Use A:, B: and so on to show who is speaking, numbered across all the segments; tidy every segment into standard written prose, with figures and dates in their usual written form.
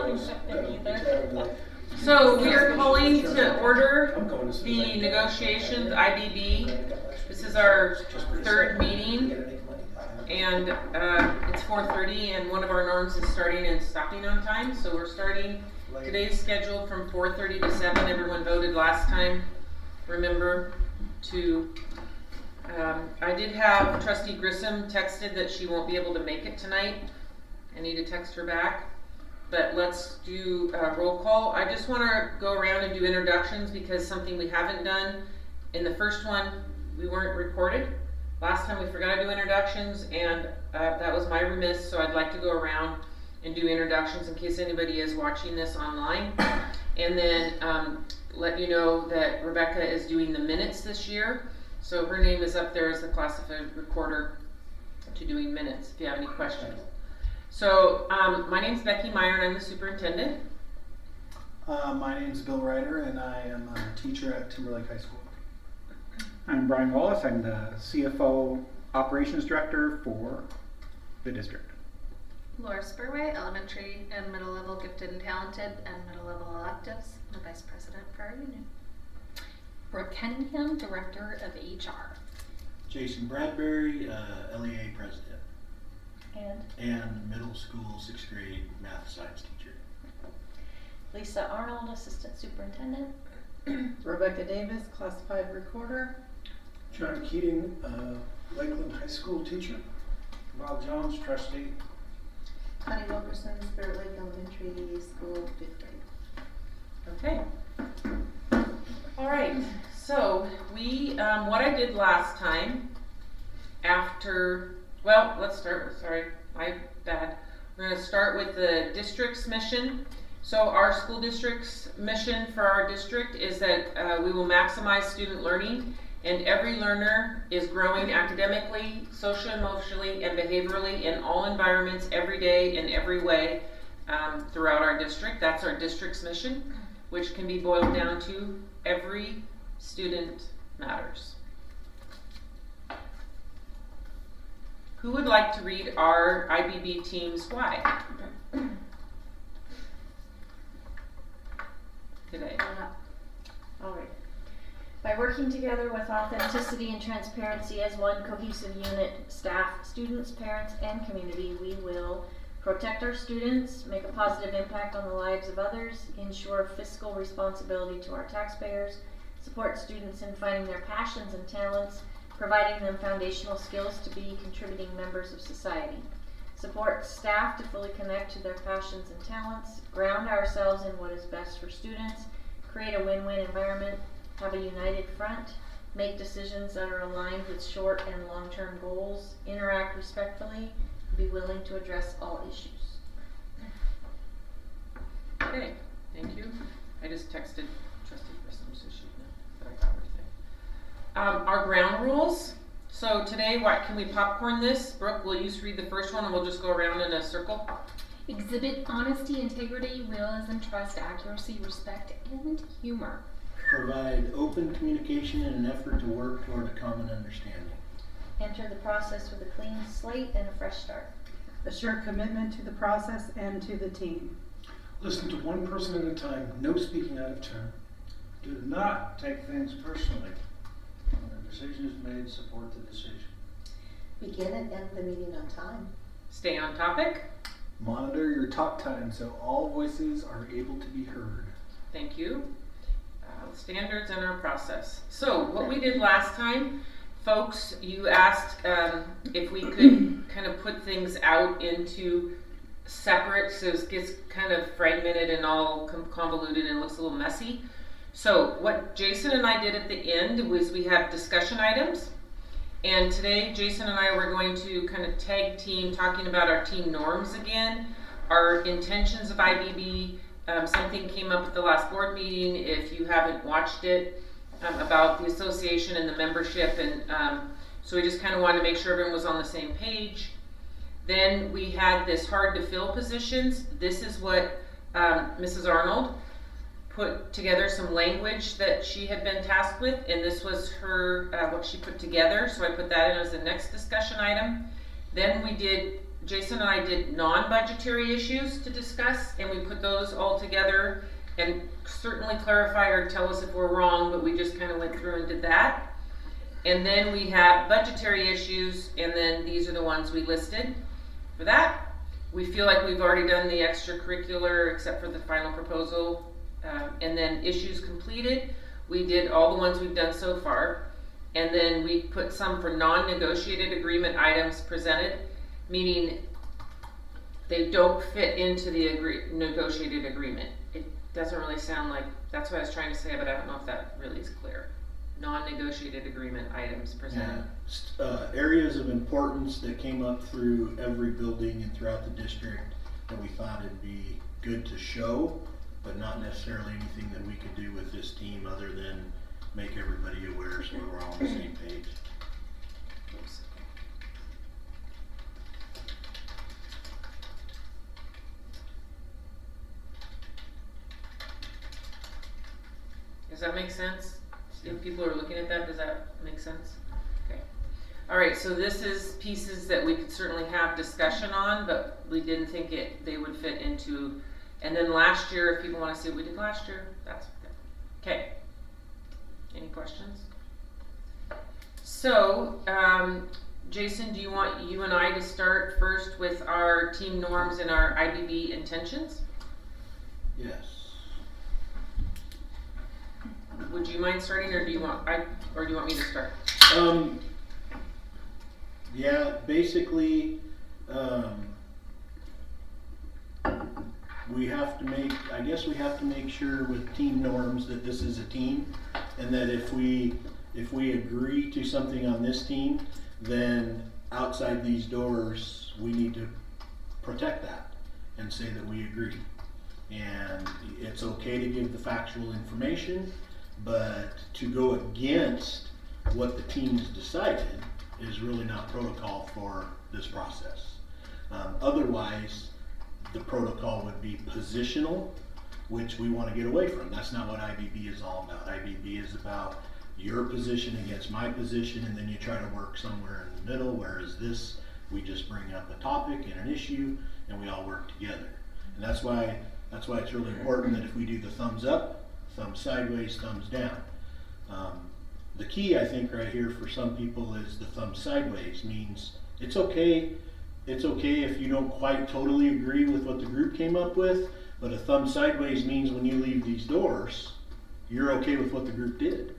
A: either.
B: So we are calling to order the negotiations, IBB. This is our third meeting, and it's 4:30, and one of our norms is starting and stopping on time. So we're starting today's scheduled from 4:30 to 7. Everyone voted last time. Remember to. I did have Trustee Grissom texted that she won't be able to make it tonight. I need to text her back. But let's do a roll call. I just want to go around and do introductions because something we haven't done. In the first one, we weren't recorded. Last time we forgot to do introductions, and that was my remiss, so I'd like to go around and do introductions in case anybody is watching this online. And then let you know that Rebecca is doing the minutes this year. So her name is up there as the classified recorder to doing minutes if you have any questions. So my name's Becky Meyer and I'm the superintendent.
C: My name's Bill Ryder and I am a teacher at Timberlake High School.
D: I'm Brian Wallace. I'm the CFO Operations Director for the district.
A: Laura Spurway, elementary and middle level gifted and talented and middle level electives. I'm the vice president for our union.
E: Brooke Cunningham, Director of HR.
F: Jason Bradbury, LEA President.
E: And
F: middle school 6th grade math science teacher.
E: Lisa Arnold, Assistant Superintendent.
G: Rebecca Davis, classified recorder.
H: John Keating, Lakeland High School teacher.
I: Bob Jones, trustee.
G: Connie Wilkerson, Spirit Lake Elementary School, 5th grade.
B: Okay. All right. So we, what I did last time after, well, let's start with, sorry, my bad. We're going to start with the district's mission. So our school district's mission for our district is that we will maximize student learning, and every learner is growing academically, socially, emotionally, and behaviorally in all environments every day in every way throughout our district. That's our district's mission, which can be boiled down to every student matters. Who would like to read our IBB team's why today?
E: All right. By working together with authenticity and transparency as one cohesive unit, staff, students, parents, and community, we will protect our students, make a positive impact on the lives of others, ensure fiscal responsibility to our taxpayers, support students in finding their passions and talents, providing them foundational skills to be contributing members of society, support staff to fully connect to their passions and talents, ground ourselves in what is best for students, create a win-win environment, have a united front, make decisions that are aligned with short and long-term goals, interact respectfully, be willing to address all issues.
B: Okay, thank you. I just texted Trustee Grissom so she knew that I got everything. Our ground rules. So today, what can we popcorn this? Brooke, will you read the first one and we'll just go around in a circle?
E: Exhibit honesty, integrity, realism, trust, accuracy, respect, and humor.
F: Provide open communication in an effort to work toward a common understanding.
E: Enter the process with a clean slate and a fresh start.
G: Assure commitment to the process and to the team.
H: Listen to one person at a time, no speaking out of turn.
I: Do not take things personally. When a decision is made, support the decision.
G: Begin and end the meeting on time.
B: Stay on topic.
C: Monitor your talk time so all voices are able to be heard.
B: Thank you. Standards in our process. So what we did last time, folks, you asked if we could kind of put things out into separate so it gets kind of fragmented and all convoluted and looks a little messy. So what Jason and I did at the end was we have discussion items, and today Jason and I were going to kind of tag team talking about our team norms again, our intentions of IBB. Something came up at the last board meeting, if you haven't watched it, about the association and the membership, and so we just kind of wanted to make sure everyone was on the same page. Then we had this hard to fill positions. This is what Mrs. Arnold put together, some language that she had been tasked with, and this was her what she put together, so I put that in as the next discussion item. Then we did Jason and I did non-budgetary issues to discuss, and we put those all together and certainly clarify or tell us if we're wrong, but we just kind of went through and did that. And then we have budgetary issues, and then these are the ones we listed for that. We feel like we've already done the extracurricular except for the final proposal. And then issues completed, we did all the ones we've done so far. And then we put some for non-negotiated agreement items presented, meaning they don't fit into the negotiated agreement. It doesn't really sound like, that's what I was trying to say, but I don't know if that really is clear. Non-negotiated agreement items presented.
F: Yeah. Areas of importance that came up through every building and throughout the district that we thought it'd be good to show, but not necessarily anything that we could do with this team other than make everybody aware so we're all on the same page.
B: Oops. Does that make sense? If people are looking at that, does that make sense? Okay. All right, so this is pieces that we could certainly have discussion on, but we didn't think they would fit into. And then last year, if people want to see what we did last year, that's good. Okay. Any questions? So, Jason, do you want you and I to start first with our team norms and our IBB intentions?
F: Yes.
B: Would you mind starting, or do you want me to start?
F: Yeah, basically, we have to make sure with team norms that this is a team, and that if we agree to something on this team, then outside these doors, we need to protect that and say that we agree. And it's okay to give the factual information, but to go against what the team has decided is really not protocol for this process. Otherwise, the protocol would be positional, which we want to get away from. That's not what IBB is all about. IBB is about your position against my position, and then you try to work somewhere in the middle, whereas this, we just bring up a topic and an issue, and we all work together. And that's why it's really important that if we do the thumbs up, thumbs sideways, thumbs down. The key, I think, right here for some people is the thumb sideways means it's okay if you don't quite totally agree with what the group came up with, but a thumb sideways means when you leave these doors, you're okay with what the group did,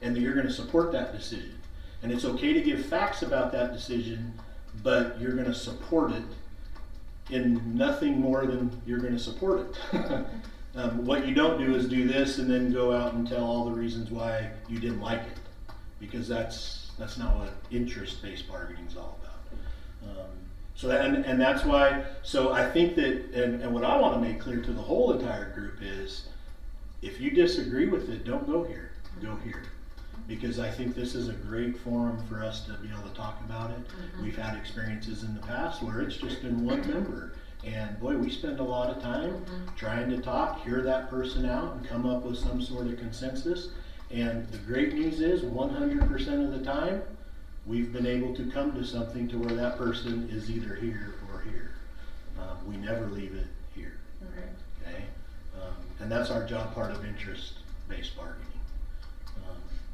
F: and that you're going to support that decision. And it's okay to give facts about that decision, but you're going to support it in nothing more than you're going to support it. What you don't do is do this and then go out and tell all the reasons why you didn't like it, because that's not what interest-based bargaining is all about. And that's why. So I think that, and what I want to make clear to the whole entire group is, if you disagree with it, don't go here. Go here, because I think this is a great forum for us to be able to talk about it. We've had experiences in the past where it's just been one member. And boy, we spend a lot of time trying to talk, hear that person out, and come up with some sort of consensus. And the great news is 100% of the time, we've been able to come to something to where that person is either here or here. We never leave it here. Okay? And that's our job part of interest-based bargaining.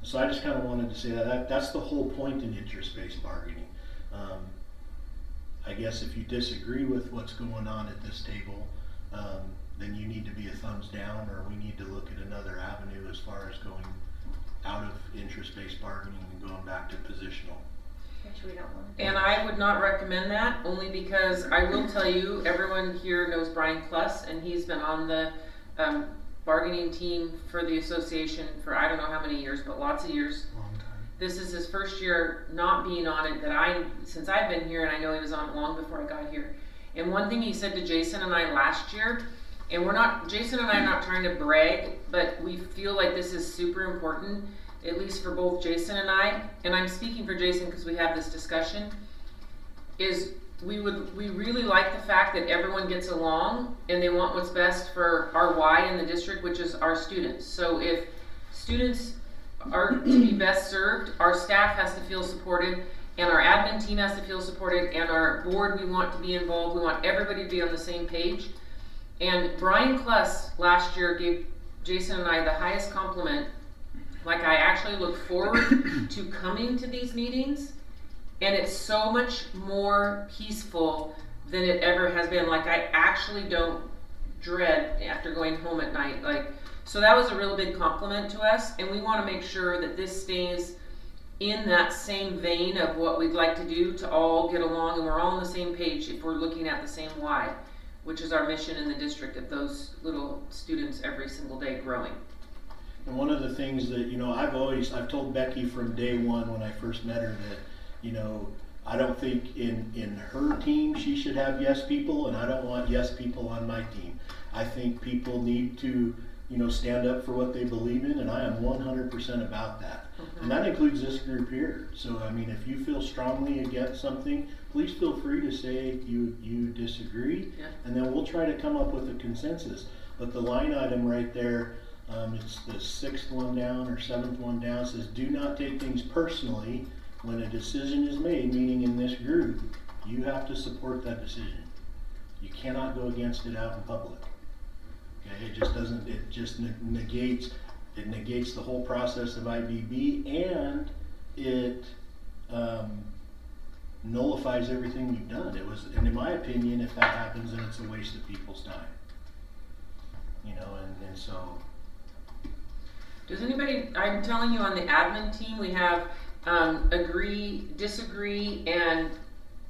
F: So I just kind of wanted to say that's the whole point in interest-based bargaining. I guess if you disagree with what's going on at this table, then you need to be a thumbs down, or we need to look at another avenue as far as going out of interest-based bargaining and going back to positional.
E: Which we don't want to do.
B: And I would not recommend that, only because I will tell you, everyone here knows Brian Kluss, and he's been on the bargaining team for the association for I don't know how many years, but lots of years.
C: Long time.
B: This is his first year not being on it since I've been here, and I know he was on it long before I got here. And one thing he said to Jason and I last year, and Jason and I are not trying to brag, but we feel like this is super important, at least for both Jason and I, and I'm speaking for Jason because we have this discussion, is we really like the fact that everyone gets along and they want what's best for our Y in the district, which is our students. So if students are to be best served, our staff has to feel supported, and our admin team has to feel supported, and our board, we want to be involved. We want everybody to be on the same page. And Brian Kless last year gave Jason and I the highest compliment. Like, I actually look forward to coming to these meetings, and it's so much more peaceful than it ever has been. Like, I actually don't dread after going home at night. Like, so that was a real big compliment to us, and we want to make sure that this stays in that same vein of what we'd like to do to all get along, and we're all on the same page if we're looking at the same why, which is our mission in the district of those little students every single day growing.
F: And one of the things that, you know, I've told Becky from day one when I first met her that, you know, I don't think in her team she should have yes people, and I don't want yes people on my team. I think people need to, you know, stand up for what they believe in, and I am 100% about that. And that includes this group here. So, I mean, if you feel strongly against something, please feel free to say you disagree, and then we'll try to come up with a consensus. But the line item right there, it's the 6th one down or 7th one down, says do not take things personally when a decision is made, meaning in this group, you have to support that decision. You cannot go against it out in public. Okay, it just doesn't, it just negates the whole process of IBB, and it nullifies everything we've done. It was, and in my opinion, if that happens, then it's a waste of people's time. You know, and so.
B: Does anybody, I'm telling you, on the admin team, we have agree, disagree, and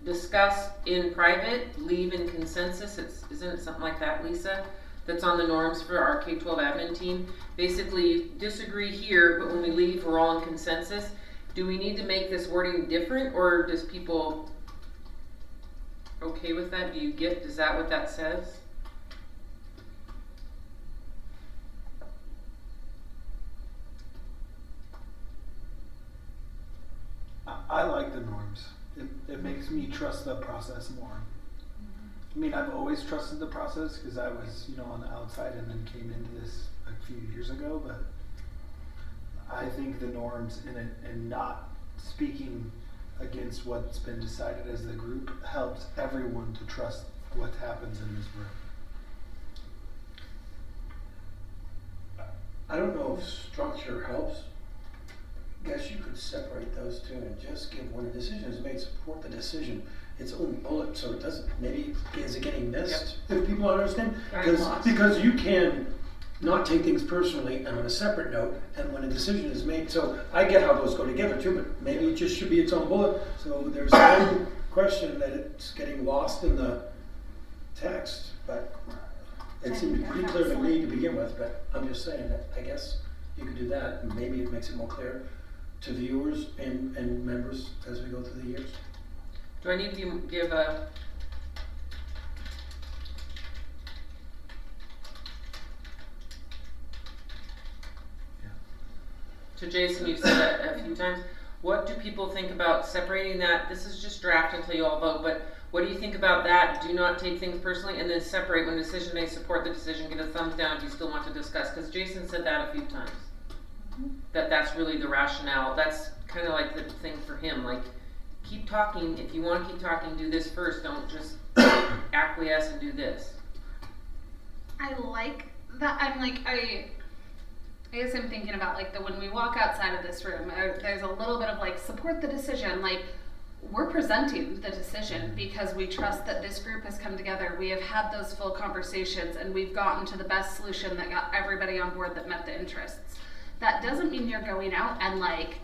B: discuss in private, leave in consensus. Isn't it something like that, Lisa? That's on the norms for our K-12 admin team. Basically, disagree here, but when we leave, we're all in consensus. Do we need to make this wording different, or does people okay with that? Is that what that says?
C: I like the norms. It makes me trust the process more. I mean, I've always trusted the process because I was, you know, on the outside and then came into this a few years ago, but I think the norms in it and not speaking against what's been decided as the group helps everyone to trust what happens in this room.
H: I don't know if structure helps. I guess you could separate those two and just give, when a decision is made, support the decision, its own bullet, so it doesn't, maybe, is it getting missed? If people understand? Because you can not take things personally, and on a separate note, and when a decision is made, so I get how those go together too, but maybe it just should be its own bullet, so there's no question that it's getting lost in the text, but it seemed pretty clear to me to begin with, but I'm just saying that I guess you could do that, and maybe it makes it more clear to viewers and members as we go through the years.
B: Do I need to give a to Jason? You've said that a few times. What do people think about separating that? This is just draft until you all vote, but what do you think about that? Do not take things personally, and then separate when decision may support the decision. Give a thumbs down if you still want to discuss, because Jason said that a few times. That's really the rationale. That's kind of like the thing for him. Like, keep talking. If you want to keep talking, do this first. Don't just acquiesce and do this.
A: I like that. I guess I'm thinking about like when we walk outside of this room, there's a little bit of like support the decision. Like, we're presenting the decision because we trust that this group has come together. We have had those full conversations and we've gotten to the best solution that got everybody on board that met the interests. That doesn't mean you're going out and like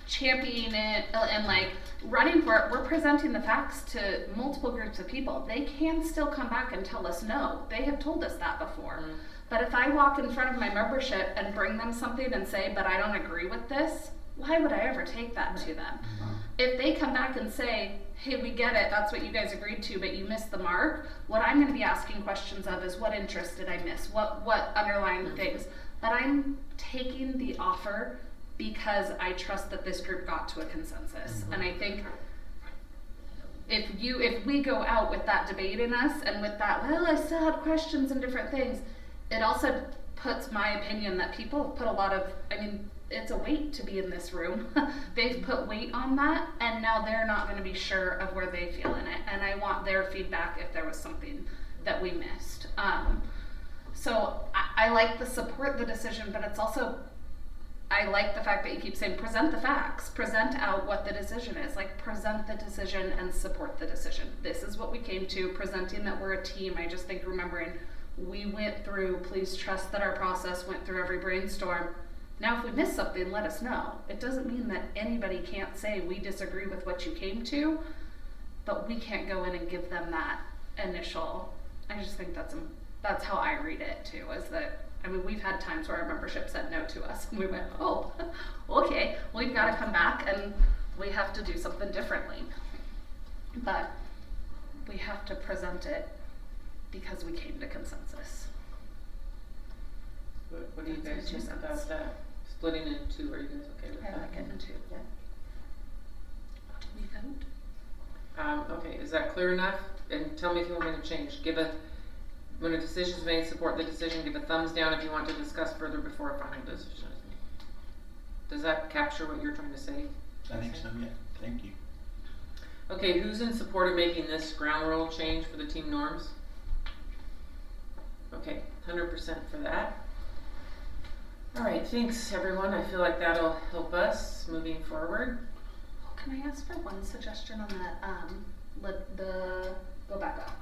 A: championing it and like running for it. We're presenting the facts to multiple groups of people. They can still come back and tell us no. They have told us that before. Mm-hmm. But if I walk in front of my membership and bring them something and say, but I don't agree with this, why would I ever take that to them? Mm-hmm. If they come back and say, hey, we get it, that's what you guys agreed to, but you missed the mark, what I'm going to be asking questions of is what interest did I miss? What underlying things? But I'm taking the offer because I trust that this group got to a consensus. Mm-hmm. And I think if we go out with that debate in us and with that, well, I still had questions and different things, it also puts my opinion that people have put a lot of, I mean, it's a weight to be in this room. They've put weight on that, and now they're not going to be sure of where they feel in it. And I want their feedback if there was something that we missed. So I like the support the decision, but it's also, I like the fact that you keep saying present the facts, present out what the decision is. Like, present the decision and support the decision. This is what we came to, presenting that we're a team. I just think remembering we went through, please trust that our process went through every brainstorm. Now, if we miss something, let us know. It doesn't mean that anybody can't say we disagree with what you came to, but we can't go in and give them that initial. I just think that's how I read it too. Is that, I mean, we've had times where our membership said no to us, and we went, oh, okay, we've got to come back and we have to do something differently. But we have to present it because we came to consensus.
B: What do you guys think about that? Splitting in two, are you guys okay with that?
A: I like it in two.
E: Yeah.
A: Do we vote?
B: Okay, is that clear enough? And tell me if you want me to change. When a decision is made, support the decision. Give a thumbs down if you want to discuss further before a final decision is made. Does that capture what you're trying to say?
F: I think so, yeah. Thank you.
B: Okay, who's in support of making this ground rule change for the team norms? Okay, 100% for that. All right, thanks everyone. I feel like that'll help us moving forward.
A: Can I ask for one suggestion on that? Go back up.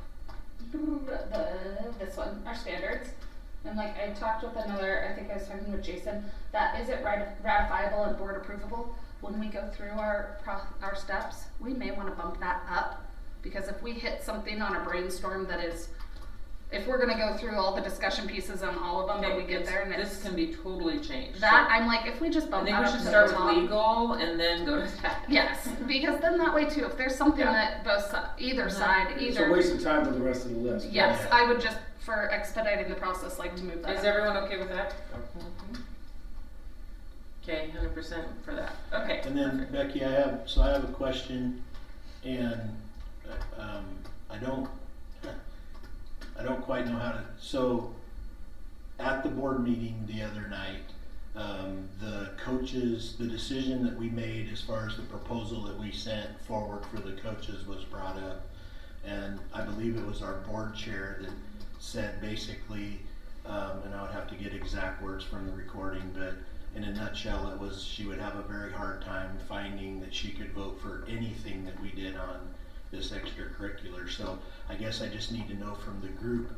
A: This one, our standards. And like I talked with another, I think I was talking with Jason, that is it ratifiable and board approvable? When we go through our steps, we may want to bump that up, because if we hit something on a brainstorm that is, if we're going to go through all the discussion pieces on all of them,
B: Okay,
A: but we get there and
B: this can be totally changed.
A: That, I'm like, if we just bump
B: I think
A: that
B: we
A: up
B: should
A: to
B: start
A: the
B: with
A: top.
B: legal and then go to that.
A: Yes, because then that way too, if there's something that either side,
C: It's a waste of time with the rest of the list.
A: yes,
F: Yeah.
A: I would just, for expediting the process, like to move that
B: Is
A: up.
B: everyone okay with that? Okay, 100% for that. Okay.
F: And then
B: perfect.
F: Becky, I have a question, and I don't quite know how to. So at the board meeting the other night, the coaches, the decision that we made as far as the proposal that we sent forward for the coaches was brought up, and I believe it was our board chair that said basically, and I would have to get exact words from the recording, but in a nutshell, it was she would have a very hard time finding that she could vote for anything that we did on this extracurricular. So I guess I just need to know from the group,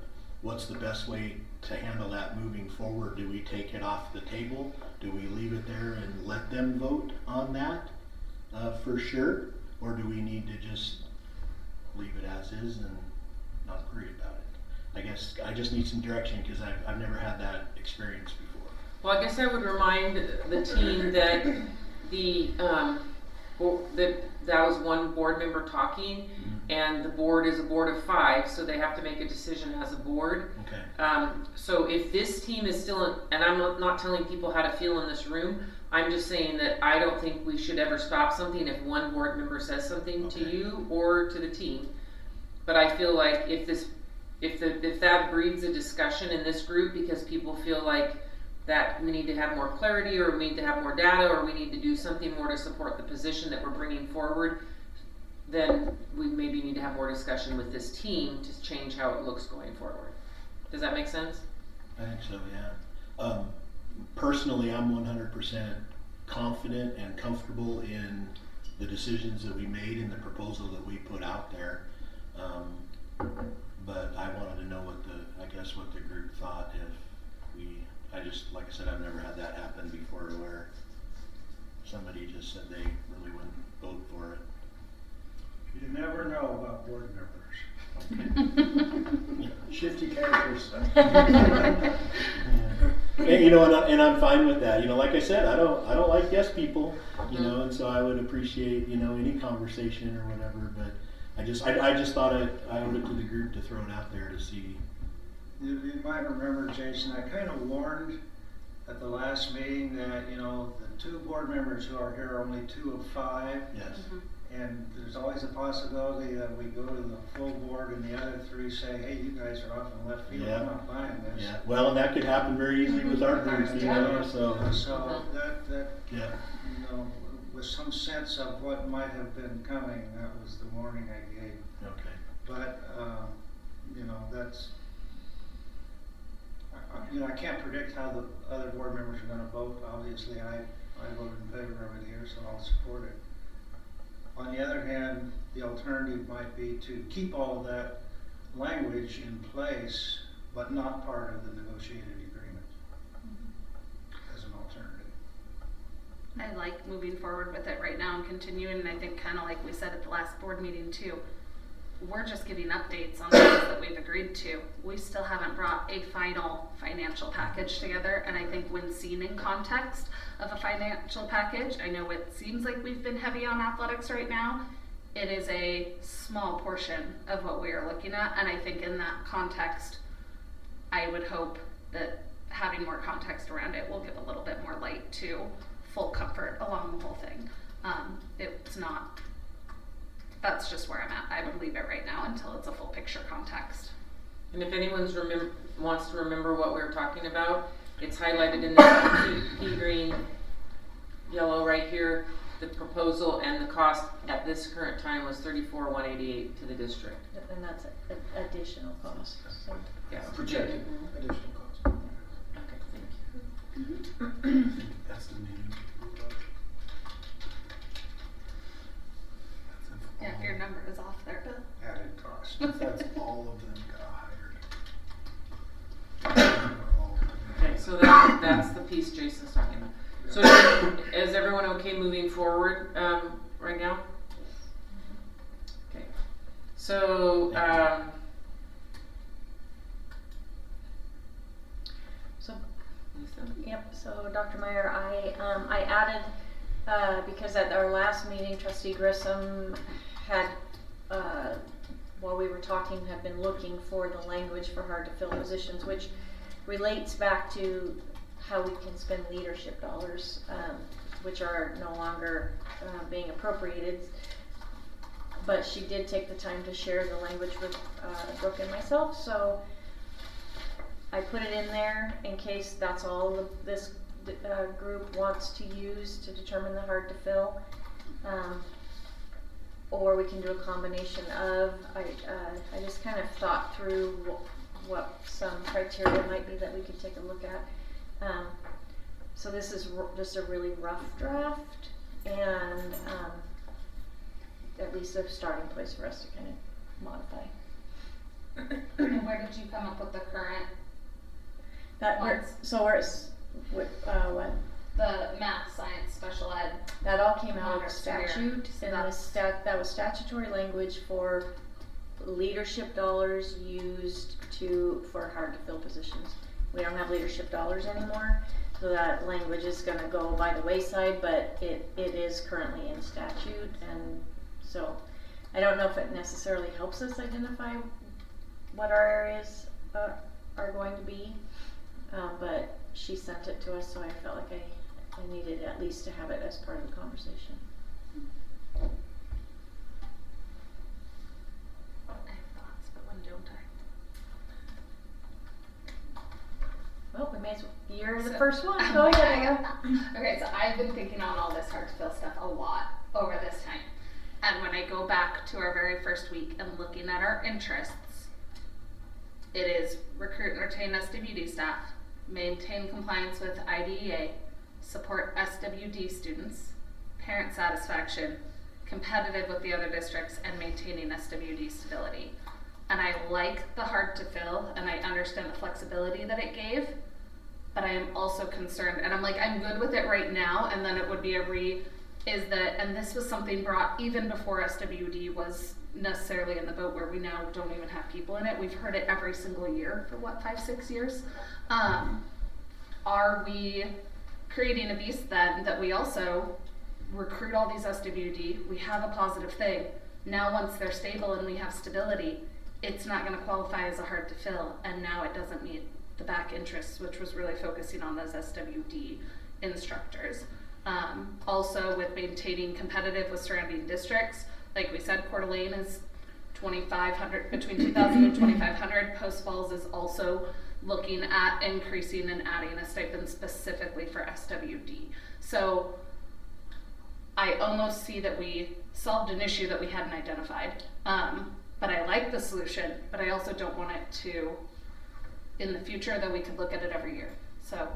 F: what's the best way to handle that moving forward? Do we take it off the table? Do we leave it there and let them vote on that for sure? Or do we need to just leave it as is and not worry about it? I guess I just need some direction, because I've never had that experience before.
B: Well, I guess I would remind the team that that was one board member talking, and the board is a board of 5, so they have to make a decision as a board.
F: Okay.
B: So if this team is still, and I'm not telling people how to feel in this room, I'm just saying that I don't think we should ever stop something if one board member says something to you or to the team. But I feel like if that breeds a discussion in this group, because people feel like that we need to have more clarity, or we need to have more data, or we need to do something more to support the position that we're bringing forward, then we maybe need to have more discussion with this team to change how it looks going forward. Does that make sense?
F: I think so, yeah. Personally, I'm 100% confident and comfortable in the decisions that we made in the proposal that we put out there. But I wanted to know what the group thought. Like I said, I've never had that happen before, where somebody just said they really wouldn't vote for it.
I: You never know about board members.
F: Okay.
H: Shifty characters.
F: Yeah. And I'm fine with that. Like I said, I don't like yes people, and so I would appreciate, any conversation or whatever, but I just thought I owed it to the group to throw it out there to see.
I: You might remember, Jason, I kind of warned at the last meeting that, the 2 board members who are here are only 2 of 5.
F: Yes.
I: And there's always a possibility that we go to the full board and the other three say, hey, you guys are off in left field,
F: Yeah.
I: I'm not buying this.
F: Yeah, well, and that could happen very easily with our group, you know, so.
I: So that,
F: Yeah.
I: you know, with some sense of what might have been coming, that was the warning I gave.
F: Okay.
I: But, you know, that's, you know, I can't predict how the other board members are gonna vote. Obviously, I voted in favor of it here, so I'll support it. On the other hand, the alternative might be to keep all of that language in place, but not part of the negotiated agreement as an alternative.
A: I like moving forward with it right now and continuing, and I think kind of like we said at the last board meeting too, we're just giving updates on things that we've agreed to. We still haven't brought a final financial package together, and I think when seen in context of a financial package, I know it seems like we've been heavy on athletics right now. It is a small portion of what we are looking at, and I think in that context, I would hope that having more context around it will give a little bit more light to full comfort along the whole thing. It's not, that's just where I'm at. I would leave it right now until it's a full picture context.
B: And if anyone's wants to remember what we were talking about, it's highlighted in this pea green yellow right here. The proposal and the cost at this current time was $34,188 to the district.
E: And that's an additional cost, so.
B: Yeah.
H: Projected additional cost.
B: Okay, thank you.
C: That's the main.
A: Yeah, if your number is off there, Bill.
I: Added cost.
C: That's all of them got hired.
B: Okay, so that's the piece Jason's talking about. So is everyone okay moving forward right now? Okay. So
E: So,
B: Lisa?
E: yep, so Dr. Meyer, I added, because at our last meeting, Trustee Grissom had, while we were talking, had been looking for the language for hard to fill positions, which relates back to how we can spend leadership dollars, which are no longer being appropriated. But she did take the time to share the language with Brooke and myself, so I put it in there in case that's all this group wants to use to determine the hard to fill. Or we can do a combination of, I just kind of thought through what some criteria might be that we could take a look at. So this is just a really rough draft, and at least a starting place for us to kind of modify.
A: And where did you come up with the current
E: That
A: ones?
E: so where's what?
A: The math, science, special ed.
E: That all came out of
A: Longer
E: statute,
A: career.
E: and that was statutory language for leadership dollars used for hard to fill positions. We don't have leadership dollars anymore, so that language is going to go by the wayside, but it is currently in statute, and so I don't know if it necessarily helps us identify what our areas are going to be, but she sent it to us, so I felt like I needed at least to have it as part of the conversation.
A: I have thoughts, but when don't I?
E: Well, we may as well, you're the
A: So-
E: first one,
A: Oh
E: go
A: my
E: ahead.
A: God. Okay, so I've been thinking on all this hard to fill stuff a lot over this time. And when I go back to our very first week and looking at our interests, it is recruit and retain SWD staff, maintain compliance with IDEA, support SWD students, parent satisfaction, competitive with the other districts, and maintaining SWD stability. And I like the hard to fill, and I understand the flexibility that it gave, but I am also concerned, and I'm like, I'm good with it right now, and then it would be and this was something brought even before SWD was necessarily in the boat, where we now don't even have people in it. We've heard it every single year for 5-6 years. Are we creating a beast then that we also recruit all these SWD, we have a positive thing. Now once they're stable and we have stability, it's not going to qualify as a hard to fill, and now it doesn't meet the back interests, which was really focusing on those SWD instructors. Also with maintaining competitive with surrounding districts, like we said, Coeur d'Alene is 2,500, between 2,000 and 2,500. Post Falls is also looking at increasing and adding a stipend specifically for SWD. So I almost see that we solved an issue that we hadn't identified. But I like the solution, but I also don't want it to, in the future, that we could look at it every year. So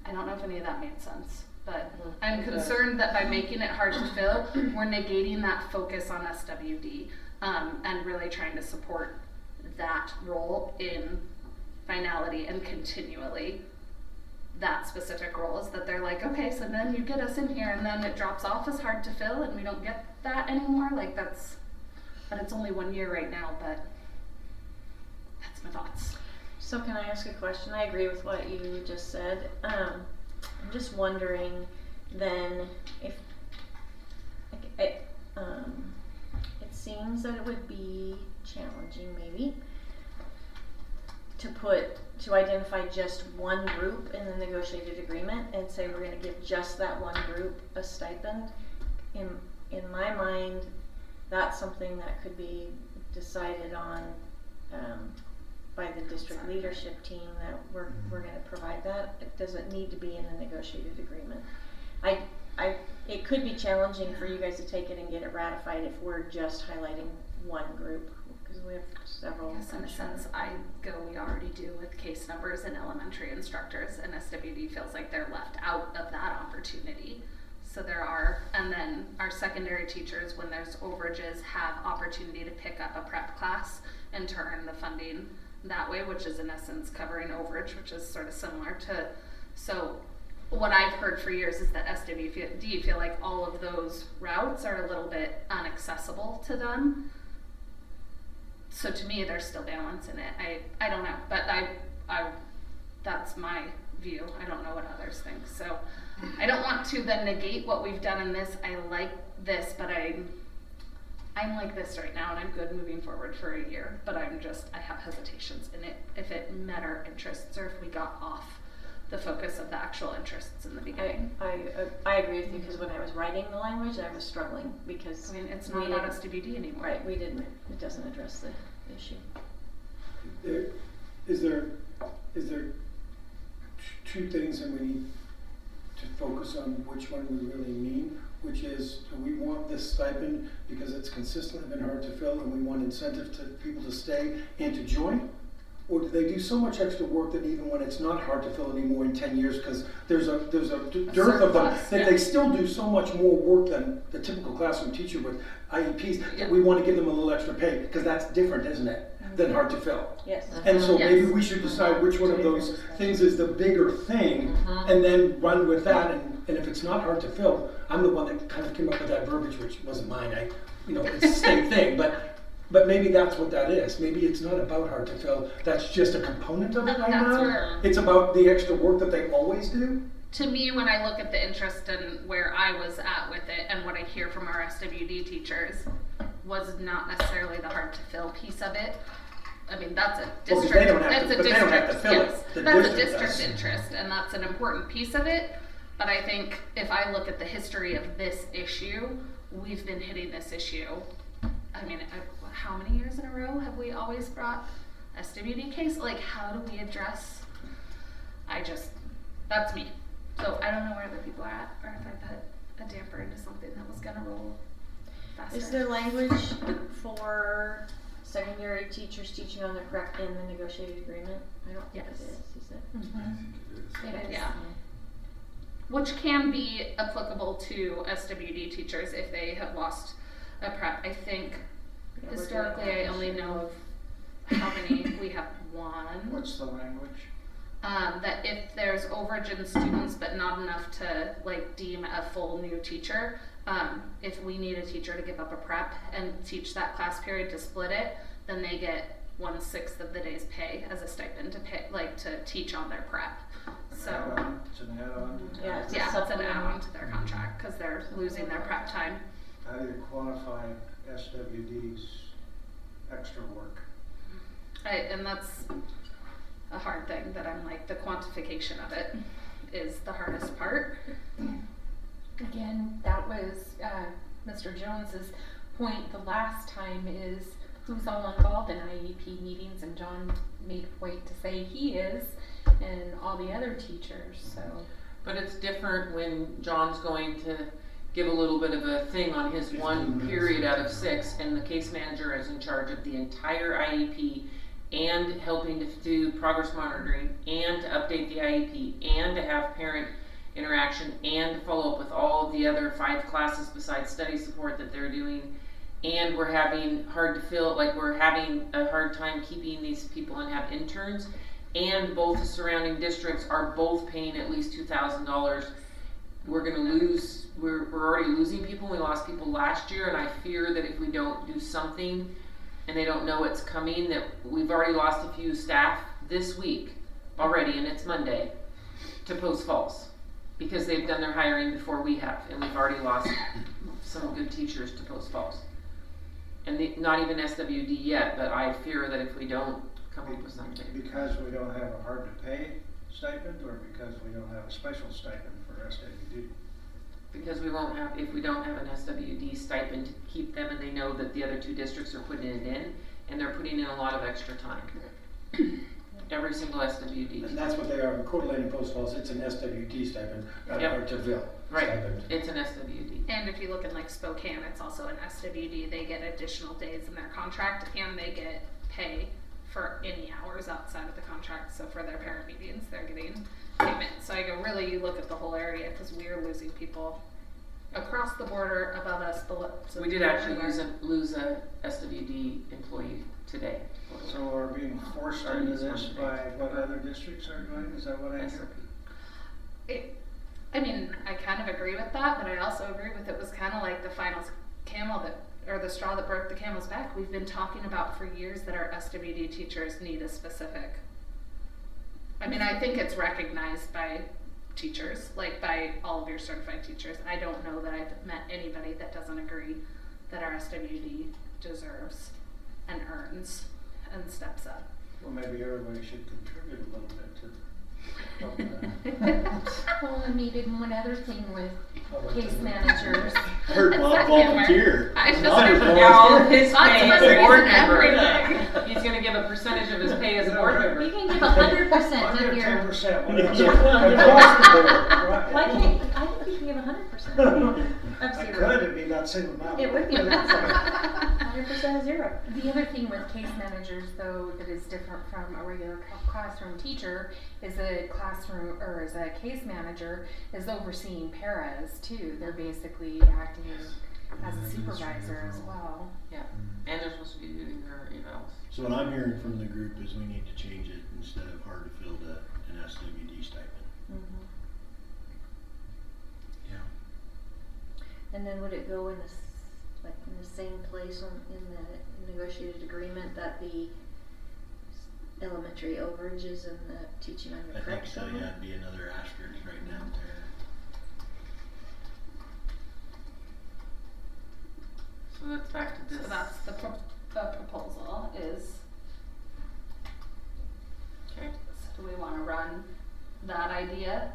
A: I don't know if any of that made sense, but I'm concerned that by making it hard to fill, we're negating that focus on SWD, and really trying to support that role in finality and continually. That specific role is that they're like, okay, so then you get us in here and then it drops off as hard to fill and we don't get that anymore. Like that's, but it's only 1 year right now, but that's my thoughts.
E: So can I ask a question? I agree with what you just said. I'm just wondering then if it seems that it would be challenging maybe to identify just one group in the negotiated agreement and say we're going to give just that one group a stipend. In my mind, that's something that could be decided on by the district leadership team, that we're going to provide that. It doesn't need to be in the negotiated agreement. It could be challenging for you guys to take it and get it ratified if we're just highlighting one group, because we have several.
A: Yes, in a sense, we already do with case numbers and elementary instructors, and SWD feels like they're left out of that opportunity. So there are, and then our secondary teachers, when there's overages, have opportunity to pick up a prep class and to earn the funding that way, which is in essence covering overage, which is sort of similar to, so what I've heard for years is that SWD feel like all of those routes are a little bit inaccessible to them. So to me, there's still balance in it. I don't know, but I that's my view. I don't know what others think. So I don't want to then negate what we've done in this. I like this, but I'm like this right now, and I'm good moving forward for a year. But I have hesitations in it if it met our interests or if we got off the focus of the actual interests in the beginning.
E: I agree with you, because when I was writing the language, I was struggling because
A: it's not about SWD anymore.
E: Right, it doesn't address the issue.
H: Is there two things that we need to focus on which one we really mean, which is, do we want this stipend because it's consistently been hard to fill and we want incentive to people to stay and to join? Or do they do so much extra work that even when it's not hard to fill anymore in 10 years, because there's a dearth of them, that they still do so much more work than the typical classroom teacher with IEPs, that we want to give them a little extra pay, because that's different, isn't it, than hard to fill?
E: Yes.
H: And so maybe we should decide which one of those things is the bigger thing, and then run with that. And if it's not hard to fill, I'm the one that kind of came up with that verbiage, which wasn't mine. It's the same thing, but maybe that's what that is. Maybe it's not about hard to fill. That's just a component of it right now. It's about the extra work that they always do.
A: To me, when I look at the interest and where I was at with it and what I hear from our SWD teachers was not necessarily the hard to fill piece of it. I mean, that's a district.
H: They don't have to fill it.
A: That's a district interest, and that's an important piece of it. But I think if I look at the history of this issue, we've been hitting this issue. I mean, how many years in a row have we always brought SWD case? Like, how do we address? That's me. So I don't know where other people are at, or if I put a damper into something that was gonna roll faster.
E: Is there language for secondary teachers teaching on their prep in the negotiated agreement? I don't think it is. Is it?
A: Mm-hmm. It is. Yeah. Which can be applicable to SWD teachers if they have lost a prep. I think historically I only know of how many we have one.
I: What's the language?
A: That if there's overage in students but not enough to deem a full new teacher, if we need a teacher to give up a prep and teach that class period to split it, then they get 1/6 of the day's pay as a stipend to pay, to teach on their prep. So
I: It's an add-on.
A: it's an add-on to their contract because they're losing their prep time.
I: How do you quantify SWD's extra work?
A: And that's a hard thing that I'm the quantification of it is the hardest part.
J: Again, that was Mr. Jones's point the last time, is who's all involved in IEP meetings, and John made a point to say he is, and all the other teachers, so.
B: But it's different when John's going to give a little bit of a thing on his one period out of 6, and the case manager is in charge of the entire IEP, and helping to do progress monitoring, and to update the IEP, and to have parent interaction, and to follow up with all of the other 5 classes besides study support that they're doing. And we're having we're having a hard time keeping these people and have interns, and both the surrounding districts are both paying at least $2,000. We're gonna lose, we're already losing people. We lost people last year, and I fear that if we don't do something and they don't know it's coming, that we've already lost a few staff this week already, and it's Monday, to Post Falls, because they've done their hiring before we have, and we've already lost some good teachers to Post Falls. And not even SWD yet, but I fear that if we don't come up with something.
I: Because we don't have a hard to pay stipend, or because we don't have a special stipend for SWD?
B: Because we won't have, if we don't have an SWD stipend to keep them, and they know that the other 2 districts are putting it in, and they're putting in a lot of extra time. Every single SWD.
H: And that's what they are, Coeur d'Alene and Post Falls, it's an SWD stipend, not
B: Yep.
H: hard to fill
B: Right,
H: stipend.
B: it's an SWD.
A: And if you look in like Spokane, it's also an SWD. They get additional days in their contract, and they get pay for any hours outside of the contract. So for their parent meetings, they're getting payment. So I go, really, you look at the whole area, because we're losing people across the border, above us, below. So
B: We did actually lose a SWD employee today.
I: So we're being forced into this by what other districts are doing, is that what I hear?
A: I mean, I kind of agree with that, but I also agree with it was kind of like the final camel that, or the straw that broke the camel's back. We've been talking about for years that our SWD teachers need a specific. I mean, I think it's recognized by teachers, like by all of your certified teachers. I don't know that I've met anybody that doesn't agree that our SWD deserves and earns and steps up.
I: Well, maybe everybody should contribute a little bit to help that.
J: Well, and we did one other thing with case managers.
F: I heard Bob volunteer.
A: I just
F: Not
A: heard-
F: as
B: Yeah, all of his
A: Lots
B: pay
A: of
B: as a
A: others
B: board
A: and
B: member.
A: everything.
B: He's gonna give a percentage of his pay as a board member.
E: You can give 100%
I: I'll
E: of
I: give
E: your.
I: 10%,
F: Yeah.
I: whatever. Across the board, right.
E: Why can't, I think you can give 100% of
I: I
E: zero.
I: could, it'd be that same amount.
E: It would be that same. 100% of zero.
J: The other thing with case managers, though, that is different from a regular classroom teacher, is a classroom, or as a case manager, is overseeing paras too. They're basically acting as a supervisor as well.
B: Yeah, and they're supposed to be doing their evals.
F: So what I'm hearing from the group is we need to change it instead of hard to fill to an SWD stipend.
E: Mhm.
C: Yeah.
E: And then would it go in the, like in the same place in the negotiated agreement that the elementary overages and the teaching on
F: I
E: the
F: think
E: prep
F: so,
E: zone?
F: yeah, it'd be another asterisk right down there.
B: So that's back to this.
A: So that's the proposal is,
B: Okay.
A: so do we want to run that idea?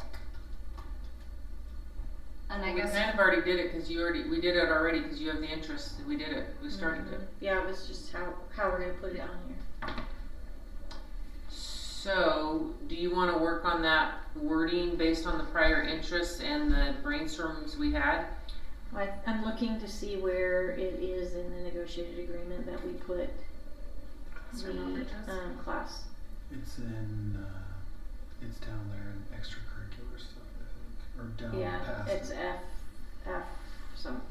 A: And I
B: We
A: guess,
B: kind of already did it, cause we did it already, cause you have the interest, we did it, we started it.
E: Yeah, it was just how we're gonna put it on here.
B: So, do you wanna work on that wording based on the prior interests and the brainstorms we had?
E: I'm looking to see where it is in the negotiated agreement that we put
A: Classroom
E: the
A: overages?
E: class.
C: It's in, it's down there in extracurricular stuff, I think, or down
E: Yeah,
C: past
E: it's
C: it.
E: F something.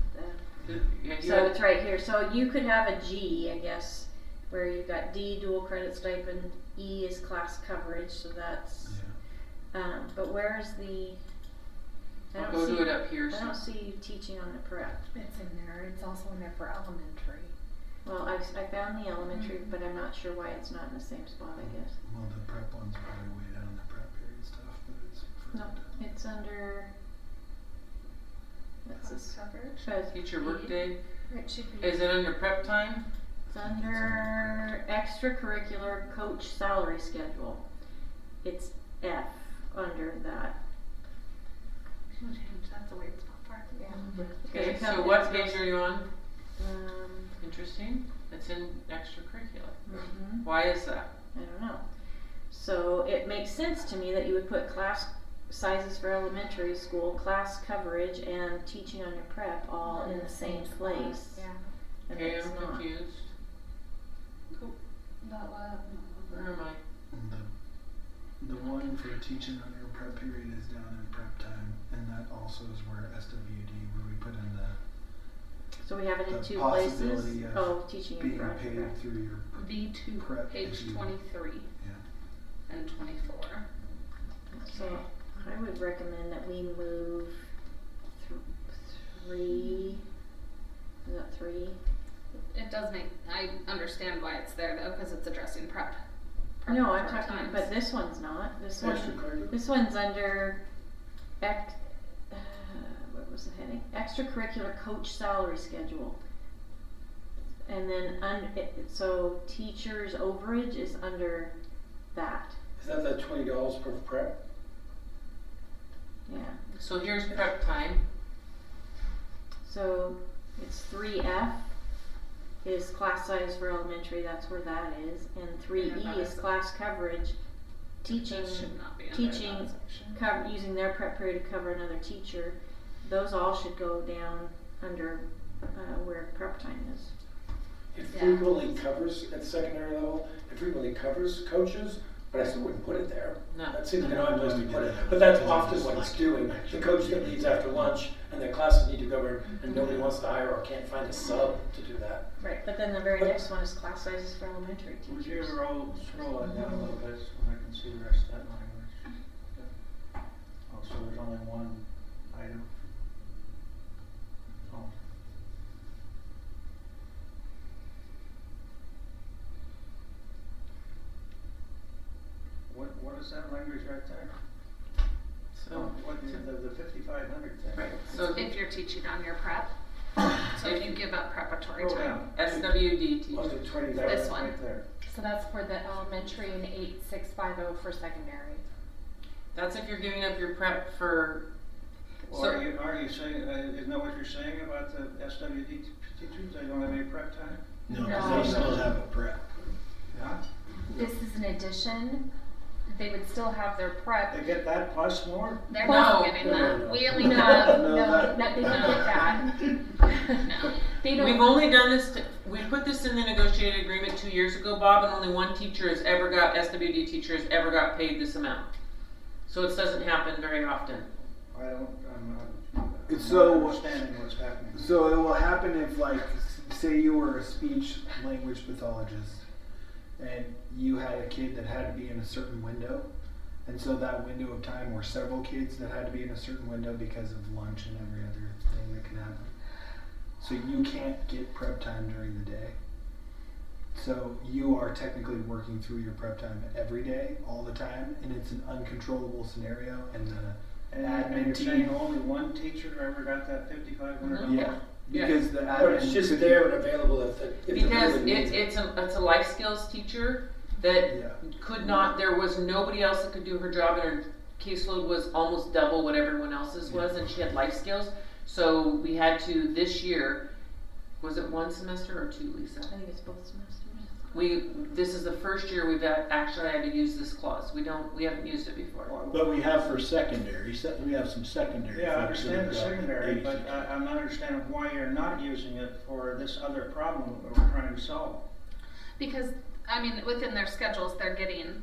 B: Yeah, you
E: So
B: had-
E: it's right here. So you could have a G, I guess, where you've got D, dual credit stipend, E is class coverage, so that's,
C: Yeah.
E: but where is the, I
B: I'll
E: don't
B: go
E: see,
B: do it up here.
E: I don't see teaching on the prep.
J: It's in there. It's also in there for elementary.
E: Well, I found the elementary, but I'm not sure why it's not in the same spot, I guess.
C: Well, the prep one's probably way down the prep period stuff, but it's
E: No,
C: further down.
E: it's under, what's this?
A: coverage?
E: Says
B: Teacher
E: E.
B: workday,
J: It should be.
B: is it under prep time?
E: It's under extracurricular coach salary schedule. It's F under that.
A: Change, that's a weird spot for
B: Okay, so what page are you on? Interesting. It's in extracurricular.
E: Mhm.
B: Why is that?
E: I don't know. So it makes sense to me that you would put class sizes for elementary school, class coverage, and teaching on your prep all in the same place.
J: Yeah.
E: And
B: Okay,
E: it's
B: I'm
E: not.
B: confused.
A: That
B: Where am I?
C: The one for teaching on your prep period is down in prep time, and that also is where SWD, where we put in the
E: So we have it in
C: the
E: two places.
C: possibility of
E: Oh, teaching
C: being
E: and
C: paid
E: prep.
C: through your
A: V2,
C: prep
A: page
C: if you-
A: 23
C: yeah.
A: and 24.
E: So I would recommend that we move three. Is that three?
A: It does make, I understand why it's there though, because it's addressing prep.
E: No, I'm
A: preparatory
E: talking,
A: times.
E: but this one's not.
H: Extracurricular?
E: This one's under what was the heading? Extracurricular coach salary schedule. And then so teachers overage is under that.
H: Is that the $20 per prep?
E: Yeah.
B: So here's prep time.
E: So it's 3F is class size for elementary, that's where that is, and 3E is class coverage, teaching,
A: That should not be under
E: teaching,
A: that section.
E: using their prep period to cover another teacher. Those all should go down under where prep time is.
H: It
A: Yeah.
H: frequently covers, at secondary level, it frequently covers coaches, but I still wouldn't put it there.
B: No.
H: That seems like an odd place to put it, but that's often what it's doing. The coach that leaves after lunch and their classes need to go over and nobody wants to hire or can't find a sub to do that.
E: Right, but then the very next one is class sizes for elementary
I: Would you
E: teachers.
I: scroll that down a little bit so I can see the rest of that language? Oh, so there's only one item? Oh. What is that language right there?
B: So,
I: What, the 5,500 thing?
B: right, so
A: If you're teaching on your prep, so if you give up preparatory
I: Scroll
A: time.
I: down.
B: SWD
H: Was
B: teacher.
H: it 20
A: This one.
I: Right there.
J: So that's for the elementary and 8650 for secondary.
B: That's if you're giving up your prep for,
I: Well,
B: so,
I: are you saying, isn't that what you're saying about the SWD teachers? They don't have any prep time?
F: No,
J: No.
F: because they still have a prep.
I: Yeah?
J: This is an addition. They would still have their prep.
I: They get that plus more?
A: They're
B: No.
A: not getting that.
H: No.
A: We only
J: No,
A: have,
J: no, they don't get that.
A: no.
J: They don't.
B: we've only done this, we put this in the negotiated agreement 2 years ago, Bob, and only one teacher has ever got, SWD teacher has ever got paid this amount. So it doesn't happen very often.
I: I'm
C: It's
I: not
C: so-
I: understanding what's happening.
C: So it will happen if, like, say you were a speech language pathologist and you had a kid that had to be in a certain window, and so that window of time were several kids that had to be in a certain window because of lunch and every other thing that can happen. So you can't get prep time during the day. So you are technically working through your prep time every day, all the time, and it's an uncontrollable scenario, and the
I: And
C: admin
I: you're saying
C: team,
I: only one teacher ever got that $5,500?
C: yeah, because the admin.
H: But it's just
C: could-
H: there and available if the
B: Because
H: really needs it.
B: it's a life skills teacher that
C: Yeah.
B: could not, there was nobody else that could do her job, and her caseload was almost double what everyone else's was, and she had life skills. So we had to, this year, was it one semester or two, Lisa?
E: I think it's both semesters.
B: This is the first year we've actually had to use this clause. We haven't used it before.
F: But we have for secondary, we have some secondary.
I: Yeah, I
F: folks that
I: understand
F: have
I: the
F: got
I: secondary, but
F: 86.
I: I'm not understanding why you're not using it for this other problem that we're trying to solve.
A: Because, I mean, within their schedules, they're getting,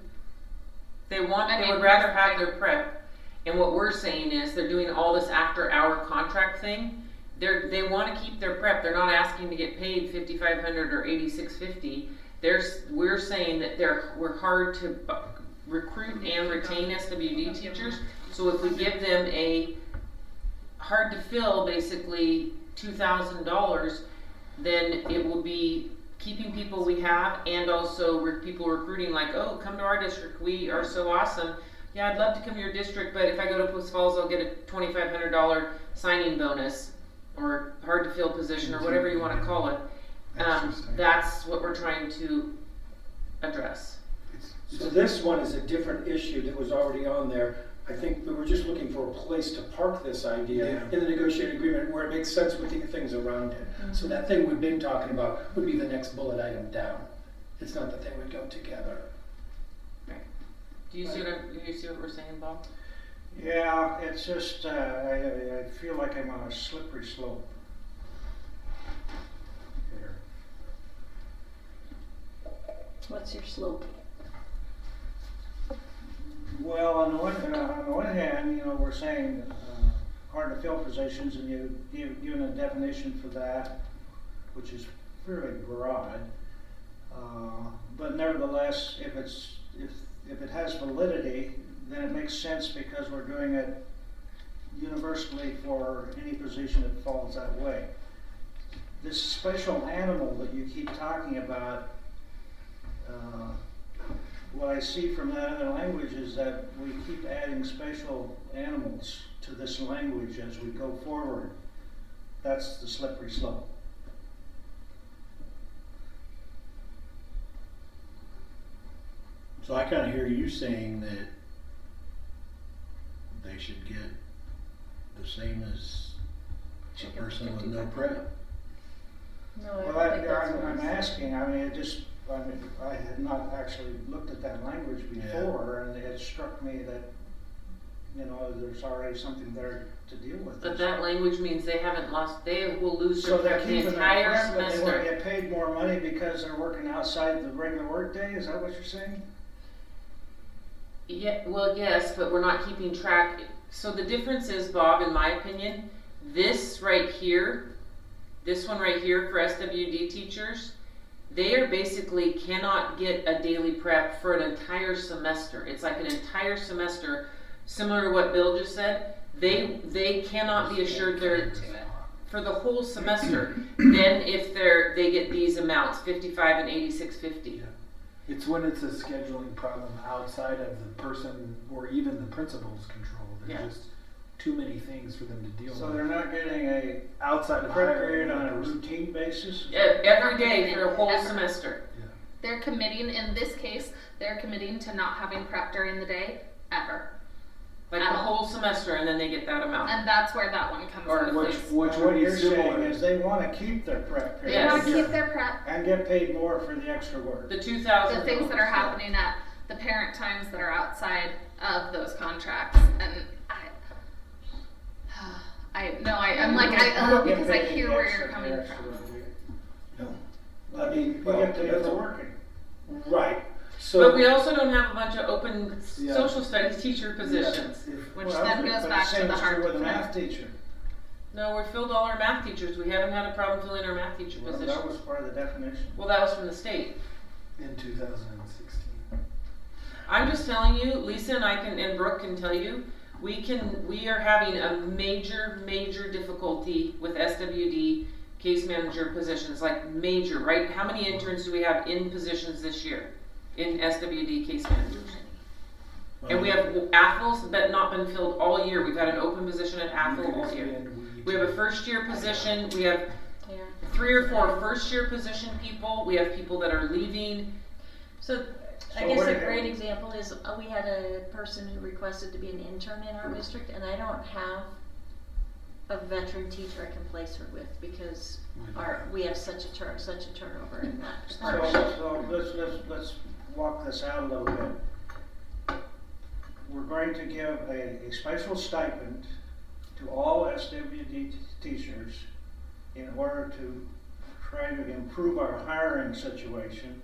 B: They
A: I mean,
B: would rather have their prep, and what we're saying is they're doing all this after-hour contract thing. They want to keep their prep. They're not asking to get paid $5,500 or $8,650. We're saying that we're hard to recruit and retain SWD teachers. So if we give them a hard to fill, basically $2,000, then it will be keeping people we have, and also people recruiting like, oh, come to our district, we are so awesome. Yeah, I'd love to come to your district, but if I go to Post Falls, I'll get a $2,500 signing bonus, or hard to fill position, or whatever you want to call it. That's what we're trying to address.
H: So this one is a different issue that was already on there, I think we were just looking for a place to park this idea
C: Yeah.
H: in the negotiated agreement where it makes sense with the things around it. So that thing we've been talking about would be the next bullet item down. It's not that they would go together.
B: Do you see what we're saying, Bob?
I: Yeah, it's just, I feel like I'm on a slippery slope here.
E: What's your slope?
I: Well, on the one hand, we're saying hard to fill positions, and you've given a definition for that, which is fairly broad. But nevertheless, if it has validity, then it makes sense because we're doing it universally for any position that falls that way. This special animal that you keep talking about, what I see from that other language is that we keep adding special animals to this language as we go forward. That's the slippery slope.
F: So I kind of hear you saying that they should get the same as a person with no prep.
E: No,
I: Well,
E: I don't think that's what
I: I'm
E: I'm
I: asking, I had not actually looked at that language before, and it struck me that, there's already something there to deal with.
B: But that language means they will lose
I: So
B: their
I: they're
B: prep the
I: keeping
B: entire
I: their prep, but they won't
B: semester.
I: get paid more money because they're working outside the regular workday, is that what you're saying?
B: Yeah, well, yes, but we're not keeping track. So the difference is, Bob, in my opinion, this one right here for SWD teachers, they are basically cannot get a daily prep for an entire semester. It's like an entire semester, similar to what Bill just said. They cannot be assured they're for the whole semester. Then if they get these amounts, 55 and 86.50.
C: It's when it's a scheduling problem outside of the person or even the principal's control. There's just too many things for them to deal
I: So
C: with.
I: they're not getting a
C: Outside of
I: prep
C: hiring
I: period on a
C: another person.
I: routine basis?
B: Every day for a whole
A: Ever.
B: semester.
A: They're committing, in this case, they're committing to not having prep during the day, ever.
B: Like the whole semester, and then they get that amount.
A: And that's where that one comes
B: Or
A: into
C: Which
A: place.
C: would
I: What
C: be
I: you're saying
C: similar.
I: is they want to keep their prep
A: They
I: period.
A: want to
B: Yes.
A: keep their prep.
I: And get paid more for the extra work.
B: The 2,000.
A: The things that are happening at the parent times that are outside of those contracts, and because I hear where you're coming from.
H: I mean,
I: We get paid for working.
H: right. So
B: But we also don't have a bunch of open
C: Yeah.
B: social studies teacher positions.
A: Which then goes back to the hard
I: Same is true with
A: to
I: a
A: fill.
I: math teacher.
B: No, we filled all our math teachers. We haven't had a problem filling our math teacher
I: Well,
B: positions.
I: that was part of the definition.
B: Well, that was from the state.
C: In 2016.
B: I'm just telling you, Lisa and I and Brooke can tell you, we are having a major difficulty with SWD case manager positions, like major, right? How many interns do we have in positions this year in SWD case managers? And we have AFLs that not been filled all year. We've had an open position at AFL all year. We have a first year position. We have 3 or 4 first year position people. We have people that are leaving.
E: So I
I: So
E: guess
I: what
E: a
I: do you-
E: great example is we had a person who requested to be an intern in our district, and I don't have a veteran teacher I can place her with because we have such a turnover in that department.
I: So let's walk this out a little bit. We're going to give a special stipend to all SWD teachers in order to try to improve our hiring situation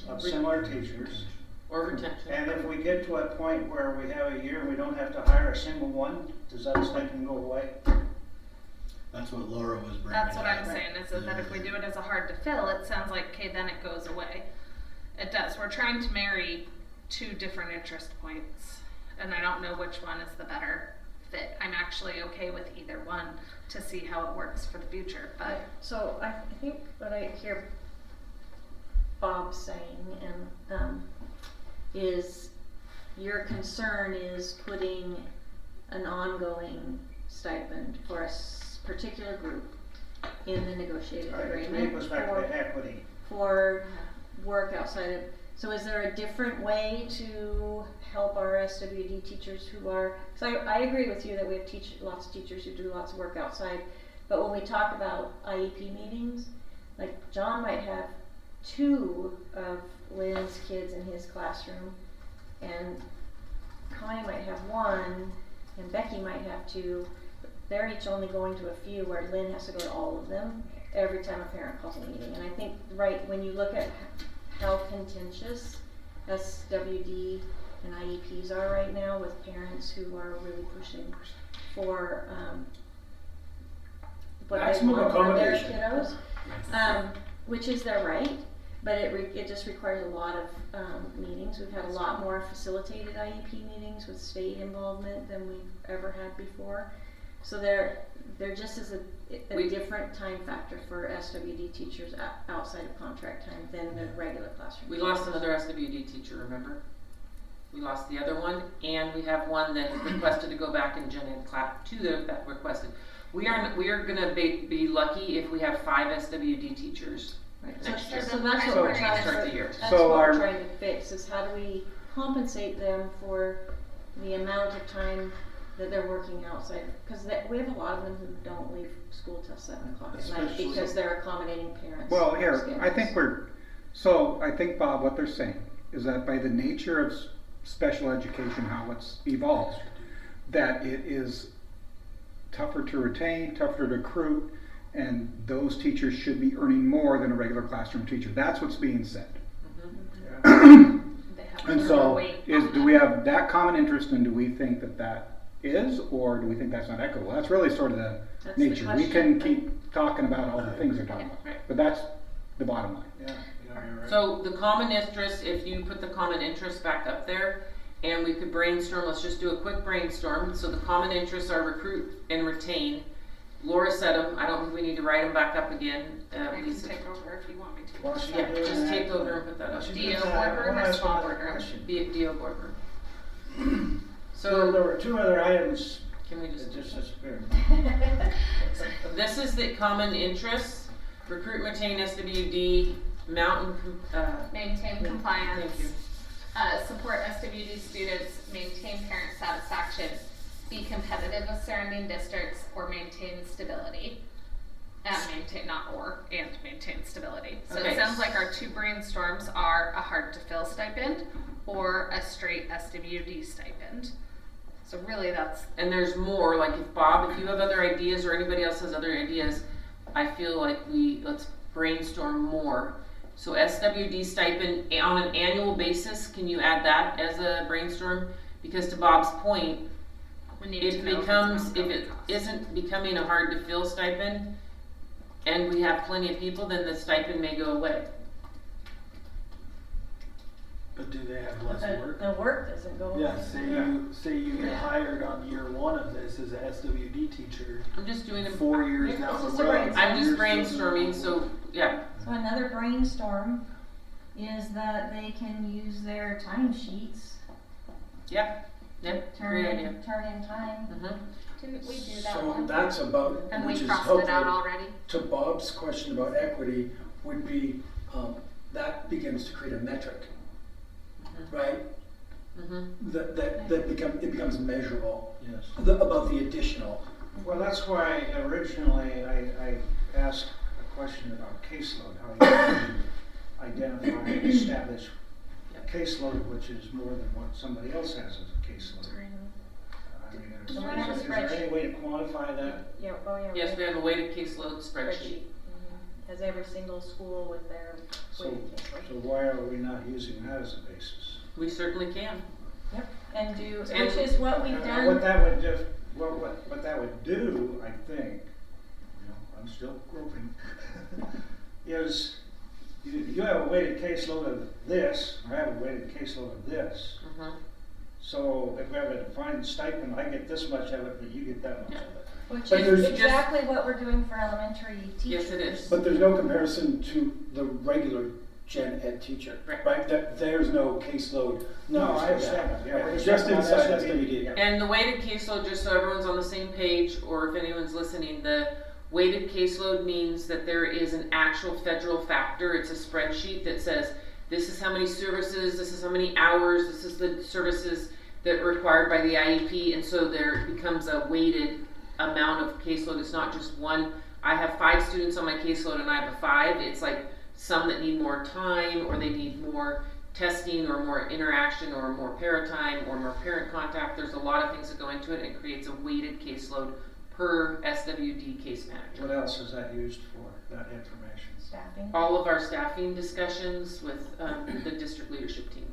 I: of similar teachers.
B: Or retention.
I: And if we get to a point where we have a year and we don't have to hire a single one, does that stipend go away?
F: That's what Laura was bringing
A: That's what I'm
F: up.
A: saying, is that if we do it as a hard to fill, it sounds like, okay, then it goes away. It does. We're trying to marry 2 different interest points, and I don't know which one is the better fit. I'm actually okay with either one to see how it works for the future, but
E: So I think what I hear Bob saying is your concern is putting an ongoing stipend for a particular group in the negotiated
I: All right, to me, it
E: agreement
I: goes back to equity.
E: for work outside of, So is there a different way to help our SWD teachers who are, because I agree with you that we have lots of teachers who do lots of work outside, but when we talk about IEP meetings, like John might have 2 of Lynn's kids in his classroom, and Connie might have 1, and Becky might have 2. They're each only going to a few, where Lynn has to go to all of them every time a parent calls a meeting. And I think, right, when you look at how contentious SWD and IEPs are right now, with parents who are really pushing for what they want for their kiddos, which is their right, but it just requires a lot of meetings. We've had a lot more facilitated IEP meetings with state involvement than we've ever had before. So there just is a different time factor for SWD teachers outside of contract time than the regular classroom.
B: We lost another SWD teacher, remember? We lost the other one, and we have one that requested to go back in gen ed class, 2 that requested. We are gonna be lucky if we have 5 SWD teachers next year.
E: So that's what we're trying
B: start the year.
E: That's what we're trying to fix, is how do we compensate them for the amount of time that they're working outside, because we have a lot of them who don't leave school till 7 o'clock at night because they're accommodating parents.
D: Well, here, I think Bob, what they're saying is that by the nature of special education, how it's evolved, that it is tougher to retain, tougher to recruit, and those teachers should be earning more than a regular classroom teacher. That's what's being said. And so, do we have that common interest, and do we think that is, or do we think that's not equitable? That's really sort of the nature. We can keep talking about all the things they're talking about, but that's the bottom line.
I: Yeah, you're right.
B: So the common interest, if you put the common interest back up there, and we could brainstorm, let's just do a quick brainstorm. So the common interests are recruit and retain. Laura said them. I don't think we need to write them back up again.
A: I can take over if you want me to.
I: Well, she
B: Yeah,
I: did
B: just
I: that.
B: take over and put that up.
A: DO boardroom or small boardroom?
B: Be it DO boardroom.
I: So there were 2 other items
B: Can we
I: that just disappeared.
B: This is the common interests. Recruit, retain, SWD,
A: Maintain compliance.
B: Thank you.
A: Support SWD students, maintain parent satisfaction, be competitive with surrounding districts, or maintain stability. Maintain stability. So
B: Okay.
A: it sounds like our 2 brainstorms are a hard to fill stipend or a straight SWD stipend. So really that's.
B: And there's more, like if you have other ideas or anybody else has other ideas, I feel like let's brainstorm more. So SWD stipend on an annual basis, can you add that as a brainstorm? Because to Bob's point, if it isn't becoming a hard to fill stipend and we have plenty of people, then the stipend may go away.
C: But do they have less work?
E: The work doesn't go away.
C: Yeah, say you get hired on year 1 of this as a SWD teacher.
B: I'm just doing
C: 4 years
E: Yeah,
C: down
E: it's
C: the
E: just a
C: road.
E: brainstorm.
B: I'm just brainstorming, so yeah.
E: So another brainstorm is that they can use their timesheets.
B: Yep, great idea.
E: Turn in time.
A: Didn't we do that
H: So
A: one?
H: that's about,
A: And we
H: which is
A: crossed
H: helpful.
A: it out already?
H: To Bob's question about equity would be, that begins to create a metric, right? It becomes measurable.
I: Yes.
H: About the additional.
I: Well, that's why originally I asked a question about caseload, how you identify and establish a caseload which is more than what somebody else has as a caseload. I mean,
E: Do we have a
I: is there any way to quantify that?
E: Yeah,
B: Yes, we have a weighted caseload spreadsheet.
E: Has every single school with their
I: So
E: weighted caseload.
I: why are we not using that as a basis?
B: We certainly can.
E: Yep. And
B: And-
E: which is what we've
I: What
E: done.
I: that would just, what that would do, I think, I'm still groping, is you have a weighted caseload of this, or I have a weighted caseload of this. So if we have a defined stipend, I get this much of it, but you get that much of it.
E: Which
H: But
E: is
H: there's
E: exactly what we're doing for elementary teachers.
B: Yes, it is.
H: But there's no comparison to the regular gen ed teacher, right? There's no caseload.
I: No, I
H: numbers for
I: understand that, yeah, we're
H: Just
I: talking about
H: inside
I: SWD.
H: SWD.
B: And the weighted caseload, just so everyone's on the same page, or if anyone's listening, the weighted caseload means that there is an actual federal factor. It's a spreadsheet that says this is how many services, this is how many hours, this is the services that are required by the IEP, and so there becomes a weighted amount of caseload. It's not just one, I have 5 students on my caseload and I have a 5. It's like some that need more time, or they need more testing, or more interaction, or more para time, or more parent contact. There's a lot of things that go into it, and it creates a weighted caseload per SWD case manager.
I: What else is that used for, that information?
E: Staffing.
B: All of our staffing discussions with the district leadership team.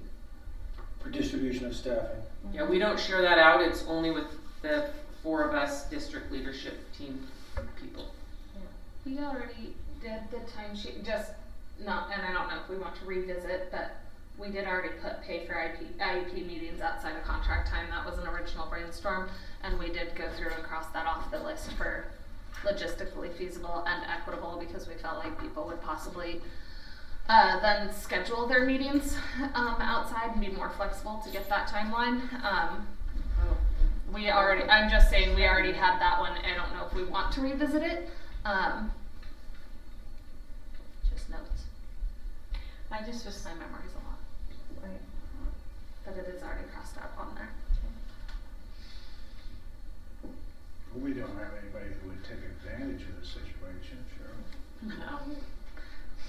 H: For distribution of staffing.
B: Yeah, we don't share that out. It's only with the 4 of us district leadership team people.
A: We already did the timesheet, just not, and I don't know if we want to revisit, but we did already pay for IEP meetings outside of contract time. That was an original brainstorm, and we did go through and cross that off the list for logistically feasible and equitable, because we felt like people would possibly then schedule their meetings outside and be more flexible to get that timeline. I'm just saying we already had that one. I don't know if we want to revisit it. Just notes.
E: I just was,
A: My memory's a lot,
E: right.
A: but it is already crossed out on there.
I: We don't have anybody who would take advantage of the situation, sure.
B: No,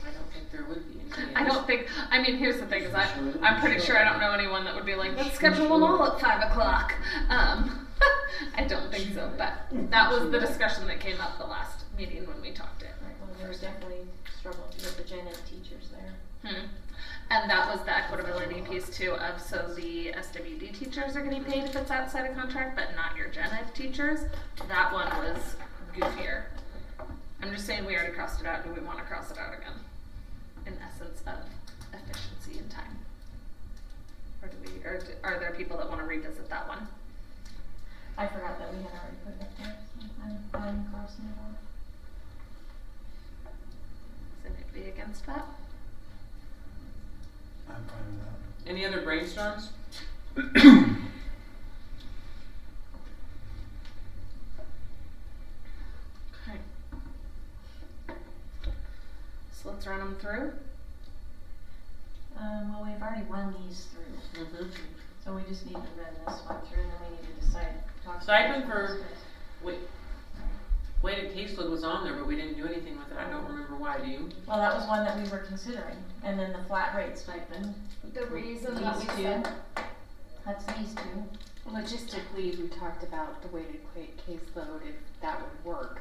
B: I don't think there would be any.
A: I don't think, I mean, here's the thing, is I'm pretty sure I don't know anyone that would be like, let's schedule them all at 5 o'clock. I don't think so, but that was the discussion that came up the last meeting when we talked it.
E: Right, well, there was definitely struggle to get the gen ed teachers there.
A: And that was the equitability piece too of, so the SWD teachers are getting paid if it's outside of contract, but not your gen ed teachers. That one was goofier. I'm just saying we already crossed it out. Do we want to cross it out again? In essence of efficiency and time. Or are there people that want to revisit that one?
E: I forgot that we had already put it up there, so I'm crossing it off.
A: Does anybody be against that?
C: I'm fine with that.
B: Any other brainstorms?
A: Okay. So let's run them through.
E: Well, we've already run these through,
B: Mm-hmm.
E: so we just need to run this one through, and then we need to decide.
B: Stipend for weighted caseload was on there, but we didn't do anything with it. I don't remember why. Do you?
E: Well, that was one that we were considering, and then the flat rate stipend.
A: The reason
E: These
A: that we
E: two.
A: said,
E: That's these two.
J: Logistically, we talked about the weighted caseload, if that would work.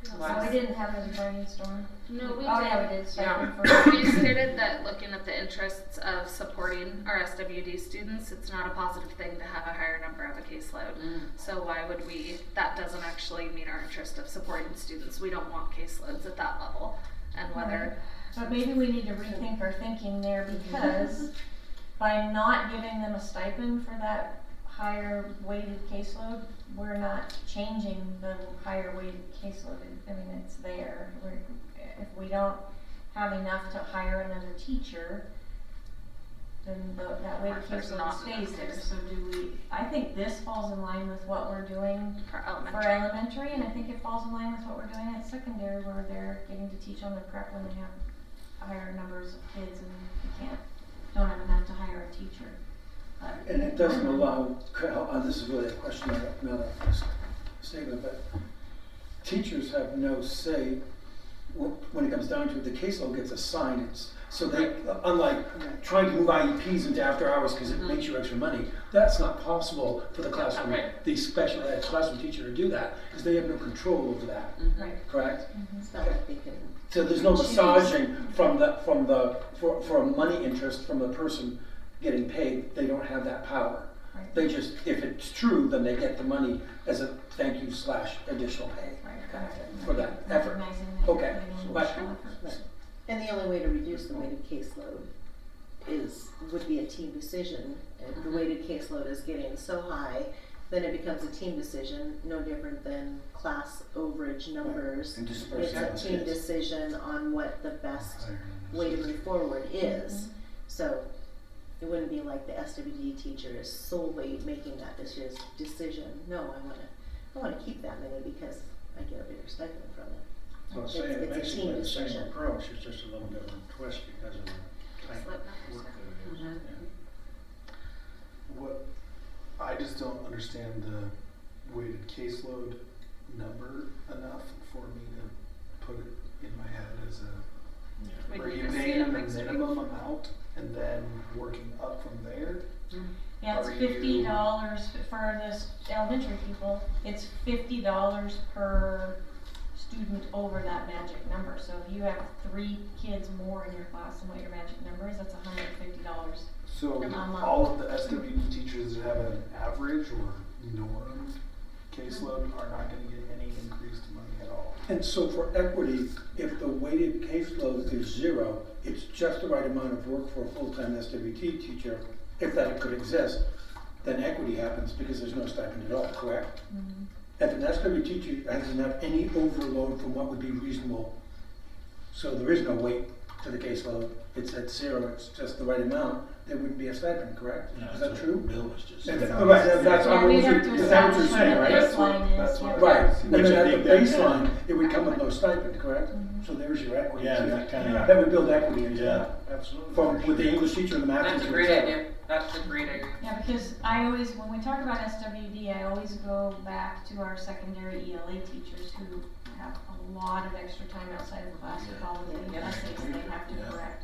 E: So we didn't have any brainstorm.
A: no, we
E: Oh
A: did.
E: yeah, we did stipend
B: Yeah.
E: for.
A: We stated that looking at the interests of supporting our SWD students, it's not a positive thing to have a higher number of a caseload. So why would we, that doesn't actually meet our interest of supporting students. We don't want caseloads at that level. And whether,
E: But maybe we need to rethink our thinking there, because by not giving them a stipend for that higher weighted caseload, we're not changing the higher weighted caseload. I mean, it's there. If we don't have enough to hire another teacher, then that weighted
A: There's
E: caseload
A: not
E: stays
A: enough
E: there.
A: there.
E: So I think this falls in line with what we're doing
A: for
E: for
A: elementary.
E: elementary, and I think it falls in line with what we're doing at secondary, where they're getting to teach on their prep when they have higher numbers of kids and you don't have enough to hire a teacher.
H: And it doesn't allow, this is really a question, not a statement, but teachers have no say when it comes down to it. The caseload gets assigned, so they, unlike trying to move IEPs into after hours because it makes you extra money, that's not possible for the classroom,
B: Right.
H: the special ed classroom teacher to do that, because they have no control over that,
E: Right.
H: correct?
K: It's not like they can.
H: So there's no massaging for a money interest from the person getting paid. They don't have that power.
E: Right.
H: They just, if it's true, then they get the money as a thank you / additional pay for that effort.
E: Recognizing that you're
H: Okay,
E: putting in
H: but
E: additional effort.
K: And the only way to reduce the weighted caseload would be a team decision. If the weighted caseload is getting so high, then it becomes a team decision, no different than class overage numbers.
H: And disperse
K: It's
H: that
K: a
H: with
K: team
H: kids.
K: decision on what the best way to move forward is. So it wouldn't be like the SWD teacher is solely making that decision. No, I wanna keep that many because I get a bigger stipend from it.
I: So it's
K: It's a
I: basically
K: team
I: the same
K: decision.
I: approach, it's just a little different twist because of the
A: caseload numbers.
B: Mhm.
C: What, I just don't understand the weighted caseload number enough for me to put it in my head as a,
A: We'd
C: are
A: need
C: you
A: to see
C: paying
A: it
C: them a
A: next week.
C: minimum amount and then working up from there?
L: Yeah, it's
C: Are
L: $50 for this elementary people. It's $50 per student over that magic number. So if you have 3 kids more in your class than what your magic number is, that's $150.
C: So
L: A month.
C: all of the SWD teachers that have an average or norm caseload are not gonna get any increased money at all.
H: And so for equity, if the weighted caseload is 0, it's just the right amount of work for a full-time SWT teacher, if that could exist, then equity happens because there's no stipend at all, correct?
L: Mm-hmm.
H: If an SWT teacher doesn't have any overload from what would be reasonable, so there is no weight to the caseload, it's at 0, it's just the right amount, there wouldn't be a stipend, correct? Is that true?
F: Bill was just.
H: Right, that's
L: Yeah,
H: what
L: we'd
H: you're,
L: have to
H: is that what you're
L: establish
H: saying,
L: what
H: right?
L: the
C: That's what-
L: baseline is.
C: that's what-
L: Yeah.
H: Right, and
F: Which
H: then
F: I
H: at the
F: think that
H: baseline,
F: kinda-
H: it would come with no stipend, correct?
L: Mhm.
H: So there's your equity.
F: Yeah,
H: too.
F: that kinda-
H: That would build equity into
F: Yeah.
H: that.
I: Absolutely.
H: From, with the English teacher and the math teacher.
B: That's a great
H: et cetera.
B: idea. That's a great idea.
L: Yeah, because I always, when we talk about SWD, I always go back to our secondary ELA teachers who have a lot of extra time outside of class with all of the
B: Yeah.
L: essays they have to
F: Yeah.
L: correct.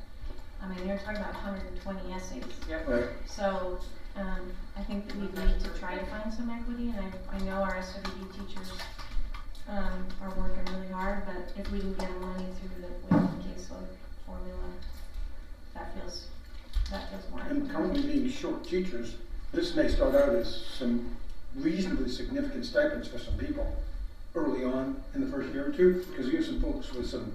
L: I mean, you're talking about 120 essays.
B: Yep.
H: Right.
L: So, I think that we need to try to find some equity, and I know our SWD teachers, are working really hard, but if we can get money through the weighted caseload formula, that feels more.
H: And currently being short teachers, this may start out as some reasonably significant stipends for some people early on in the first year or two, because you have some folks with some,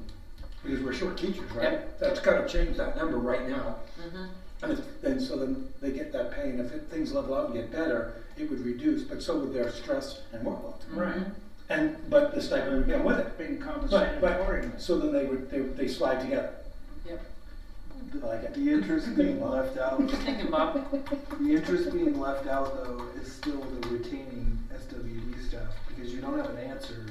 H: because we're short teachers, right? That's gotta change that number right now.
B: Mhm.
H: And so then they get that pay, and if things level out and get better, it would reduce, but so would their stress and workload.
I: Right.
H: But the stipend would come with it.
I: Being compensated accordingly.
H: So then they slide together.
B: Yep.
H: Like it.
C: The interest being left out,
B: What you thinking, Bob?
C: the interest being left out though is still the retaining SWD staff, because you don't have an answer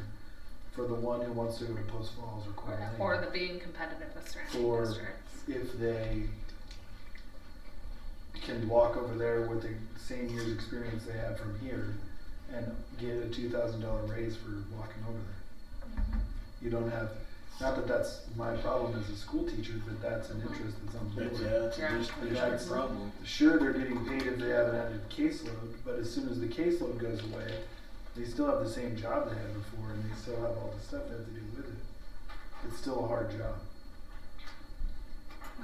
C: for the one who wants to go to Post Falls or Coeur d'Alene.
A: Or the being competitive with surrounding
C: For
A: districts.
C: if they can walk over there with the same year's experience they have from here and get a $2,000 raise for walking over there. You don't have, not that that's my problem as a school teacher, but that's an interest that's on board.
F: That's
B: Yeah.
F: a district
C: That's-
F: problem.
C: Sure, they're getting paid if they have an added caseload, but as soon as the caseload goes away, they still have the same job they had before, and they still have all the stuff they have to do with it. It's still a hard job.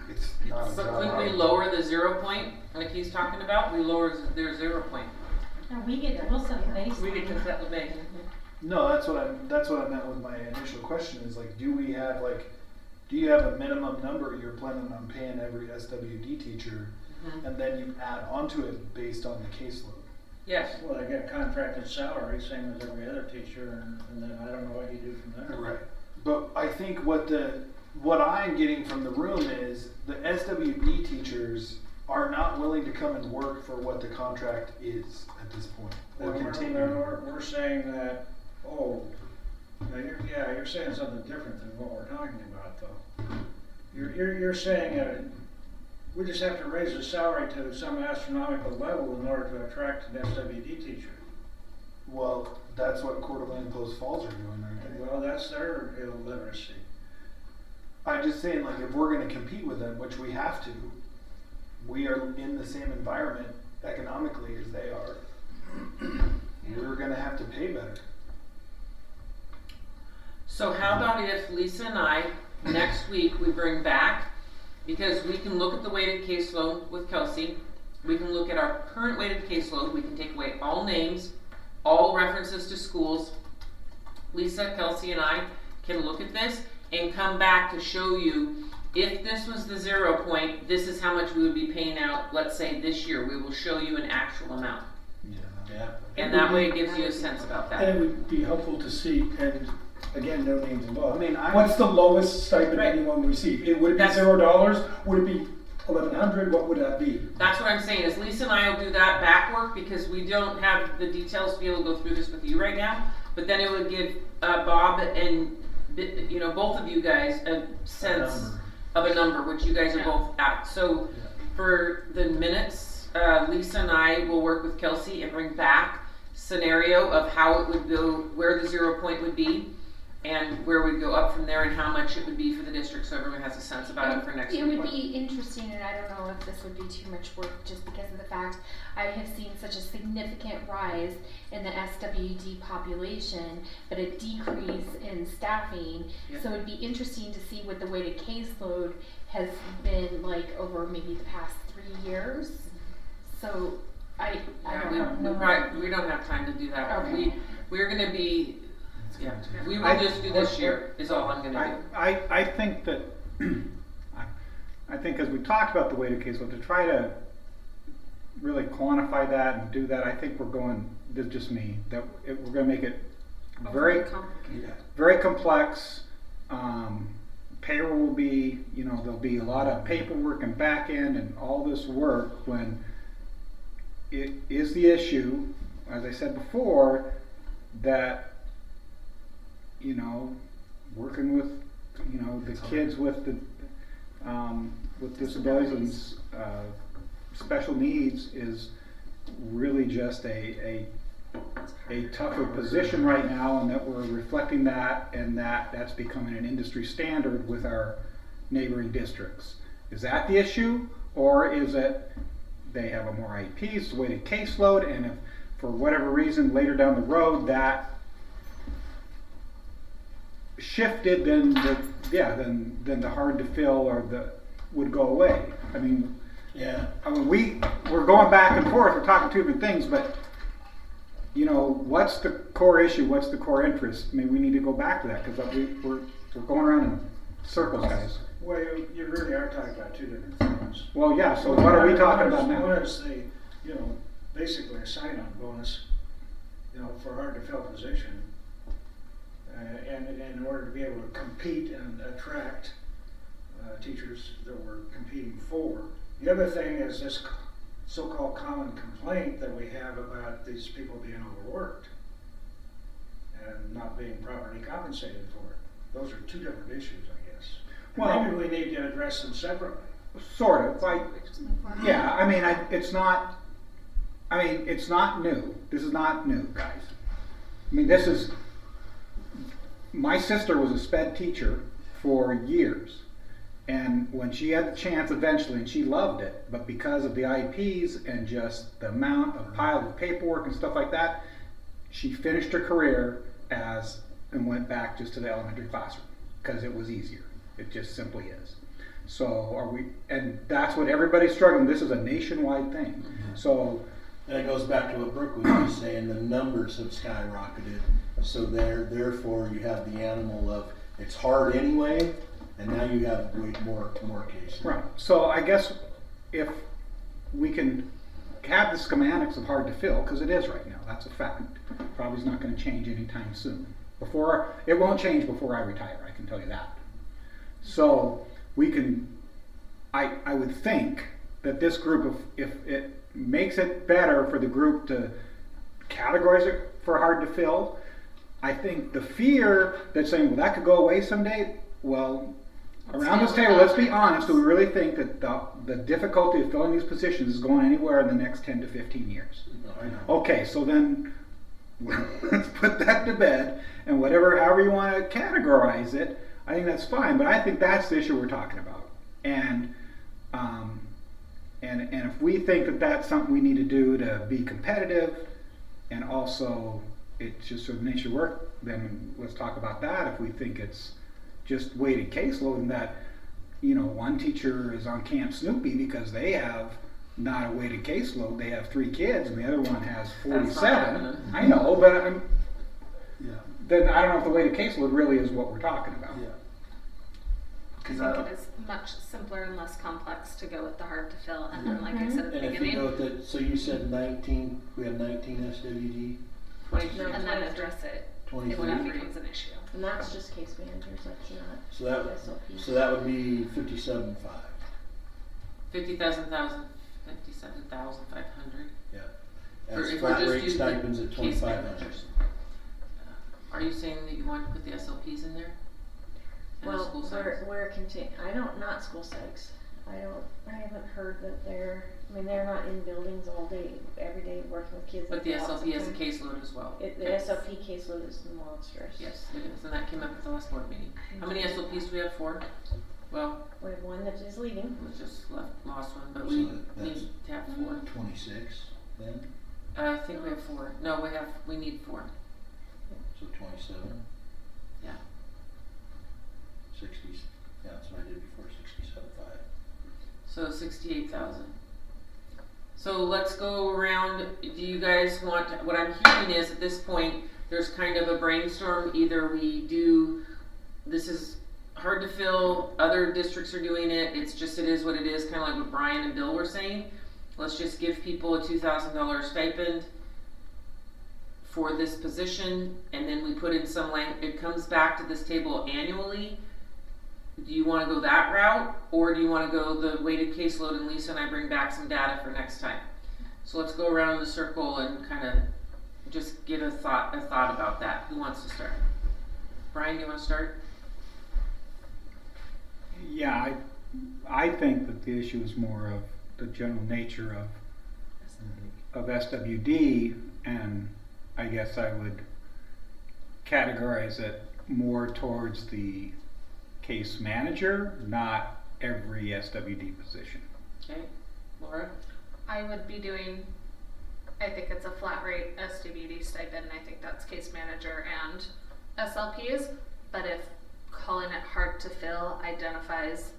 C: It's not a
B: But
C: job.
B: when we lower the 0 point, like he's talking about, we lower their 0 point.
L: And we'll set the baseline.
B: We get to set the base.
C: No, that's what I meant with my initial question is like, do you have a minimum number you're planning on paying every SWD teacher,
B: Mhm.
C: and then you add onto it based on the caseload?
B: Yes.
I: Well, they get contracted salary, same as every other teacher, and then I don't know what you do from there.
C: Right. But I think what I'm getting from the room is the SWD teachers are not willing to come and work for what the contract is at this point. Or continue.
I: We're saying that, you're saying something different than what we're talking about, though. You're saying we just have to raise the salary to some astronomical level in order to attract an SWD teacher.
C: Well, that's what Coeur d'Alene and Post Falls are doing, aren't they?
I: Well, that's their illiteracy.
C: I'm just saying, like, if we're going to compete with them, which we have to, we are in the same environment economically as they are. We're going to have to pay better.
B: So how about if Lisa and I, next week, we bring back, because we can look at the weighted caseload with Kelsey, we can look at our current weighted caseload, we can take away all names, all references to schools. Lisa, Kelsey, and I can look at this and come back to show you if this was the 0 point, this is how much we would be paying out, let's say this year. We will show you an actual amount.
F: Yeah.
B: And that way it gives you a sense about
H: And it
B: that.
H: would be helpful to see, and again, no names involved.
C: I mean,
H: What's the lowest stipend
B: Right.
H: anyone would receive? Would it be
B: That's-
H: $0? Would it be 1,100? What would that be?
B: That's what I'm saying, is Lisa and I will do that back work because we don't have the details to be able to go through this with you right now. But then it would give Bob and both of you guys a sense. of a number, which you guys are both at. So for the minutes, Lisa and I will work with Kelsey and bring back scenario of how it would go, where the 0 point would be, and where we'd go up from there, and how much it would be for the district, so everyone has a sense about it for next week.
J: It would be interesting, and I don't know if this would be too much work just because of the fact I have seen such a significant rise in the SWD population, but a decrease in staffing.
B: Yeah.
J: So it'd be interesting to see what the weighted caseload has been like over maybe the past 3 years. So I don't know.
B: We don't have time to do that.
J: Okay.
B: We're gonna be, we will just do this year, is all I'm gonna do.
D: I think that, I think as we talked about the weighted caseload, to try to really quantify that and do that, I think we're going, this is just me, that we're gonna make it very, very complex. Payroll will be, there'll be a lot of paperwork and back end and all this work when it is the issue, as I said before, that working with the kids with the with disabilities and special needs is really just a tougher position right now, and that we're reflecting that, and that's becoming an industry standard with our neighboring districts. Is that the issue, or is it they have a more IEPs, the weighted caseload, and if for whatever reason later down the road that shifted, then the hard to fill or the would go away. I mean, we're going back and forth. We're talking two different things, but what's the core issue? What's the core interest? I mean, we need to go back to that because we're going around in circles, guys.
I: Well, you really are talking about two different things.
D: Well, yeah. So what are we talking about now?
I: One is the, basically a sign-on bonus, for hard to fill position. And in order to be able to compete and attract teachers that we're competing for. The other thing is this so-called common complaint that we have about these people being overworked and not being properly compensated for it. Those are two different issues, I guess. Well, maybe we need to address them separately.
D: Sort of. Yeah, I mean, it's not new. This is not new, guys. I mean, my sister was a sped teacher for years, and when she had the chance eventually, and she loved it, but because of the IEPs and just the amount of pile of paperwork and stuff like that, she finished her career and went back just to the elementary classroom because it was easier. It just simply is. So and that's what everybody's struggling. This is a nationwide thing. Mm-hmm. So.
F: And it goes back to what Brooke was just saying, the numbers have skyrocketed. So therefore you have the animal of it's hard anyway, and now you have way more cases.
D: Right. So I guess if we can have the schematics of hard to fill, because it is right now, that's a fact. Probably is not going to change anytime soon. It won't change before I retire, I can tell you that. So we can, I would think that this group, if it makes it better for the group to categorize it for hard to fill, I think the fear that's saying, well, that could go away someday, well, around this table, let's be honest, do we really think that the difficulty of filling these positions is going anywhere in the next 10 to 15 years?
F: No, I know.
D: Okay, so then let's put that to bed, and however you want to categorize it, I think that's fine, but I think that's the issue we're talking about. And if we think that that's something we need to do to be competitive, and also it's just sort of the nature of work, then let's talk about that. If we think it's just weighted caseload and that, one teacher is on Camp Snoopy because they have not a weighted caseload, they have 3 kids, and the other one has 47. I know, but then I don't know if the weighted caseload really is what we're talking about.
C: Yeah.
A: I think it is much simpler and less complex to go with the hard to fill, and then like I said at the
F: And
A: beginning,
F: if you go with so you said 19, we have 19 SWD?
A: 23, and then address it
F: 23.
A: when it becomes an issue.
E: And that's just case managers, that's not SLPs.
F: So that would be 57.5.
B: 57,500.
F: Yeah.
B: If
F: As
B: we're
F: flat
B: just
F: rate
B: using
F: stipends at
B: case
F: 2,500.
B: managers. Are you saying that you want to put the SLPs in there? And the school psychs?
E: we're not school psychs. I haven't heard that they're not in buildings all day, every day working with kids.
B: But the
E: lots of
B: SLP has a
E: time.
B: caseload as well.
E: The SLP caseload is monstrous.
B: Yes, it is, and that came up at the last board meeting. How many SLPs do we have? 4? Well,
E: We have one that is leaving.
B: we just lost one, but
F: So
B: we
F: that's
B: need to have 4.
F: 26 then,
B: I think we have 4. No, we need 4.
F: so 27.
B: Yeah.
F: 60, yeah, that's what I did before, 67.5.
B: So 68,000. So let's go around. Do you guys want, what I'm hearing is at this point, there's kind of a brainstorm. Either we do, this is hard to fill, other districts are doing it, it is what it is, kind of like what Brian and Bill were saying. Let's just give people a $2,000 stipend for this position, and then we put in some it comes back to this table annually. Do you want to go that route, or do you want to go the weighted caseload and Lisa and I bring back some data for next time? So let's go around in the circle and kind of just give a thought about that. Who wants to start? Brian, do you want to start?
D: Yeah, I think that the issue is more of the general nature of SWD, and I guess I would categorize it more towards the case manager, not every SWD position.
B: Okay, Laura?
A: I would be doing, I think it's a flat rate SWD stipend, and I think that's case manager and SLPs, but if calling it hard to fill identifies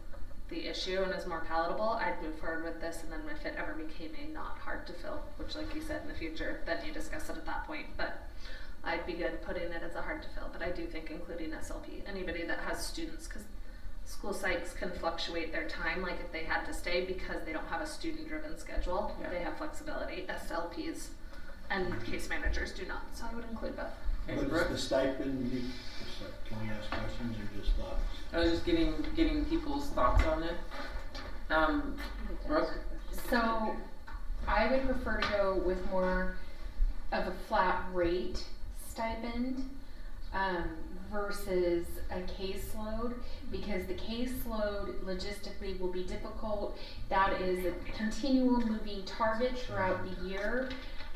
A: the issue and is more palatable, I'd move forward with this, and then if it ever became a not hard to fill, which like you said in the future, then you discuss it at that point, but I'd be good putting it as a hard to fill, but I do think including SLP, anybody that has students, because school psychs can fluctuate their time, like if they had to stay because they don't have a student-driven schedule, they have flexibility. SLPs and case managers do not, so I would include both.
B: Okay,
F: What is the stipend? Can we ask questions or just thoughts?
B: I was just getting people's thoughts on it. Brooke?
J: So I would prefer to go with more of a flat rate stipend versus a caseload, because the caseload logistically will be difficult. That is a continual moving target throughout the year.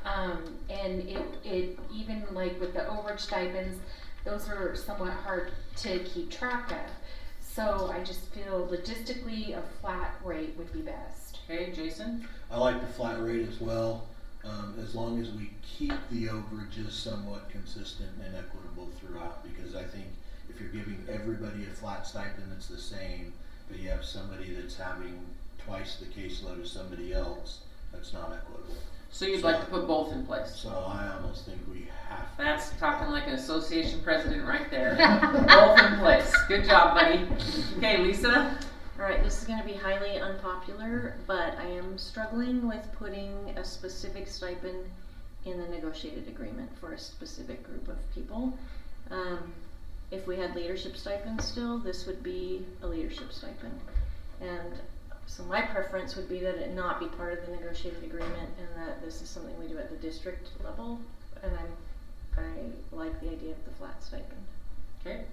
J: And it even like with the overage stipends, those are somewhat hard to keep track of. So I just feel logistically a flat rate would be best.
B: Okay, Jason?
F: I like the flat rate as well, as long as we keep the overages somewhat consistent and equitable throughout, because I think if you're giving everybody a flat stipend that's the same, but you have somebody that's having twice the caseload as somebody else, that's not equitable.
B: So you'd like to put both in place?
F: So I almost think we have to.
B: That's talking like an association president right there. Both in place. Good job, buddy. Okay, Lisa?
E: Alright, this is going to be highly unpopular, but I am struggling with putting a specific stipend in the negotiated agreement for a specific group of people. If we had leadership stipends still, this would be a leadership stipend. And so my preference would be that it not be part of the negotiated agreement, and that this is something we do at the district level, and I like the idea of the flat stipend.
B: Okay.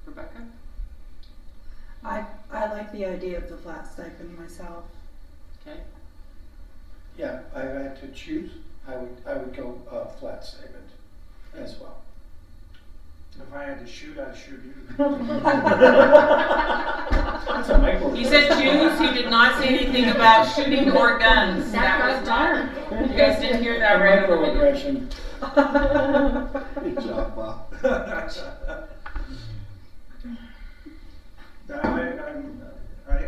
B: Rebecca?
G: I like the idea of the flat stipend myself.
B: Okay.
H: Yeah, I had to choose, I would go flat stipend as well.
I: If I had to shoot, I'd shoot you.
H: That's a micro.
B: He said choose. He did not say anything about shooting or guns. That was not. You guys didn't hear that right?
H: Microaggression.
F: Good job, Bob.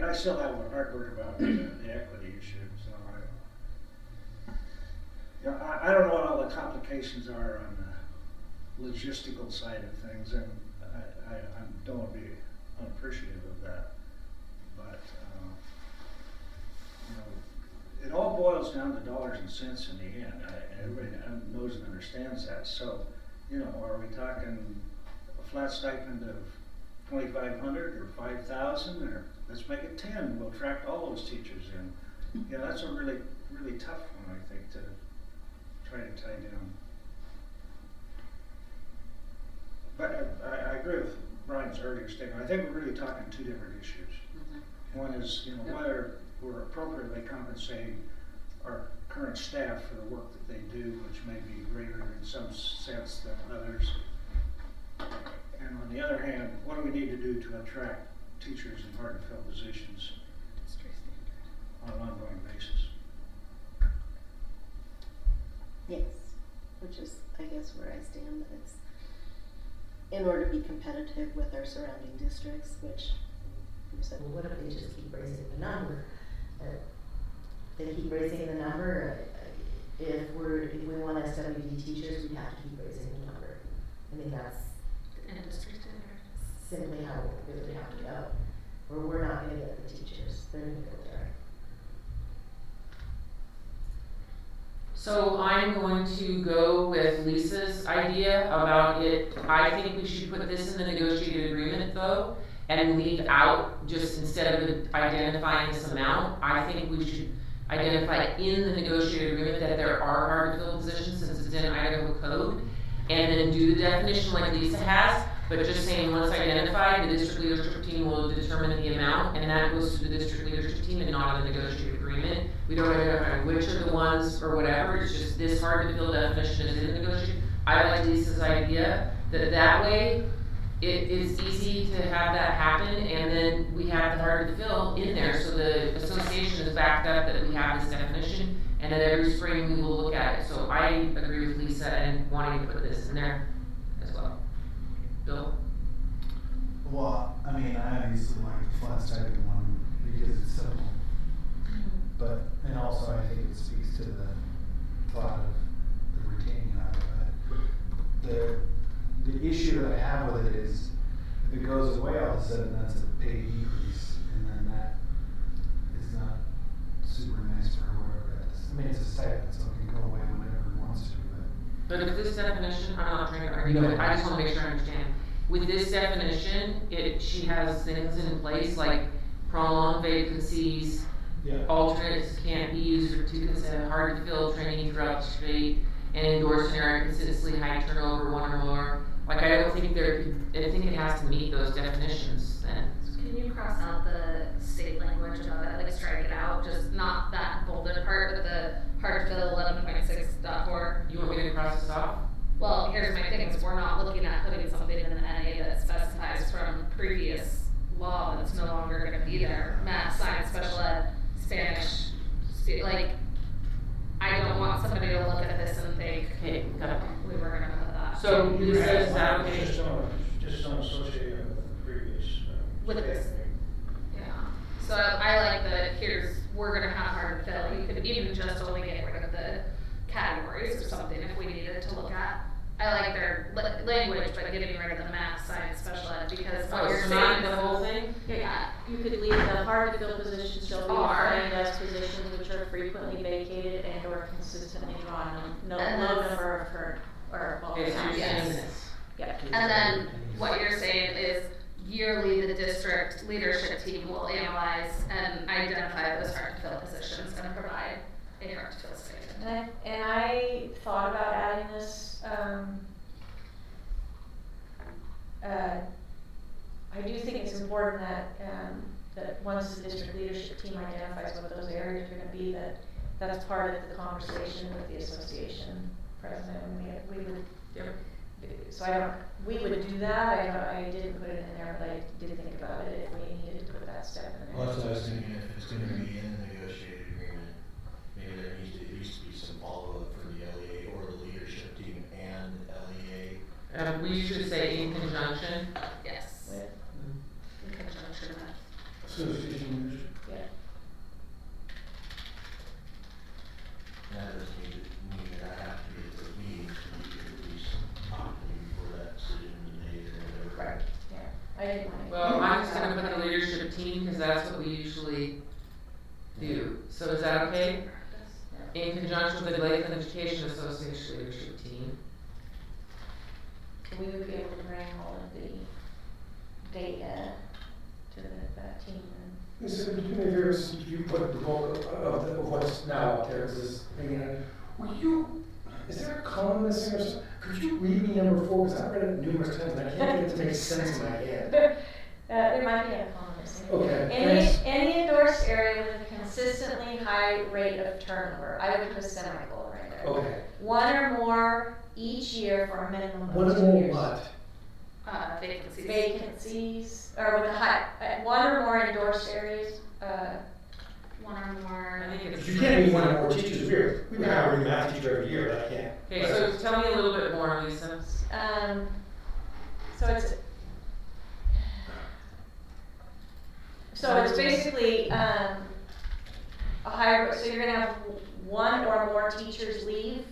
I: I still have a hard word about the equity issue, so I don't know what all the complications are on the logistical side of things, and I don't want to be unappreciative of that, but it all boils down to dollars and cents in the end. Everybody knows and understands that. So, are we talking a flat stipend of $2,500 or $5,000, or let's make it 10? We'll attract all those teachers in. That's a really, really tough one, I think, to try to tie down. But I agree with Brian's earlier statement, I think we're really talking two different issues. One is, you know, whether we're appropriately compensating our current staff for the work that they do, which may be greater in some sense than others. And on the other hand, what do we need to do to attract teachers in hard to fill positions on an ongoing basis?
K: Yes, which is, I guess, where I stand, that it's in order to be competitive with our surrounding districts, which you said, well, what if they just keep raising the number? They keep raising the number. If we want SWD teachers, we have to keep raising the number. I mean, that's simply how it would have to go. Or we're not going to get the teachers. They're going to go there.
B: So I'm going to go with Lisa's idea about it. I think we should put this in the negotiated agreement though, and leave out, just instead of identifying this amount, I think we should identify in the negotiated agreement that there are hard to fill positions since it's in Idaho code, and then do the definition like Lisa has, but just saying once identified, the district leadership team will determine the amount, and that goes to the district leadership team and not in the negotiated agreement. We don't identify which are the ones or whatever, it's just this hard to fill definition is in the negotiation. I like Lisa's idea that way it is easy to have that happen, and then we have the hard to fill in there, so the association is backed up that we have this definition, and then every spring we will look at it. So I agree with Lisa and wanting to put this in there as well. Bill?
M: Well, I mean, I obviously like the flat stipend one because it's simple. But, and also I think it speaks to the thought of the retaining of it. But the issue that I have with it is if it goes away all of a sudden, that's a pay decrease, and then that is not super nice for whoever it is. I mean, it's a stipend, so it can go away whenever it wants to.
B: But if this definition, I'm not trying to argue, but I just want to make sure I understand. With this definition, she has things in place like prolonged vacancies, alternates can't be used for 2 consecutive hard to fill training throughout the state, and endorsed scenario consistently high turnover, 1 or more. Like I don't think I think it has to meet those definitions then.
A: Can you cross out the state language about it, like strike it out, just not that bolded part, but the hard to fill 11.6.4?
B: You want me to cross this off?
A: Well, here's my thing, is we're not looking at putting something in the NA that specifies from previous law that's no longer gonna be there. Math, science, special ed, Spanish, like, I don't want somebody to look at this and think,
B: Okay, got it.
A: we were gonna put that.
B: So Lisa, is that okay?
H: Just don't associate it with the previous.
A: With this. Yeah. So I like that we're gonna have hard to fill. You could even just only get rid of the categories or something if we needed to look at. I like their language, but getting rid of the math, science, special ed, because what you're saying
B: the whole thing?
E: Yeah, you could leave the hard to fill positions shall be defined as positions which are frequently vacated and or consistently drawn. No number of her or
B: Okay, so you're saying
A: yes.
B: this.
E: Yeah.
A: And then what you're saying is yearly the district leadership team will analyze and identify those hard to fill positions and provide a hard to fill statement.
E: And I thought about adding this. I do think it's important that once the district leadership team identifies what those areas are going to be, that's part of the conversation with the association president. We would. So we would do that. I didn't put it in there, but I did think about it if we needed to put that step in there.
F: Well, that's what I was thinking, if it's going to be in the negotiated agreement, maybe there needs to at least be some follow-up for the LEA or the leadership team and LEA.
B: We should say in conjunction.
A: Yes. In conjunction with.
H: Association leadership.
E: Yeah.
F: That doesn't mean that I have to be at those meetings, but you can at least talk to me before that decision is made or whatever.
E: Right. Yeah. I didn't want to.
B: Well, I'm just gonna put the leadership team, because that's what we usually do. So is that okay? In conjunction with the Lakeland Education Association leadership team.
E: We would be able to bring all of the data to that team.
H: So, you put the bulk of what's now out there, is this, will you Is there a comma missing or something? Could you read me number 4, because I've read it numerous times and I can't get it to make sense in my head.
E: There might be a comma missing.
H: Okay, thanks.
E: Any endorsed area with a consistently high rate of turnover, I would put a semicolon right there.
H: Okay.
E: One or more each year for a minimum
H: One
E: of
H: or
E: 2
H: more
E: years.
H: what?
A: Vacancies.
E: Vacancies, or with a high, one or more endorsed areas,
A: One or more.
B: I think it's.
H: You can't be one or more teachers, we've been hiring a math teacher every year, but I can't.
B: Okay, so tell me a little bit more, Lisa.
E: So it's basically, a higher, so you're gonna have one or more teachers leave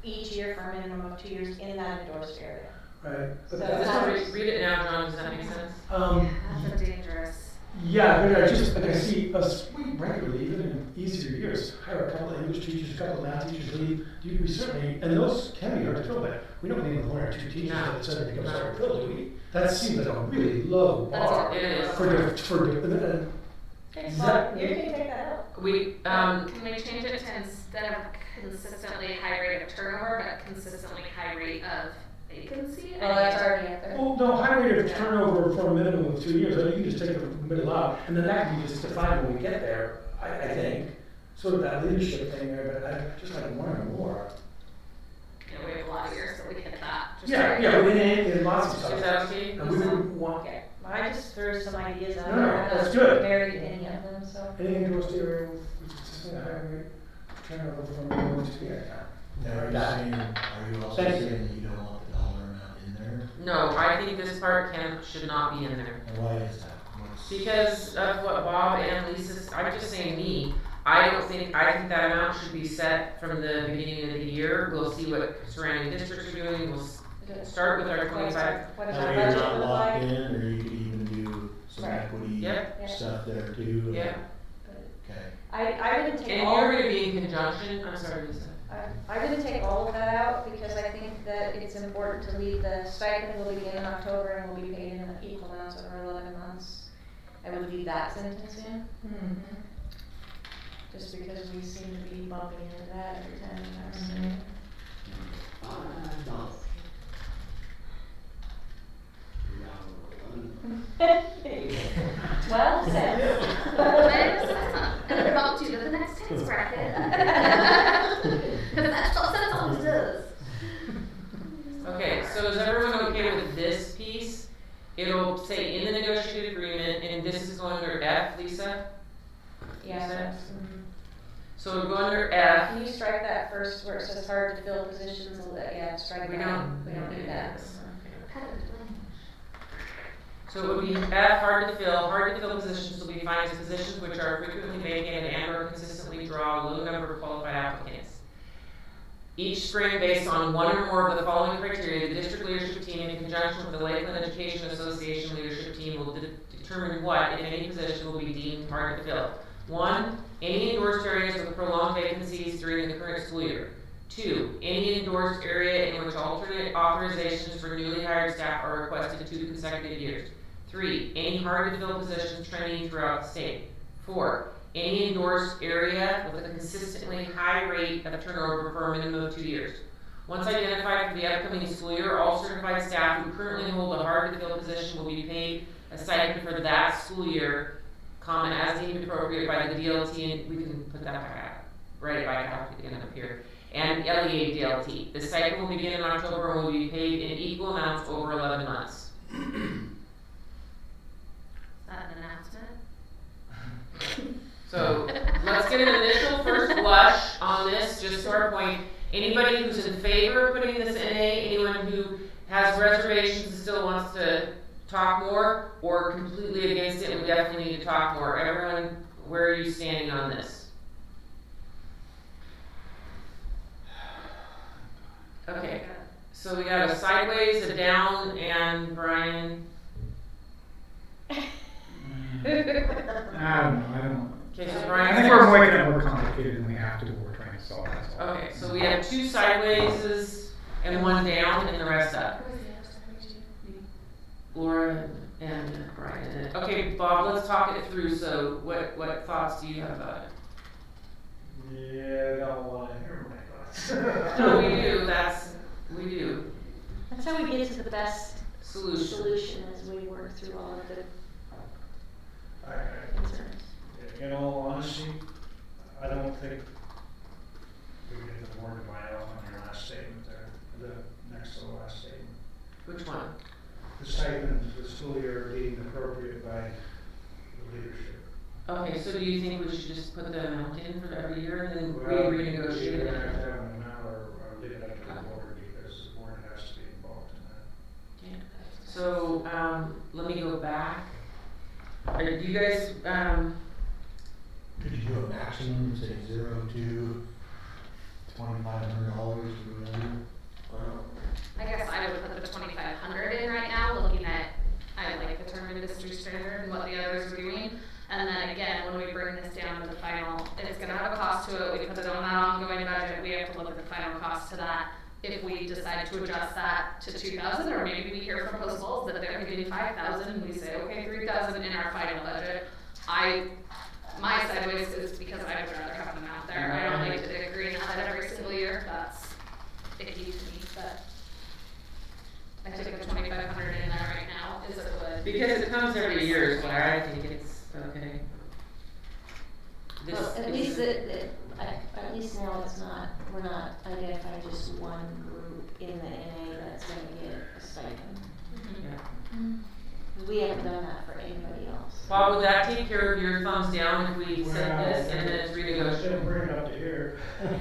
E: each year for a minimum of 2 years in that endorsed area.
H: Right.
E: So
H: But
E: that's
H: that's,
B: Read it now, John, does that make sense?
A: That's dangerous.
H: yeah, but I see us, we regularly, even in easier years, hire a couple of English teachers, a couple of math teachers leave. We certainly, and those can be hard to fill, but we don't need one or 2 teachers that suddenly becomes hard to fill, do we? That seems like a really low bar.
B: It is.
H: For
E: Okay, so you can take that out.
A: Can we change it to instead of consistently high rate of turnover, but consistently high rate of vacancy?
E: Well, that's already up there.
H: Well, no, high rate of turnover for a minimum of 2 years, I mean, you can just take the middle out, and then that can be just defined when we get there, I think. Sort of that leadership thing there, but I just like one or more.
A: Yeah, we have a lot of years, so we hit that. Just
H: Yeah,
A: right.
H: yeah, but in lots of stuff.
B: Is that okay?
H: And we would want,
E: Okay, I just threw some ideas out
H: No,
E: there. I'm
H: that's
E: not
H: good.
E: married to any of them, so.
H: any endorsed area with consistent high rate turnover from minimum to year.
F: Now, are you also
H: Thank you.
F: saying that you don't want the dollar amount in there?
B: No, I think this part should not be in there.
F: And why is that?
B: Because of what Bob and Lisa, I'm just saying me, I think that amount should be set from the beginning of the year. We'll see what surrounding districts are doing, we'll start with our 25.
E: What is
F: That
E: our
F: way you're
E: budget
F: not
E: look
F: locked
E: like?
F: in, or you could even do some
E: Right.
F: equity
B: Yep.
F: stuff there too.
B: Yeah.
F: Okay.
E: I wouldn't take
B: And
E: all.
B: you're gonna be in conjunction, I'm sorry, Lisa.
E: I wouldn't take all of that out because I think that it's important to leave the stipend will begin in October and will be paid in equal amounts over 11 months. I would leave that sentence in. Just because we seem to be bumping into that every time we have Well said.
A: And it brought you to the next tax bracket. Because that's what it always does.
B: Okay, so is everyone okay with this piece? It'll say in the negotiated agreement, and this is going under F, Lisa?
E: Yeah.
B: So we'll go under F.
E: Can you strike that first where it says hard to fill positions? Yeah, strike
B: We
E: that.
B: don't
E: need that.
B: So it would be F, hard to fill positions will be defined as positions which are frequently vacated and or consistently draw a low number of qualified applicants. Each spring, based on one or more of the following criteria, the district leadership team in conjunction with the Lakeland Education Association leadership team will determine what, if any, position will be deemed hard to fill. 1, any endorsed areas with prolonged vacancies during the current school year. 2, any endorsed area in which alternate authorizations for newly hired staff are requested 2 consecutive years. 3, any hard to fill positions trending throughout the state. 4, any endorsed area with a consistently high rate of turnover for a minimum of 2 years. Once identified for the upcoming school year, all certified staff who currently hold a hard to fill position will be paid a stipend for that school year, comma, as deemed appropriate by the DLT, and we can put that back, write it back out again up here, and LEA DLT. The stipend will begin in October and will be paid in equal amounts over 11 months.
A: Is that an announcement?
B: So let's get an initial first blush on this, just to our point. Anybody who's in favor of putting this in A, anyone who has reservations and still wants to talk more, or completely against it, we definitely need to talk more. Everyone, where are you standing on this? Okay, so we got a sideways, a down, and Brian.
D: I don't know.
B: Okay, so
D: I
B: Brian.
D: think we're making it more complicated than we have to, but we're trying to solve it.
B: Okay, so we have 2 sidewayses and 1 down and the rest up. Laura and Brian. Okay, Bob, let's talk it through. So what thoughts do you have about it?
C: Yeah, I got a lot here.
B: No, we do, we do.
E: That's how we get to the best
B: Solution.
E: as we work through all of the
M: I-
E: concerns.
M: In all honesty, I don't think we get the word of mile on your last statement there, the next to the last statement.
B: Which one?
M: The stipend for the school year being appropriate by the leadership.
B: Okay, so do you think we should just put the amount in for every year and then
M: Well,
B: renegotiate
M: either
B: it?
M: have to have an amount or leave it up to the board because the board has to be involved in that.
B: So, let me go back. Do you guys,
N: Could you do a maximum, say $0 to $2,500 or whatever?
A: I guess I would put the 2,500 in right now, looking at, I like the term industry standard and what the others are doing. And then again, when we bring this down to the final, it's gonna have a cost to it, we put it on that ongoing budget, we have to look at the final cost to that. If we decide to adjust that to 2,000, or maybe we hear from Coastal that they're giving 5,000, and we say, okay, 3,000 in our final budget. My sideways is because I would rather have them out there. I don't like to agree on that every single year, that's icky to me, but I think the 2,500 in there right now is a good.
B: because it comes every year, so I think it's, okay.
K: Well, at least at least now it's not, we're not identifying just one group in the NA that's gonna get a stipend.
B: Yeah.
K: We haven't done that for anybody else.
B: Bob, would that take care of your thumbs down if we set this and then it's renegotiated?
M: Bring it up to here.
B: Okay.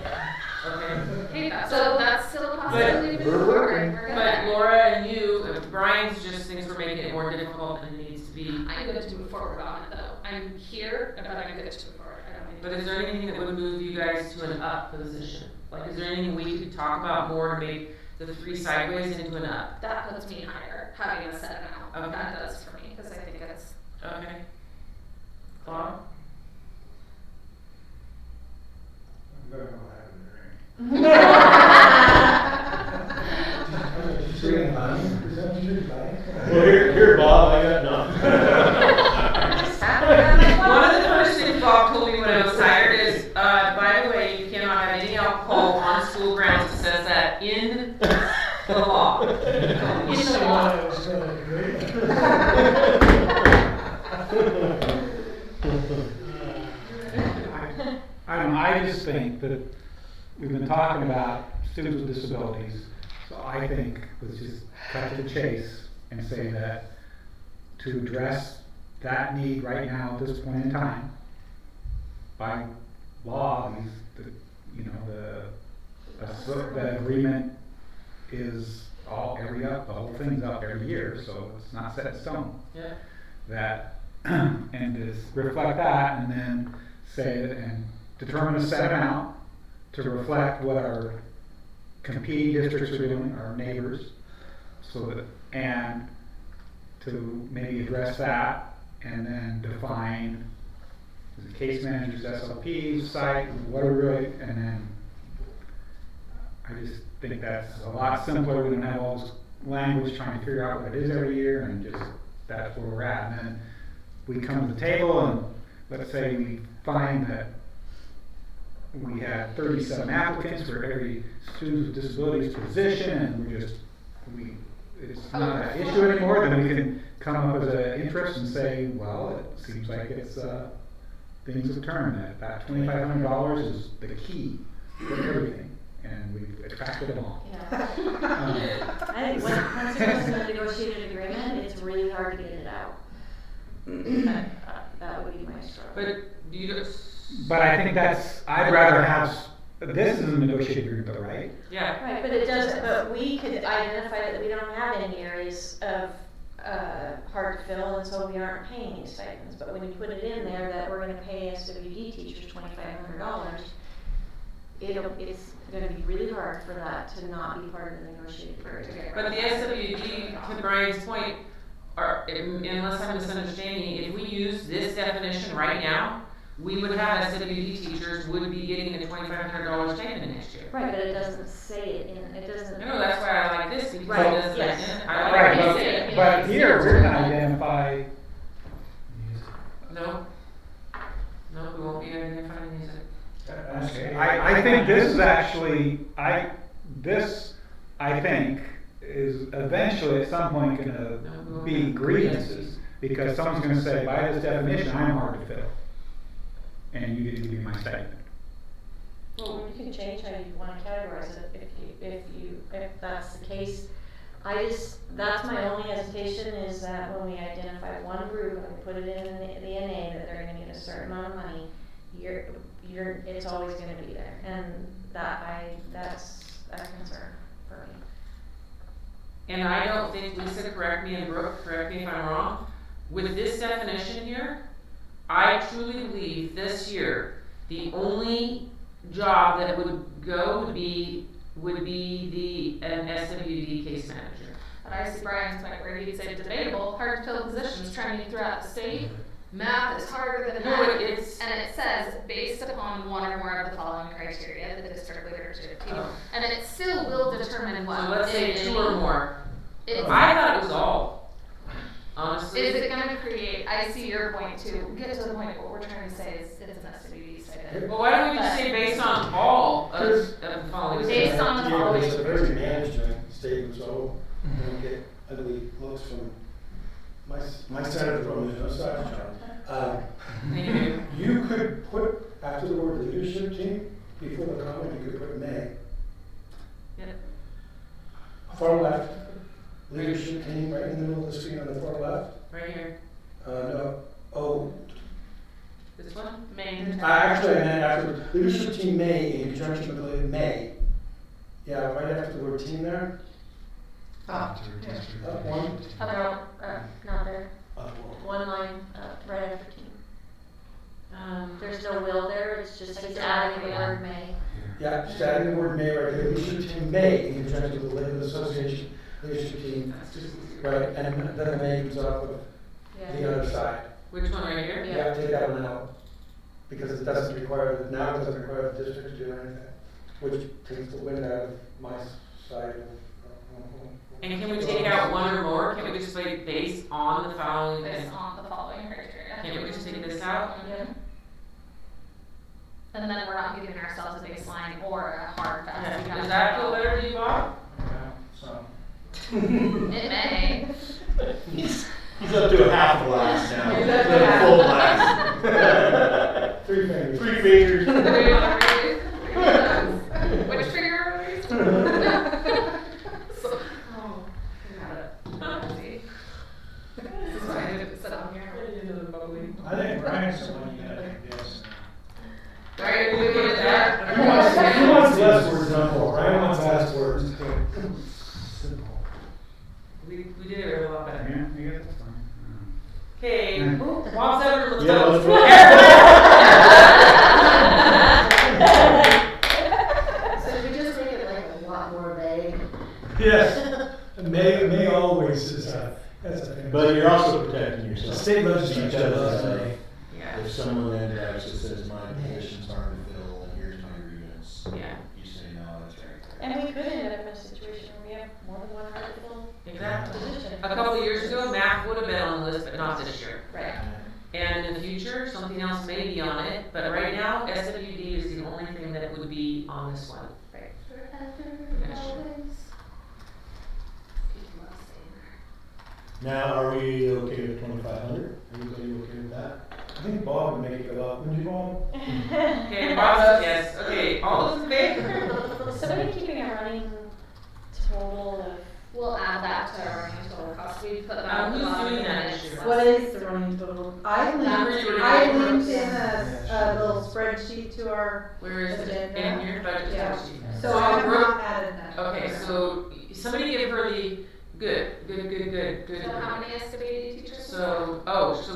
A: Okay, so that's still a possibility to move forward. We're
B: But
A: gonna.
B: Laura and you, Brian's just thinks we're making it more difficult than it needs to be.
A: I'm good to move forward on it though. I'm here, but I'm good to move forward. I don't need
B: But
A: to-
B: is there anything that would move you guys to an up position? Like, is there anything we could talk about more to make the 3 sideways into an up?
A: That puts me higher, having a set amount.
B: Okay.
A: That does for me, because I think it's.
B: Okay. Claude?
M: I'm gonna go ahead and
F: Well, here, Bob, I got nothing.
B: One of the first things Bob told me when I was hired is, by the way, you cannot have any alcohol on school grounds. It says that in the law.
A: In the law.
D: I just think that we've been talking about students with disabilities, so I think let's just cut to the chase and say that to address that need right now at this point in time, by law, the agreement is the whole thing's up every year, so it's not set in stone.
B: Yeah.
D: That and just reflect that, and then say that and determine a set amount to reflect what our competing districts are doing, our neighbors, so that and to maybe address that, and then define the case managers, SLPs, site, what are really, and then I just think that's a lot simpler. We don't have all this language trying to figure out what it is every year, and just that's where we're at. And then we come to the table, and let's say we find that we had 37 applicants for every student with disabilities position, and it's not an issue anymore. Then we can come up with an interest and say, well, it seems like it's things have turned. That $2,500 is the key for everything, and we've attracted them all.
E: Yeah. I think once it's in a negotiated agreement, it's really hard to get it out. That would be my struggle.
B: But do you
D: But I think I'd rather have, this is a negotiated agreement, right?
B: Yeah.
E: Right, but it doesn't, but we could identify that we don't have any areas of, hard to fill, and so we aren't paying any stipends. But when you put it in there that we're gonna pay SWD teachers $2,500, it's gonna be really hard for that to not be part of the negotiated agreement.
B: But the SWD, to Brian's point, unless I'm misunderstanding, if we use this definition right now, we would have SWD teachers would be getting a $2,500 stipend next year.
E: Right, but it doesn't say it it doesn't.
B: No, that's why I like this, because
E: Right,
B: it doesn't,
E: yes.
B: I
D: Right,
B: like this.
D: but here we're gonna identify.
B: No, we won't be identifying these.
D: I think this is is actually, this, I think, is eventually at some point gonna be grievances, because someone's gonna say, by this definition, I'm hard to fill, and you didn't give me my stipend.
K: Well, you can change how you wanna categorize it if that's the case. That's my only hesitation is that when we identify one group and we put it in the NA that they're gonna get a certain amount of money, it's always gonna be there, and that's a concern for me.
B: And I don't think, Lisa, correct me, and Brooke, correct me if I'm wrong, with this definition here, I truly believe this year, the only job that would go would be an SWD case manager.
A: But I see Brian's point where he'd say debatable, hard to fill positions trending throughout the state. Math is harder than
B: No,
A: that.
B: it's-
A: And it says based upon one or more of the following criteria, the district leadership team.
B: Oh.
A: And it still will determine what.
B: So let's say
A: it
B: 2 or
A: is.
B: more.
A: It's-
B: I thought it was all, honestly.
A: Is it gonna create, I see your point too, get to the point, what we're trying to say is it's an SWD stipend.
B: Well, why don't we just say based on all of the following?
A: Based on the following.
H: It's a very management statement, so I don't get ugly looks from my side of the room, there's no side job. You could put, after the word leadership team, before the comment, you could put may.
B: Yep.
H: Far left, leadership team, right in the middle of the screen on the far left.
B: Right here.
H: No, oh,
B: This one?
A: Main.
H: actually, I meant after, leadership team may, in conjunction with the may. Yeah, right after the word team there. Up one.
E: About, not there,
H: Up one.
E: one line, right after team. There's no will there, it's just he's adding the word may.
H: Yeah, just adding the word may right there. Leadership team may, in conjunction with the Labor Association leadership team. Right, and then the may comes off of the other side.
B: Which one right here?
H: You have to take that one out. Because it doesn't require, now it doesn't require the district to do anything, which takes the wind out of my side of.
B: And can we take out one or more? Can we just say based on the following?
A: Based on the following criteria.
B: Can we just take this out?
A: Yeah. And then we're not giving ourselves a baseline or a hard fast.
B: Yeah.
A: We gotta
B: Does that
A: know.
B: feel better to you, Bob?
I: So.
A: It may.
N: He's up to a half a glass now.
K: He's up to
N: Not a
K: half.
N: full glass.
H: 3 fingers.
N: 3 fingers.
A: Which finger are these? So, oh, got it. See? This is why I didn't sit on here.
I: I think Brian's the one you gotta guess.
B: Right, we good with that?
H: He wants less words, not more. Brian wants less words.
B: We did it a lot better.
D: Yeah, that's fine.
B: Okay, Bob's ever
F: Yeah, let's roll.
K: So we just make it like a lot more vague.
H: Yes. May always is that's a thing.
F: But you're also protecting yourself.
H: The state legislature does
F: say,
B: Yeah.
F: if someone then actually says my position's hard to fill, and here's my grievance,
B: Yeah.
F: you say no, that's right there.
K: And we could end up in a situation where we have more than one article
B: Exactly.
K: position.
B: A couple of years ago, math would have been on the list, but not this year.
K: Right.
B: And in the future, something else may be on it, but right now, SWD is the only thing that would be on this one.
K: Right.
F: Now, are we okay with 2,500? Everybody okay with that?
H: I think Bob would make it go up. Wouldn't you, Bob?
B: Okay, Bob says yes. Okay, all those in favor?
K: Is somebody keeping a running total of?
A: We'll add that to our running total cost. We put that on the
B: Who's
A: bottom
B: doing
A: of the
B: that
A: minutes.
B: this year?
G: What is the running total?
B: Remember you were
G: I
B: doing
G: linked
B: it.
G: in a little spreadsheet to our
B: Where is it?
G: agenda.
B: In your budget
G: Yeah.
B: spreadsheet.
G: So I have not added that.
B: Okay, so somebody give her the good.
A: So how many SWD teachers?
B: So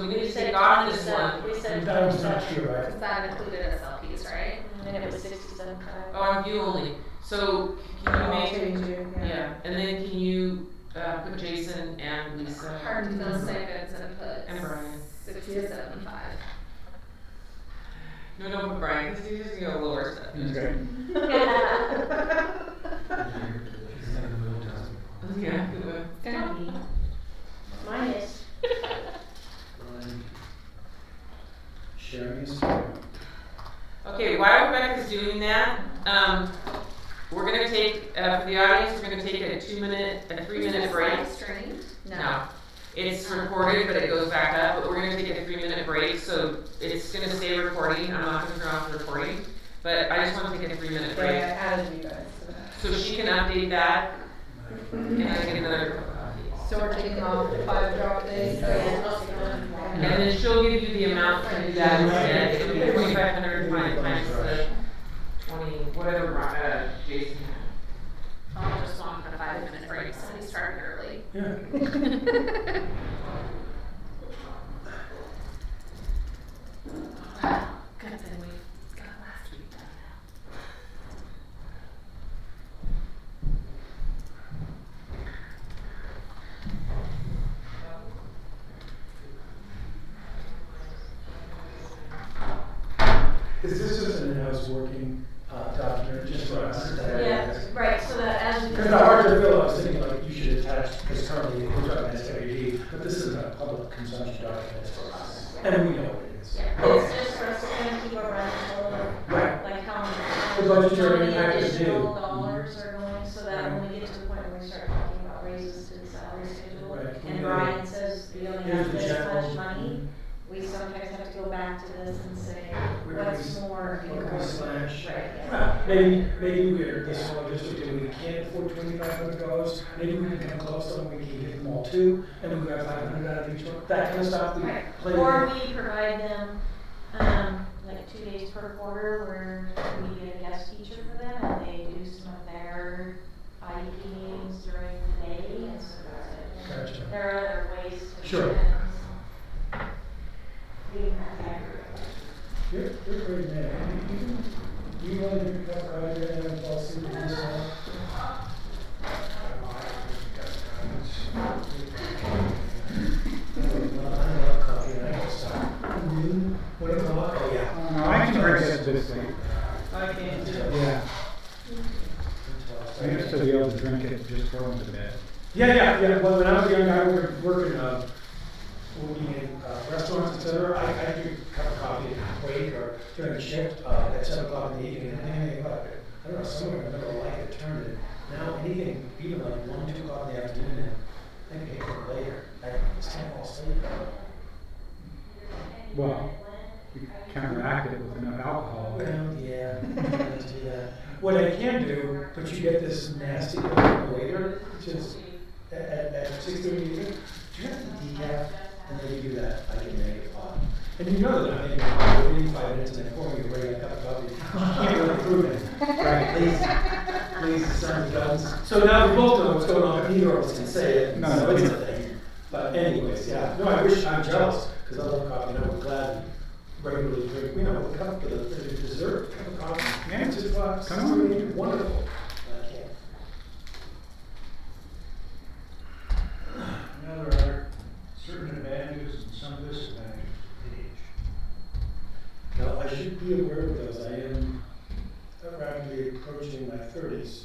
B: we need to
K: said
B: take off this
K: 27.
B: one.
K: We said
H: That was not
K: 27.
H: true, right?
A: Because that included SLPs, right?
K: And it was 67.5.
B: Oh, on view only. So can you
G: I'll
B: make,
G: change it,
B: yeah, and then can you put Jason and Lisa?
A: Hard to fill stipends and put
B: And Brian.
A: 67.5.
B: No, don't put Brian, because he's just gonna lower stuff.
D: Okay.
B: Yeah, good one.
A: Gonna be.
K: Mine is.
H: Sharing is.
B: Okay, while Rebecca's doing that, slides, we're gonna take a 3-minute break.
A: Streamed?
B: No. It's recorded, but it goes back up, but we're gonna take a 3-minute break, so it's gonna stay recording. I'm not gonna turn off the recording, but I just wanna take a 3-minute break.
G: Yeah, I added you guys to that.
B: So she can update that, and I get another cup of coffee.
G: So we're taking off the 5 drop days.
B: And then she'll give you the amount to do that instead. It'll be 2,500 times the 20, whatever, Jason had.
A: I'll just want a 5-minute break, so we start early.
H: Yeah.
A: Good thing we got last week done now.
H: Is this just an in-house working document, just for us?
E: Yeah, right, so that as we.
H: Because the hard to fill, I was thinking like you should attach, because currently we're talking SWD, but this isn't a public consumption document, it's for us. And we know what it is.
E: Yeah, it's just for us to kind of keep our running total of
H: Right.
E: like how
H: The budgetary
E: many
H: impact is
E: additional
H: due.
E: dollars are going, so that when we get to the point where we start talking about raises to the salary schedule,
H: Right.
E: and Brian says we only
H: Here's
E: have
H: the
E: this
H: general.
E: much money, we sometimes have to go back to this and say,
H: Where
E: what's
H: we-
E: more
H: where we
E: important?
H: slash.
E: Right, yeah.
H: Well, maybe we're this small district and we can't afford $2,500, maybe we can come close and we can get them all two, and we grab 500 out of each one, that kind of stuff. We
E: Right.
H: play
E: Or
H: with.
E: we provide them, like 2 days per quarter where we get a guest teacher for them and they do some of their IEP meetings during the day and so that's it.
H: Gotcha.
E: There are other ways to.
H: Sure.
E: do things. We can have that.
H: You're a great man. You want to drink a cup of coffee and then fall asleep with this one? I love coffee and I can stop. Noon, 1 o'clock, oh yeah.
D: No, I can drink it this late.
H: I can't do it.
D: Yeah. I used to be able to drink it just going to bed.
H: Yeah. Well, when I was young, I would work in, working in restaurants, etc. I drink a cup of coffee at break or during a shift at 7 o'clock in the evening. And anything about it, I don't know, somewhere in the middle of life it turned it. Now anything, even like 1, 2 o'clock in the afternoon, I think I get later. I just can't fall asleep.
D: Well, you counteract it with enough alcohol.
H: Well, yeah, let's do that. What I can do, but you get this nasty waiter, just at 6:30 in the evening, do you have the decaf? And they do that, I can make it hot. And you know that I'm making it hot, within 5 minutes and then pouring a great cup of coffee. You can't really prove it. Right, please, son, guns. So now we both know what's going on, but neither of us can say it,
D: No,
H: so
D: no.
H: it's a thing. But anyways, yeah, no, I wish, I'm jealous, because I love coffee, and I would gladly regularly drink, a cup of the dessert, cup of coffee.
D: Yeah.
H: It's just
D: Come on.
H: really wonderful. But I can't.
N: Now, there are certain advantages and some disadvantages to age.
H: Now, I should be aware of those. I am rapidly approaching my 30s.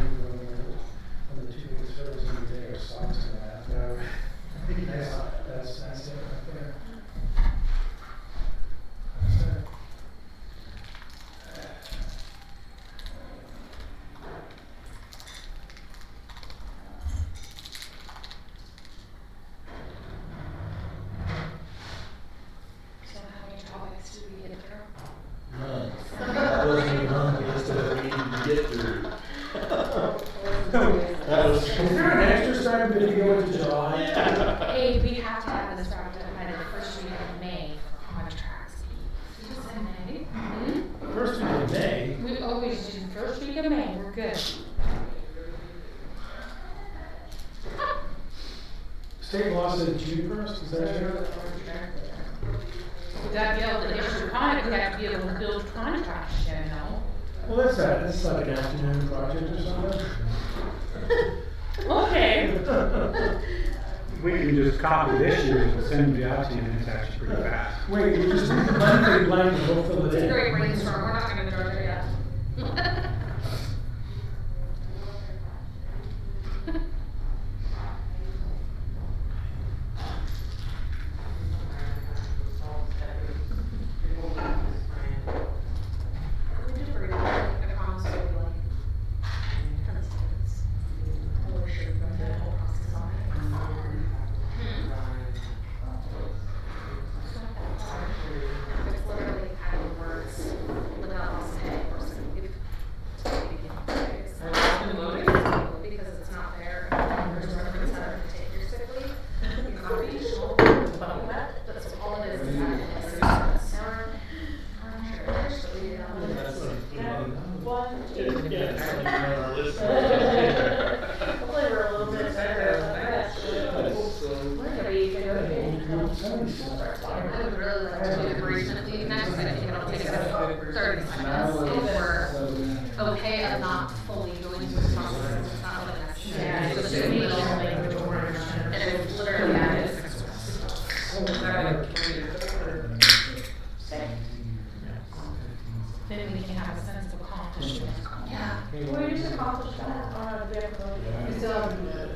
H: One of the 2 biggest fillers in the day are socks and that. That's it right there. That's it.
A: So how many topics did we get through?
N: None. That wasn't even on the list of what we needed to get through. That was.
H: Is there an extra start if you go into July?
J: Hey, we have to have this wrapped up by the first week of May for contracts. Did you say May? Hmm?
H: First week of May.
J: We always do the first week of May, we're good.
H: State law said June 1st, is that true?
J: We gotta be able to issue contract, we have to be able to build contracts, you know?
H: Well, that's that. That's like an afternoon project or something.
J: Okay.
D: We can just copy this year's and send it out to you, and it's actually pretty fast.
H: Wait, you just need the money blank and we'll fill it
A: It's a
H: in.
A: great brainstorm, we're not gonna go there yet. I would really like to do the bereavement leave next, I think it'll take us 30 seconds if we're okay of not fully going through the process. It's not really necessary.
J: Yeah,
A: So
J: it's
A: the
J: just
A: meal,
J: me.
A: and it's literally,
J: Yeah. Then we can have a sense of accomplishment.
A: yeah.
L: We just accomplished that on a vehicle.
G: We still haven't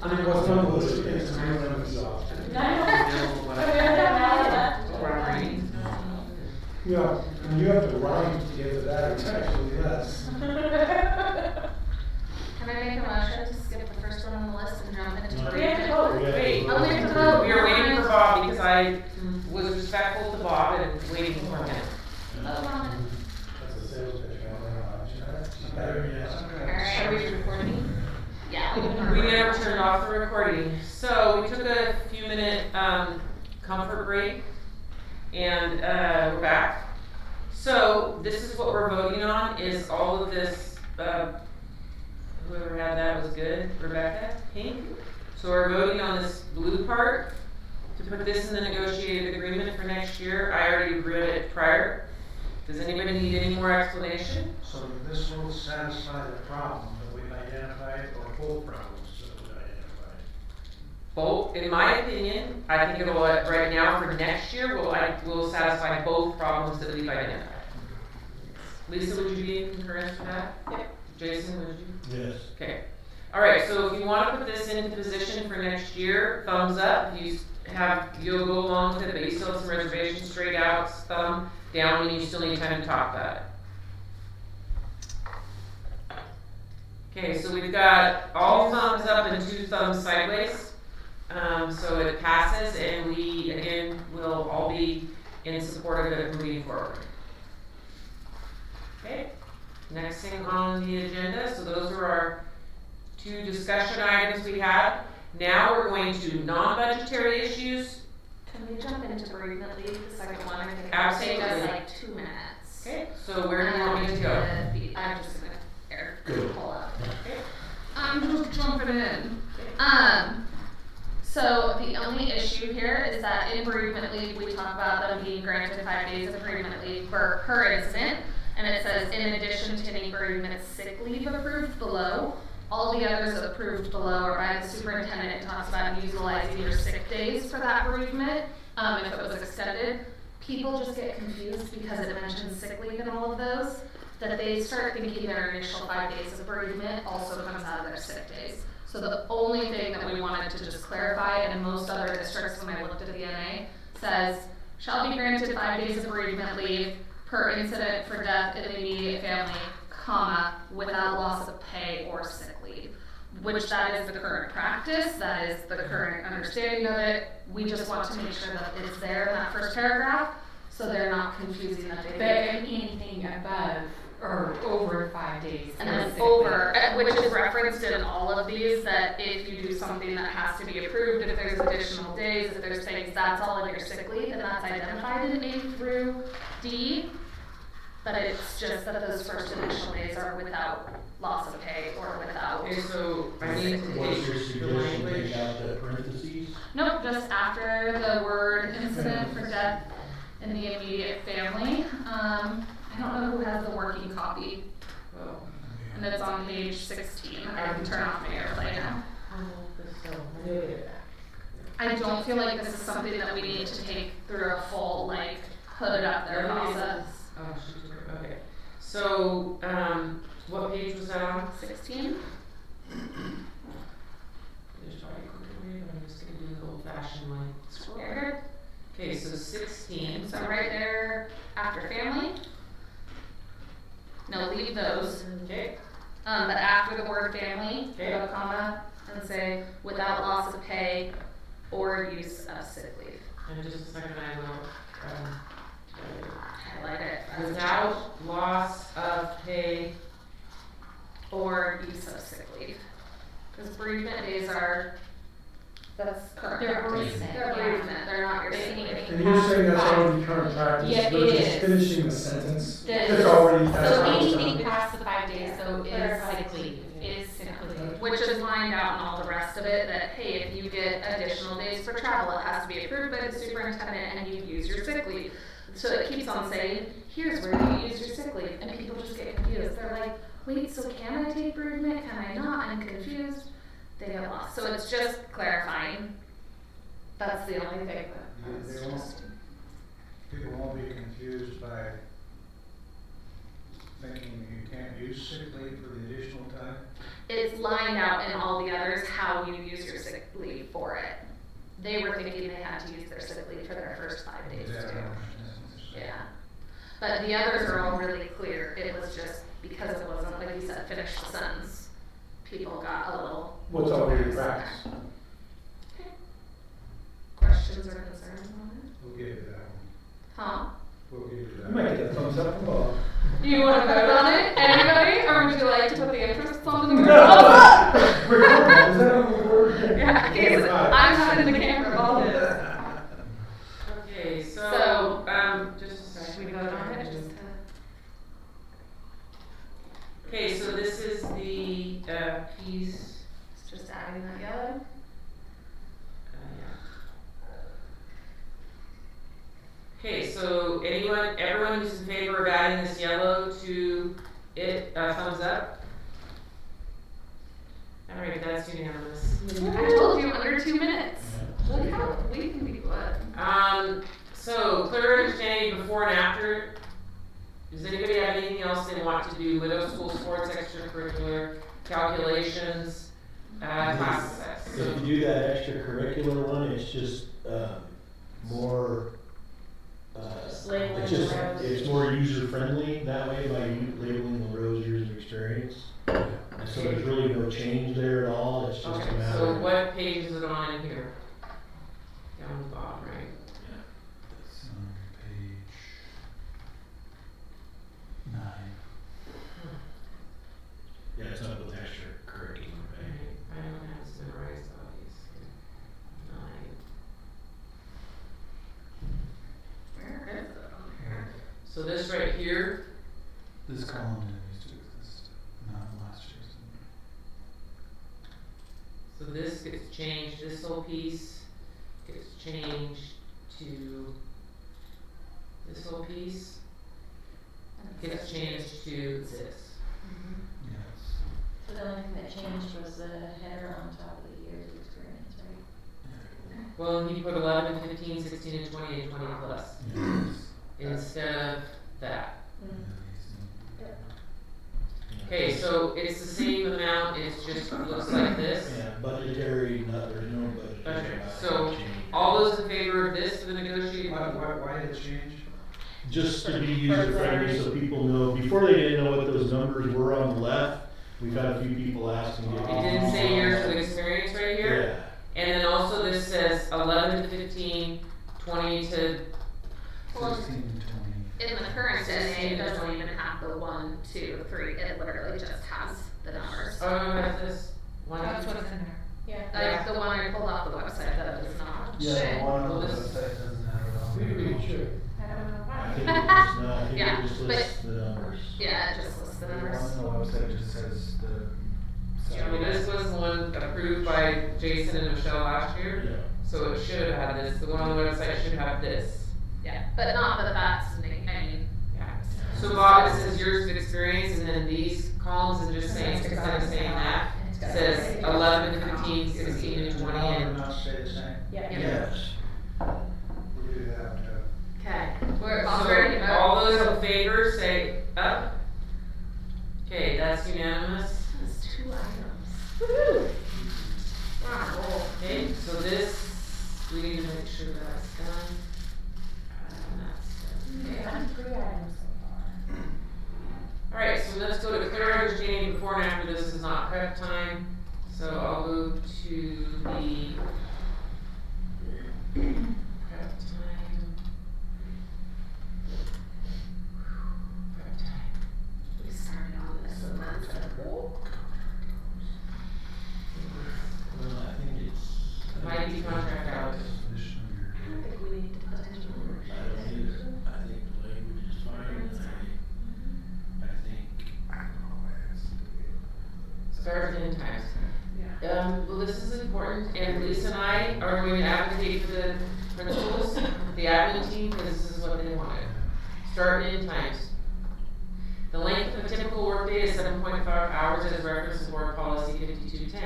N: I mean, what's on the list is real exhaustion. Yeah, and you have to rhyme to get to that, it's actually less.
A: Can I make a motion to skip the first one on the list and jump into
L: We have to vote.
B: Wait,
A: Oh, we have to vote.
B: we are waiting for Bob because I was respectful to Bob and waiting for him.
N: That's a sales pitch, she's better than us.
A: Alright, are we recording? Yeah.
B: We never turned off the recording. So we took a few minute comfort break and we're back. So this is what we're voting on is all of this, whoever had that was good, Rebecca, pink. So we're voting on this blue part to put this in the negotiated agreement for next year. I already read it prior. Does anybody need any more explanation?
N: So this will satisfy the problem that we've identified, or both problems that we've identified?
B: Both, in my opinion, I think it'll, right now for next year, will satisfy both problems that we've identified. Lisa, would you be in concurrence with that?
A: Yep.
B: Jason, would you?
N: Yes.
B: Okay. All right, so if you want to put this into position for next year, thumbs up. If you'll go along with it, but you still have some reservations, straight out, thumb down, and you still need time to talk about it. Okay, so we've got all thumbs up and 2 thumbs sideways. So it passes, and we, again, will all be in support of it moving forward. Okay, next thing on the agenda, so those are our 2 discussion items we had. Now we're going to non-budgetary issues.
A: Can we jump into bereavement leave, the second one? I think
B: Absolutely.
A: it'll take us like 2 minutes.
B: Okay, so where do you want me to go?
A: I'm just gonna pull up.
B: Okay.
A: I'm just jumping in. So the only issue here is that in bereavement leave, we talk about them being granted 5 days of bereavement leave per incident, and it says in addition to any bereavement sick leave approved below, all the others approved below are by the superintendent. It talks about utilizing your sick days for that bereavement if it was extended. People just get confused because it mentions sick leave in all of those, that they start thinking their initial 5 days of bereavement also comes out of their sick days. So the only thing that we wanted to just clarify, and in most other districts when I looked at the NA, says, shall be granted 5 days of bereavement leave per incident for death in the immediate family, comma, without loss of pay or sick leave. Which that is the current practice, that is the current understanding of it. We just want to make sure that it's there in that first paragraph, so they're not confusing that
J: But
A: they
J: anything above or over 5 days.
A: and then over, which is referenced in all of these, that if you do something that has to be approved, if there's additional days, if there's things, that's all in your sick leave, and that's identified in A through D. But it's just that those first initial days are without loss of pay or without.
B: Okay, so I need to
N: What's your
B: take the
N: suggestion,
B: language.
N: take out the parentheses?
A: Nope, just after the word incident for death in the immediate family. I don't know who has the working copy,
B: Oh.
A: and it's on page 16. I can turn off my airplane now. I don't feel like this is something that we need to take through a full, like, put it up there process.
B: Oh, she took it, okay. So, what page was that on?
A: 16?
B: Just try to quickly read, I'm just gonna do the old fashioned like scroll.
A: Here.
B: Okay, so 16.
A: So right there, after family. No, leave those.
B: Okay.
A: But after the word family, put
B: Okay.
A: a comma and say without loss of pay or use of sick leave.
B: And just a second, I will,
A: Highlight it.
B: without loss of pay.
A: Or use of sick leave. Because bereavement days are, that's correct.
J: They're bereavement,
A: They're
J: yeah.
A: bereavement, they're not your sick leave.
N: And you're saying that's already current practice,
J: Yeah,
N: we're
J: it
N: just
J: is.
N: finishing the sentence?
J: The-
N: It's already,
J: So
N: that's how it's
J: anything
N: done.
J: past the 5 days, so is sick leave, is sick leave.
A: Which is why lined out and all the rest of it that, hey, if you get additional days for travel, it has to be approved by the superintendent and you use your sick leave. So it keeps on saying, here's where you use your sick leave. And people just get confused. They're like, wait, so can I take bereavement? Can I not? I'm confused. They get lost. So it's just clarifying. That's the only thing that
I: People won't be confused by thinking you can't use sick leave for the additional time.
A: It's lined out in all the others how you use your sick leave for it. They were thinking they had to use their sick leave for their first 5 days too. Yeah. But the others are all really clear. It was just because it wasn't, like you said, finish the sentence. People got a little.
N: What's already practice?
A: Okay. Questions or concerns on it?
I: We'll give you that one.
A: Huh?
I: We'll give you that
N: You might get a thumbs up from Bob.
A: You want to vote on it? Anybody? Or would you like to put the interests on the board?
N: Recruitment, is that on the board?
A: Yeah, okay, so I'm not in the camera, all this.
B: Okay, so, just a second.
A: Should we vote on it? Just to...
B: Okay, so this is the, piece.
A: It's just adding that yellow.
B: Okay, so everyone who's in favor of adding this yellow to it, thumbs up. All right, that's unanimous.
A: I told you under 2 minutes. Look how we can be good.
B: So clear understanding before and after. Does anybody have anything else they want to do? Middle school sports, extracurricular, calculations, classes?
F: If you do that extracurricular one, it's just, more, it's more user friendly that way by labeling the rows years of experience. And so there's really no change there at all, it's just a
B: Okay,
F: matter
B: so
F: of.
B: what page is it on in here? Down the bottom, right?
M: It's on page 9.
F: Yeah, it's up with extracurricular, right?
B: I don't have this memorized, obviously. 9.
A: Where is it on here?
B: So this right here,
M: This column needs to exist, not last year's.
B: so this gets changed, this whole piece gets changed to this whole piece gets changed to this.
M: Yes.
E: So the only thing that changed was the header on top of the years of experience, right?
B: Well, he put 11, 15, 16, and 20, and 20 plus instead of that. Okay, so it's the same amount, it's just looks like this.
F: Yeah, budgetary, there's no budget.
B: Okay, so all those in favor of this for the negotiated?
I: Why did it change?
F: Just to be user friendly so people know, before they didn't know what those numbers were on the left, we've had a few people asking.
B: It didn't say years of experience right here?
F: Yeah.
B: And then also this says 11 to 15, 20 to,
A: Well,
M: 16 and 20.
A: in the current NA, it doesn't even have the 1, 2, 3. It literally just has the numbers.
B: oh, no, that's this one.
J: That's what's in there.
E: Yeah.
A: Like the one I pulled off the website that does not.
M: Yeah, the one on
B: Well,
M: the
B: this-
M: website doesn't have it on.
J: I don't know
F: I
J: why.
F: think it just, no, I think
A: Yeah,
F: it just lists the numbers.
A: Yeah, it just lists the
M: The one
A: numbers.
M: on the website just says the.
B: Well, this was the one approved by Jason and Michelle last year,
F: Yeah.
B: so it should have had this. The one on the website should have this.
A: Yeah, but not that that's, I mean,
B: Yeah. So Bob, it says years of experience, and then these columns, and just saying, instead of saying that, says 11, 15, 16, and 20,
I: All
B: and.
I: the amounts stay the same.
E: Yeah.
F: Yes.
I: We do have to.
A: okay. We're all ready to
B: So
A: vote.
B: all those in favor say up. Okay, that's unanimous.
A: That's 2 items.
B: Woo! Okay, so this, we need to make sure that's done. And that's done. Okay.
J: 3 items so far.
B: Alright, so let's go to clear understanding before and after. This is not prep time. So I'll move to the prep time. Prep time.
A: We started on this and then said, whoa.
F: Well, I think it's.
B: Might be contract hours.
M: Definition of your
A: I don't think we need to put any more.
F: I don't either. I think the language is fine, and I think.
B: Start and end times. this is important, and Lisa and I are going to advocate for the principals, the admin team, because this is what they wanted. Start and end times. The length of a typical workday is 7.5 hours as referenced in Board Policy 5210.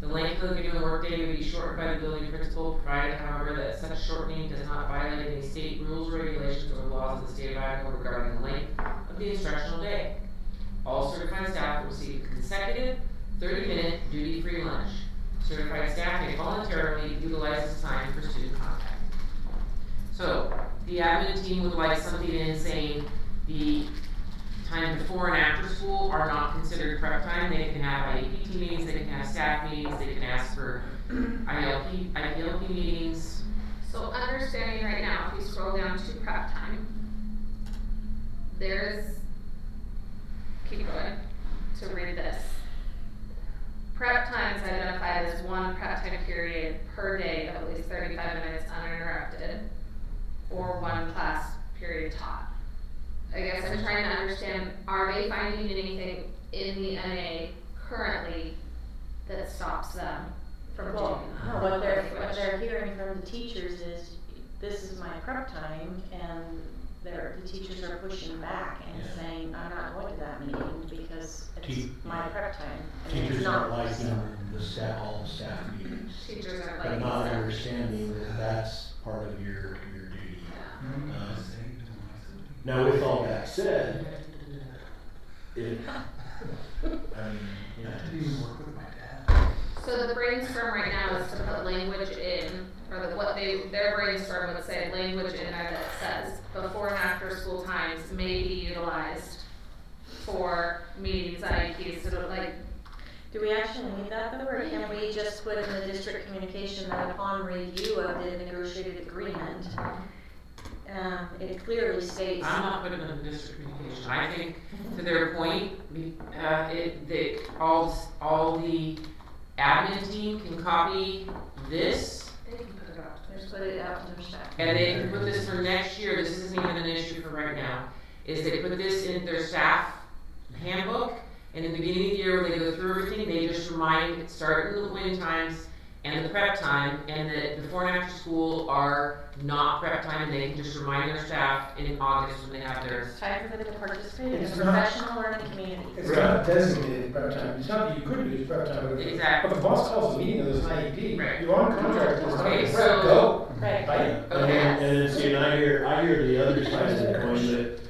B: The length of the given workday may be shortened by the building principal, provided, however, that such shortening does not violate any state rules, regulations, or laws of the state of Idaho regarding the length of the instructional day. All certified staff will receive consecutive 30-minute duty-free lunch. Certified staff may voluntarily utilize this time for student contact. So, the admin team would like something in saying the time before and after school are not considered prep time. They can have IEP meetings, they can have staff meetings, they can ask for IPLP meetings.
A: So understanding right now, if you scroll down to prep time, there's, keep going to read this. Prep time is identified as one prep time period per day of at least 35 minutes uninterrupted, or one class period taught. I guess I'm trying to understand, are they finding anything in the NA currently that stops them from doing that?
E: What they're hearing from the teachers is, this is my prep time, and the teachers are pushing back and saying, I'm not going to that meeting because it's my prep time.
N: Teachers aren't liking all the staff meetings.
A: Teachers aren't
N: But
A: liking
N: not
A: that.
N: understanding that that's part of your duty. Now, with all that said,
A: So the brainstorm right now is to put language in, or their brainstorm would say language in there that says before and after school times may be utilized for meetings, IEPs, so like.
E: Do we actually need that though, or can we just put in the district communication that upon review of the negotiated agreement, it clearly states.
B: I'm not putting it in the district communication. I think, to their point, all the admin team can copy this.
A: They can put it up.
E: Just put it out in their staff.
B: And they can put this for next year. This isn't even an issue for right now. Is they put this in their staff handbook, and in the beginning of the year when they go through everything, they just remind starting the win times and the prep time, and the before and after school are not prep time, and they can just remind their staff in August when they have their.
E: Time for them to participate in a
H: It's
E: professional learning community.
H: It's not designated prep time. It's not that you couldn't use prep time, but
B: Exactly.
H: but the boss calls a meeting of this IEP.
B: Right.
H: You're on contract this time.
B: Okay,
H: Prep,
B: so-
H: go.
E: Right.
B: Okay.
F: And see, and I hear the other side of the coin, that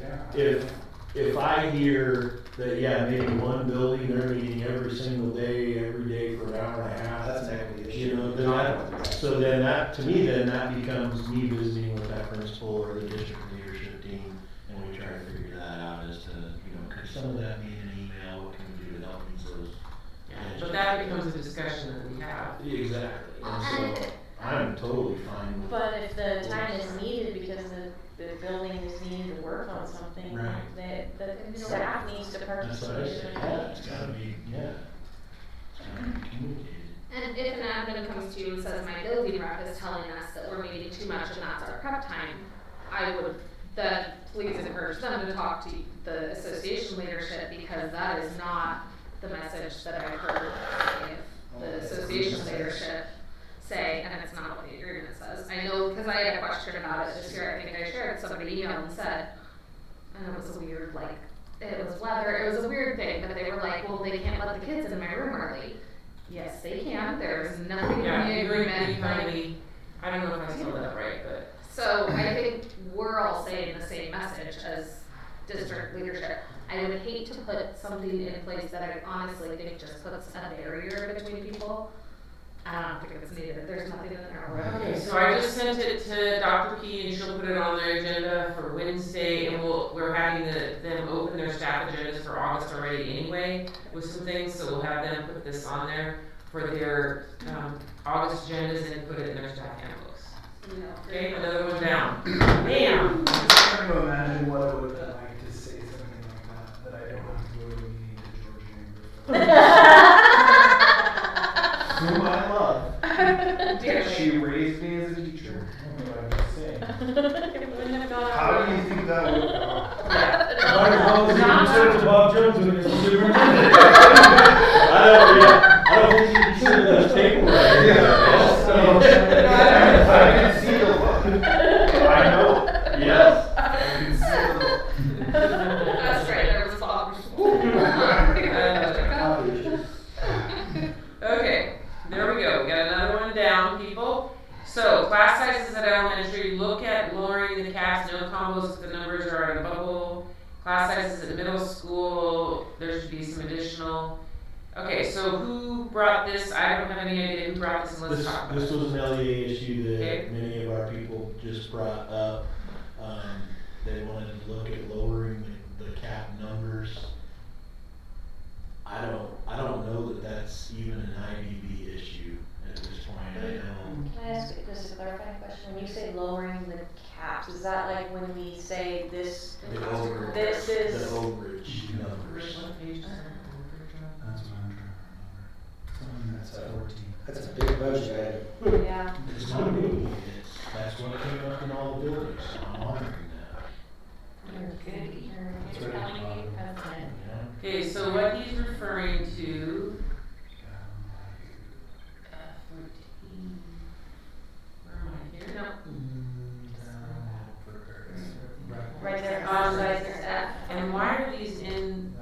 F: if I hear that, maybe one building, they're meeting every single day, every day for an hour and a half.
H: That's an equity issue.
F: You know, then that, to me, that becomes me visiting with that principal or the district leadership team, and we try to figure that out as to, could some of that be an email, what can we do to help these those?
B: But that becomes a discussion that we have.
F: Exactly, and so I'm totally fine with.
E: But if the time is needed because the building is needing to work on something,
F: Right.
E: the staff needs to
F: That's what I
E: participate.
F: said, it's gotta be, it's gotta be communicated.
A: And if an admin comes to you and says, my building rep is telling us that we're meeting too much and that's our prep time, I would then please encourage them to talk to the association leadership, because that is not the message that I've heard the association leadership say, and it's not what the agreement says. I know, because I had a question about it this year, I think I shared, somebody emailed and said, and it was a weird, it was weather, it was a weird thing, but they were like, well, they can't let the kids in my room early. Yes, they can, there's nothing in the agreement.
B: I don't know if I saw that right, but.
A: So I think we're all saying the same message as district leadership. I would hate to put something in place that I honestly think just puts a barrier between people. I don't think it's needed. There's nothing in there already.
B: Okay, so I just sent it to Dr. Key, and she'll put it on their agenda for Wednesday, and we're having them open their staff agendas for August already anyway with some things, so we'll have them put this on there for their August agendas and put it in their staff handbooks. Okay, another one down. Bam!
M: I'm trying to imagine what it would be like to say something like that I don't have to go to a meeting to George Amber. Whom I love. She raised me as a teacher. I'm just saying. How do you think that would go?
H: Might as well as you said to Bob Jones when he was superintendent.
F: I
N: don't think you'd be sitting in those tables. I can see the look. I know, yes. I can see the look.
A: That's right, there was Bob.
B: Okay, there we go. We got another one down, people. So, class sizes at elementary, look at lowering the caps, no combos if the numbers are in a bubble. Class sizes at middle school, there should be some additional. Okay, so who brought this? I don't have any idea who brought this, and let's talk about
F: This
B: it.
F: was an LEA issue that
B: Okay.
F: many of our people just brought up. They wanted to look at lowering the cap numbers. I don't know that that's even an IDB issue at this point. I know.
E: Can I ask just a clarifying question? When you say lowering the caps, is that like when we say this,
F: The overage,
E: this is?
F: the overage numbers.
M: That's what I'm trying to remember. Something that's 14.
H: That's a big budget item.
E: Yeah.
F: It's not me, that's what came up in all the buildings, I'm honoring that.
J: You're good, you're
M: That's right.
J: telling me president.
F: Yeah.
B: Okay, so what he's referring to, 14, where am I here? No.
E: Right there,
B: Right.
E: size F.
B: And why are these in?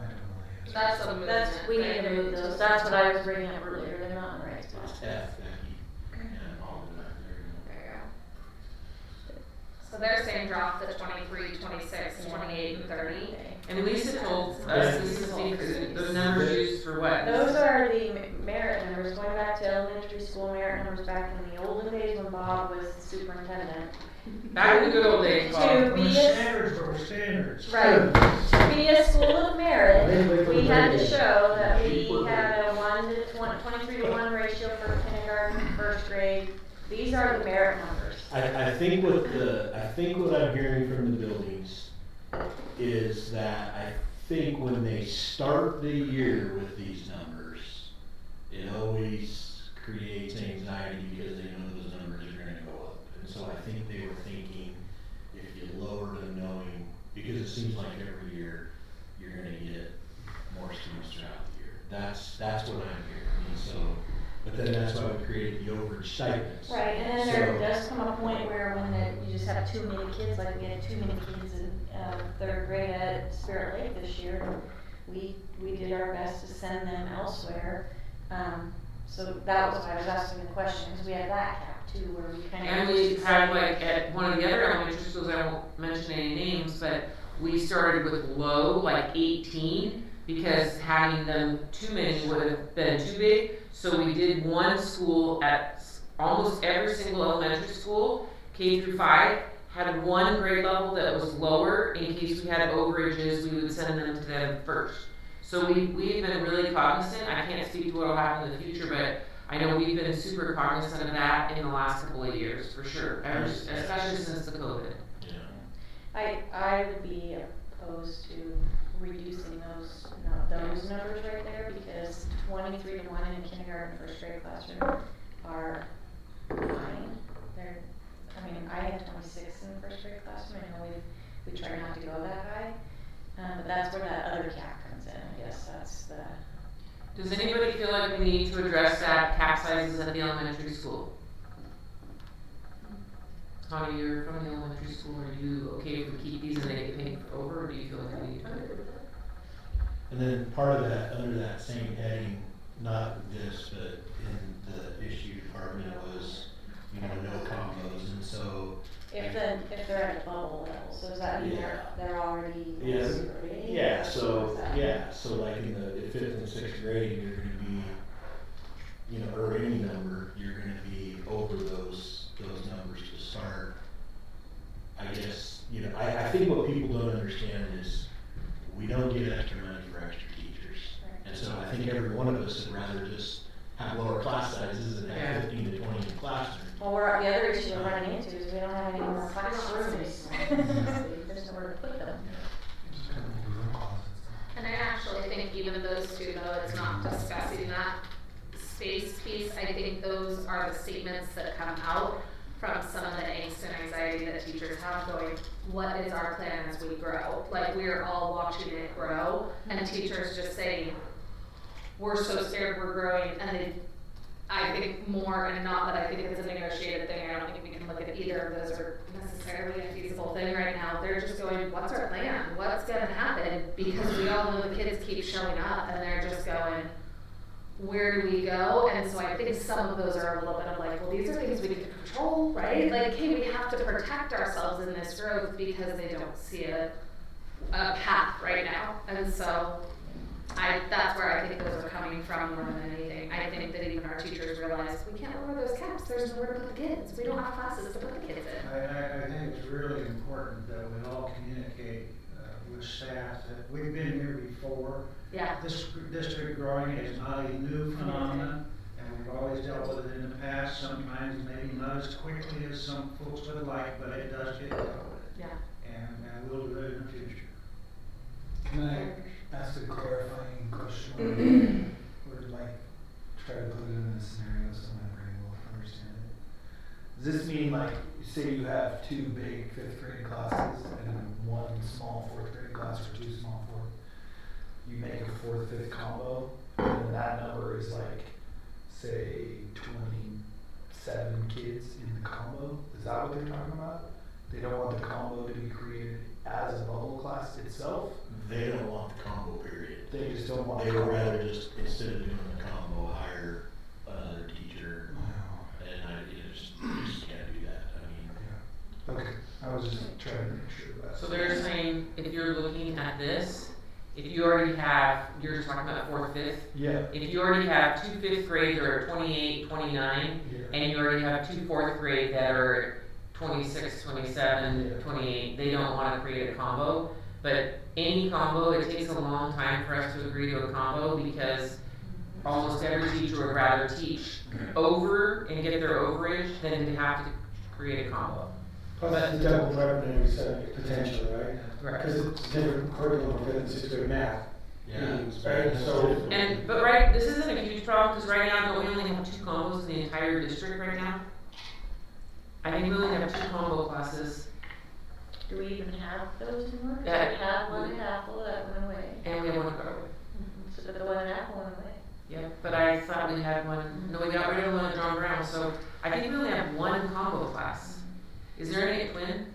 A: That's a movement.
E: That's, we need to move those, that's what I was bringing up earlier, they're not in the right spot.
F: It's F, Becky, and all of that, there you
A: There you go. So they're saying drop the 23, 26, 28, and 30.
B: And Lisa told us this is the numbers used for what?
E: Those are the merit numbers, going back to elementary school merit numbers back in the olden days when Bob was the superintendent.
B: Back in the good old days, Bob.
E: To be a,
N: Standards are standards.
E: right, to be a school of merit, we had to show that we had a 23 to 1 ratio for kindergarten, first grade. These are the merit numbers.
F: I think what I'm hearing from the buildings is that I think when they start the year with these numbers, it always creates anxiety because they know those numbers are gonna go up. And so I think they were thinking if you lower them knowing, because it seems like every year you're gonna get more students throughout the year. That's what I'm hearing. And so, but then that's why we created the overage stipends.
E: Right, and then there does come a point where when you just have too many kids, like we had too many kids in third grade at Spirit Lake this year, we did our best to send them elsewhere. So that was why I was asking the question, because we had that cap too, where we kind of.
B: And we had like at one of the other elementary schools, I won't mention any names, but we started with low, like 18, because having them too many would have been too big. So we did one school at almost every single elementary school, K through 5, had one grade level that was lower in case we had overages, we would send them to them first. So we've been really cognizant. I can't speak to what will happen in the future, but I know we've been super cognizant of that in the last couple of years, for sure, especially since the COVID.
F: Yeah.
E: I would be opposed to reducing those numbers right there, because 23 to 1 in a kindergarten first grade classroom are fine. I had 26 in the first grade classroom. I know we try not to go that high, but that's where that other cap comes in. I guess that's the.
B: Does anybody feel like we need to address that cap sizes at the elementary school? Tommy, you're from the elementary school. Are you okay if we keep these and they get paid over, or do you feel like we need to?
F: And then part of that, under that same heading, not this, but in the issue department was, no combos, and so.
E: If they're at a bubble level, so does that mean they're already?
F: Yeah, so like in the 5th and 6th grade, you're gonna be, or any number, you're gonna be over those numbers to start. I guess, I think what people don't understand is we don't get extra money for extra teachers. And so I think every one of us would rather just have lower class sizes and have 15 to 20 in the classroom.
E: Well, the other issue we're running into is we don't have any more classrooms. There's nowhere to put them.
A: And I actually think even those two, though it's not discussing that space piece, I think those are the statements that come out from some of the angst and anxiety that teachers have going, what is our plan as we grow? Like, we're all watching it grow, and teachers just saying, we're so scared we're growing, and then I think more, and not that I think it's a negotiated thing, I don't think we can look at either of those are necessarily a feasible thing right now. They're just going, what's our plan? What's gonna happen? Because we all know the kids keep showing up, and they're just going, where do we go? And so I think some of those are a little bit of like, well, these are things we can control, right? Like, hey, we have to protect ourselves in this growth because they don't see a path right now. And so that's where I think those are coming from more than anything. I think that even our teachers realize we can't lower those caps. There's nowhere to put the kids. We don't have classes to put the kids in.
I: I think it's really important that we all communicate with staff that we've been here before.
A: Yeah.
I: This district growing is not a new phenomenon, and we've always dealt with it in the past. Sometimes maybe not as quickly as some folks would like, but it does get dealt with.
A: Yeah.
I: And we'll do it in the future.
M: Can I ask a clarifying question? Or like try to put it in a scenario so my brain will understand it. Does this mean like, say you have 2 big 5th grade classes and 1 small 4th grade class or 2 small 4th? You make a 4th, 5th combo, and that number is like, say, 27 kids in the combo? Is that what they're talking about? They don't want the combo to be created as a bubble class itself?
F: They don't want the combo period.
M: They just don't want
F: They
M: the
F: would
M: combo.
F: rather just, instead of doing the combo, hire another teacher. And you just can't do that. I mean.
M: Okay, I was just trying to make sure that.
B: So they're saying, if you're looking at this, if you already have, you're just talking about 4th, 5th?
M: Yeah.
B: If you already have 2 5th grade that are 28, 29, and you already have 2 4th grade that are 26, 27, 28, they don't want to create a combo. But any combo, it takes a long time for us to agree to a combo because almost every teacher would rather teach over and get their overage than to have to create a combo.
H: Plus, that's the double revenue potential, right?
B: Right.
H: Because it's different curriculum for 5th and 6th grade math.
F: Yeah.
H: Right, so.
B: But right, this isn't a huge problem because right now don't we only have 2 combos in the entire district right now? I think we only have 2 combo classes.
E: Do we even have those anymore?
B: Yeah.
E: We have one at Apple that went away.
B: And we have one at Broadway.
E: So the one at Apple went away.
B: Yeah, but I thought we had one, no, we got rid of one at John Brown, so I think we only have 1 combo class. Is there any at Quinn?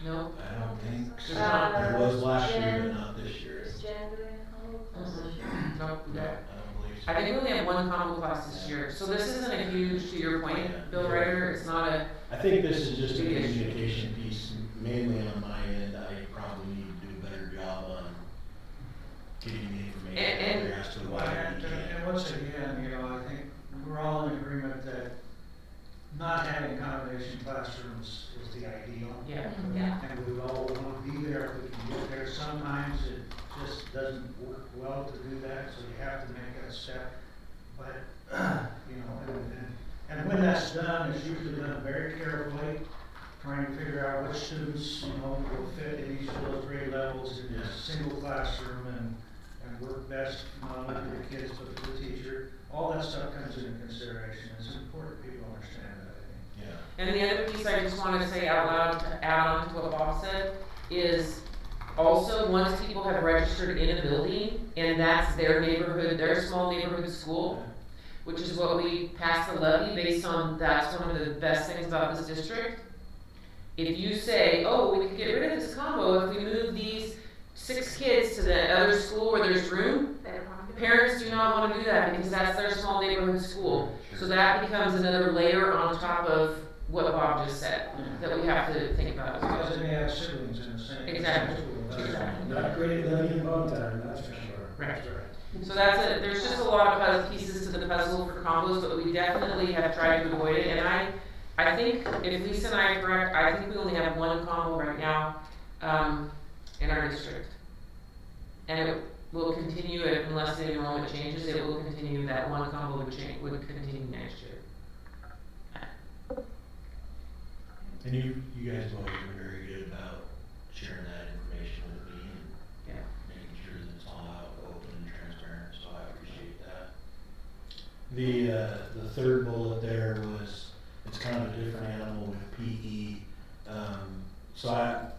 B: No?
F: I don't think so.
E: Uh,
F: There was last year,
E: Jen-
F: but not this year.
E: Is Jen doing a combo class this year?
B: No, we
F: No, I
B: don't.
F: don't believe so.
B: I think we only have 1 combo class this year, so this isn't a huge, to your point, Bill Ryder, it's not a,
F: I think this is just a
B: Big issue.
F: communication piece, mainly on my end. I probably need to do a better job on getting the information out there as to why we can't.
I: And once again, I think we're all in agreement that not having combination classrooms is the ideal.
B: yeah.
I: And we all want to be there if we can get there. Sometimes it just doesn't work well to do that, so you have to make that step. But, and when that's done, it's usually done very carefully, trying to figure out which students, will fit in each of those grade levels in a single classroom and work best not only for the kids but for the teacher. All that stuff comes into consideration. It's important people understand that, I think.
F: Yeah.
B: And the other piece I just want to say out loud to add on to what Bob said is also once people have registered in a building and that's their neighborhood, their small neighborhood school, which is what we passed the levy based on, that's one of the best things about this district. If you say, oh, we could get rid of this combo if we move these 6 kids to the other school where there's room, parents do not want to do that because that's their small neighborhood school. So that becomes another layer on top of what Bob just said that we have to think about as well.
I: Because they may have siblings in the same.
B: Exactly.
I: school.
B: Exactly.
H: Not great living in bone time, that's for sure.
B: Right. So there's just a lot of pieces to the puzzle for combos, but we definitely have tried to avoid it. And I think if Lisa and I are correct, I think we only have 1 combo right now in our district. And it will continue unless the enrollment changes. It will continue. That 1 combo would continue next year.
F: And you guys have always been very good about sharing that information with me and making sure that it's all out, open and transparent, so I appreciate that. The 3rd bullet there was, it's kind of a different animal with PE. So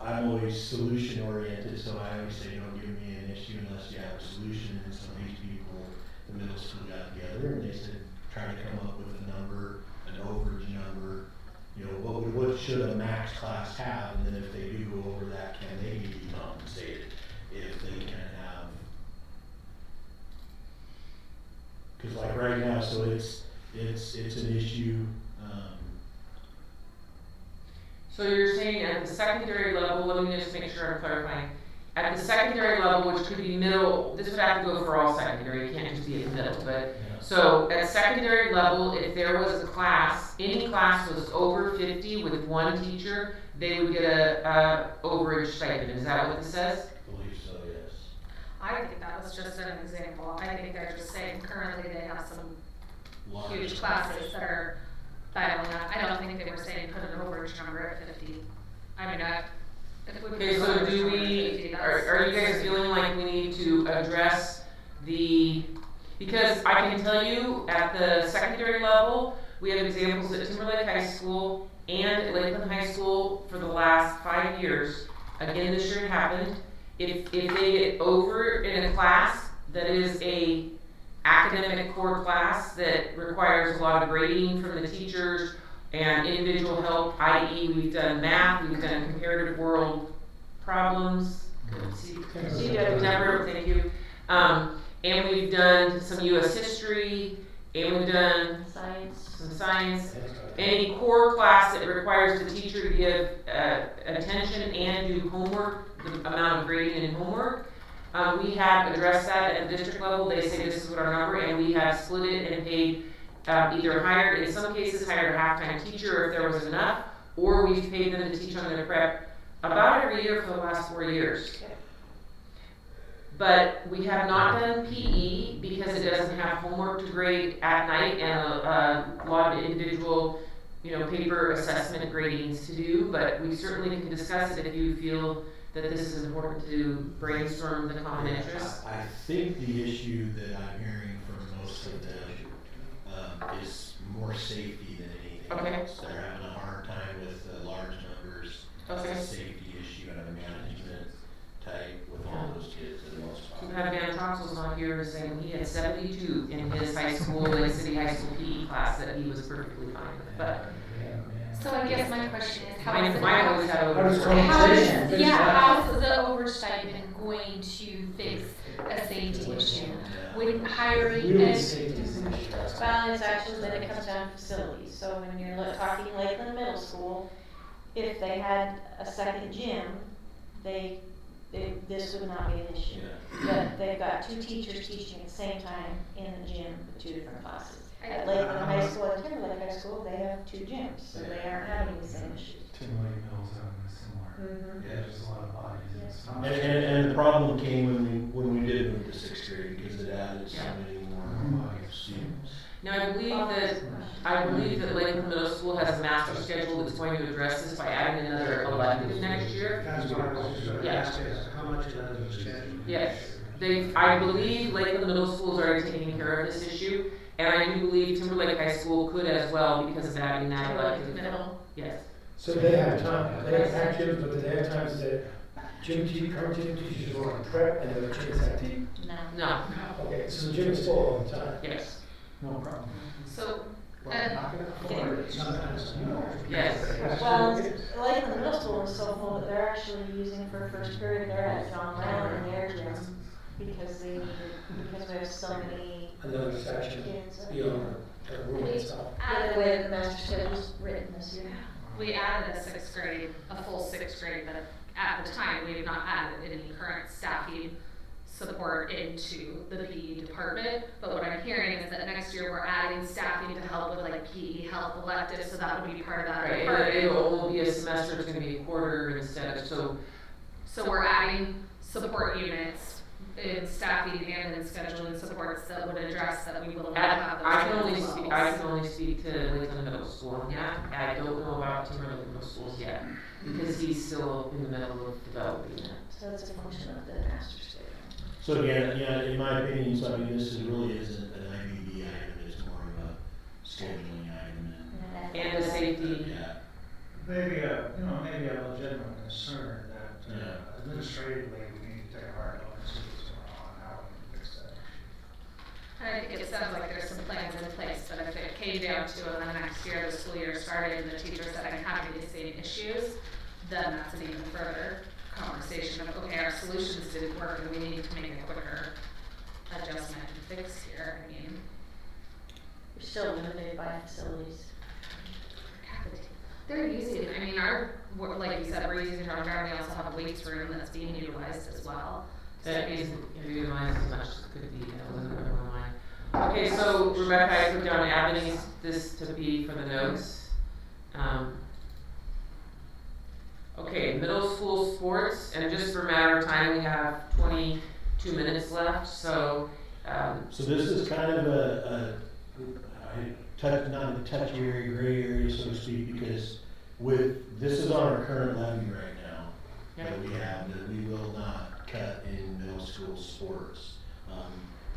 F: I'm always solution oriented, so I always say, don't give me an issue unless you have a solution. And so these people, the middle school got together and they said, try to come up with a number, an overage number, you know, what should a max class have? And then if they do go over that, can they be compensated? If they can have, because like right now, so it's an issue.
B: So you're saying at the secondary level, let me just make sure I'm clarifying. At the secondary level, which could be middle, this would have to go for all secondary, it can't just be at the middle, but, so at secondary level, if there was a class, any class was over 50 with one teacher, they would get a overage stipend, is that what this says?
F: I believe so, yes.
A: I think that was just an example. I think they're just saying currently they have some huge classes that are, I don't think they were saying put an overage number at 50. I mean, if we put
B: Okay,
A: an
B: so
A: overage
B: do
A: number at
B: we,
A: 50,
B: are you guys feeling like we need to address because I can tell you at the secondary level, we have examples at Timberlake High School and at Lakeland High School for the last 5 years. Again, this year it happened. If they get over in a class that is a academic core class that requires a lot of grading from the teachers and individual help, i.e. we've done math, we've done comparative world problems, thank you, and we've done some US history, and we've done some science. Any core class that requires the teacher to give attention and do homework, the amount of grading and homework, we have addressed that at the district level. They say this is what our number, and we have split it and paid either hired, in some cases hired a half-time teacher if there was enough, or we've paid them to teach on their prep about every year for the last 4 years. But we have not done PE because it doesn't have homework to grade at night and a lot of individual, paper assessment gradings to do. But we certainly can discuss it if you feel that this is important to brainstorm the common interest.
F: I think the issue that I'm hearing from most of them is more safety than anything else. They're having a hard time with large numbers. It's a safety issue and a management type with all those kids for the most part.
B: Pat Van Tox was not here saying he had 72 in his high school, Lake City High School PE class that he was perfectly fine with. But
J: so I guess my question is, how is the overage stipend going to fix a safety issue? When hiring
K: well, it's actually then it comes down to facilities. So when you're talking Lakeland Middle School, if they had a second gym, this would not be an issue. But they've got 2 teachers teaching at the same time in the gym with 2 different classes. At Lakeland High School and Timberlake High School, they have 2 gyms, so they aren't having the same issues.
M: Timberlake Mill's having a similar. There's a lot of bodies.
F: And the problem came when we did move to 6th grade because it added so many more students.
B: Now I believe that Lakeland Middle School has a master schedule that's going to address this by adding another elective next year.
N: That's what I was just going to ask you, how much of that is scheduled?
B: Yes, I believe Lakeland Middle School is already taking care of this issue, and I do believe Timberlake High School could as well because of adding that elective. Yes.
N: So they have time, they have activities, but they have times that current gym teachers are on prep and the kids have team?
B: No.
N: Okay, so the gym is full all the time?
B: Yes.
M: No problem.
A: So,
B: yes.
K: Well, Lakeland Middle School is so full that they're actually using for first period, they're at John Brown in their gym because we have so many
N: another section beyond the room itself.
K: The way the master schedule is written this year.
A: we added a full sixth grade, but at the time, we have not added any current staffing support into the PE department. But what I'm hearing is that next year we're adding staffing to help with PE health electives, so that would be part of that department.
B: It won't be a semester, it's gonna be a quarter instead of, so
A: we're adding support units in staffing and in scheduling supports that would address that we will not have those.
B: I can only speak to Lakeland Middle School, yeah. I don't know about Timberlake Middle Schools yet, because he's still in the middle of developing it.
K: So that's a function of the master schedule.
F: So again, yeah, in my opinion, so I mean, this really isn't an IBB item, it's more of a scheduling item
B: and a safety.
F: Yeah.
I: maybe a legitimate concern that
N: Yeah.
I: administratively we need to take a hard look and see what's going on, how we can fix that.
A: I think it sounds like there's some plans in place, but if it came down to it, and the next year, the school year started, and the teacher said, I'm having these same issues, then that's an even further conversation of, okay, our solutions didn't work, and we need to make a quicker adjustment and fix here. I mean,
E: We're still limited by facilities.
A: they're using, I mean, like you said, we're using our ground, we also have a weights room that's being utilized as well.
B: That isn't utilized as much as it could be, that wasn't ever mine. Okay, so Rebecca, I put down avenues, this to be for the notes. Okay, middle school sports, and just for a matter of time, we have 22 minutes left, so.
F: So this is kind of not a touchy area, gray area, so to speak, because this is on our current levy right now.
B: Yep.
F: That we have, that we will not cut in middle school sports.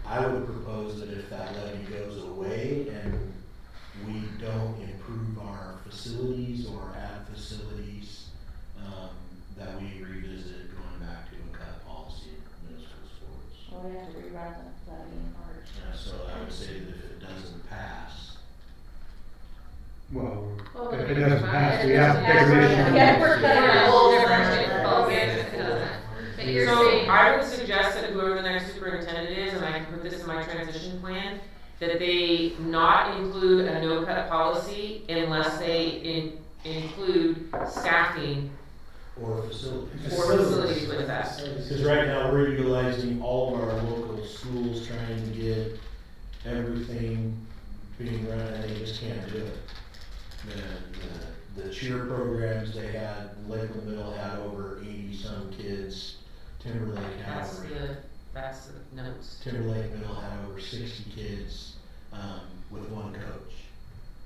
F: I would propose that if that levy goes away and we don't improve our facilities or add facilities, that we revisit going back to a cut policy in middle school sports.
E: Well, we have to rerun the levy in March.
F: Yeah, so I would say that if it doesn't pass,
D: Well,
A: Well,
D: if
A: it
D: it doesn't pass, we
A: yeah,
D: have to figure it out.
A: yeah, we're a whole different ballgame if it doesn't. But you're
B: So
A: saying,
B: I would suggest that whoever the next superintendent is, and I can put this in my transition plan, that they not include a no-cut policy unless they include staffing
F: or facilities.
B: or facilities with that.
F: Because right now, we're utilizing all of our local schools trying to get everything being run, and they just can't do it. The cheer programs they had, Lakeland Middle had over 80-some kids. Timberlake had
B: That's the notes.
F: Timberlake Middle had over 60 kids with one coach.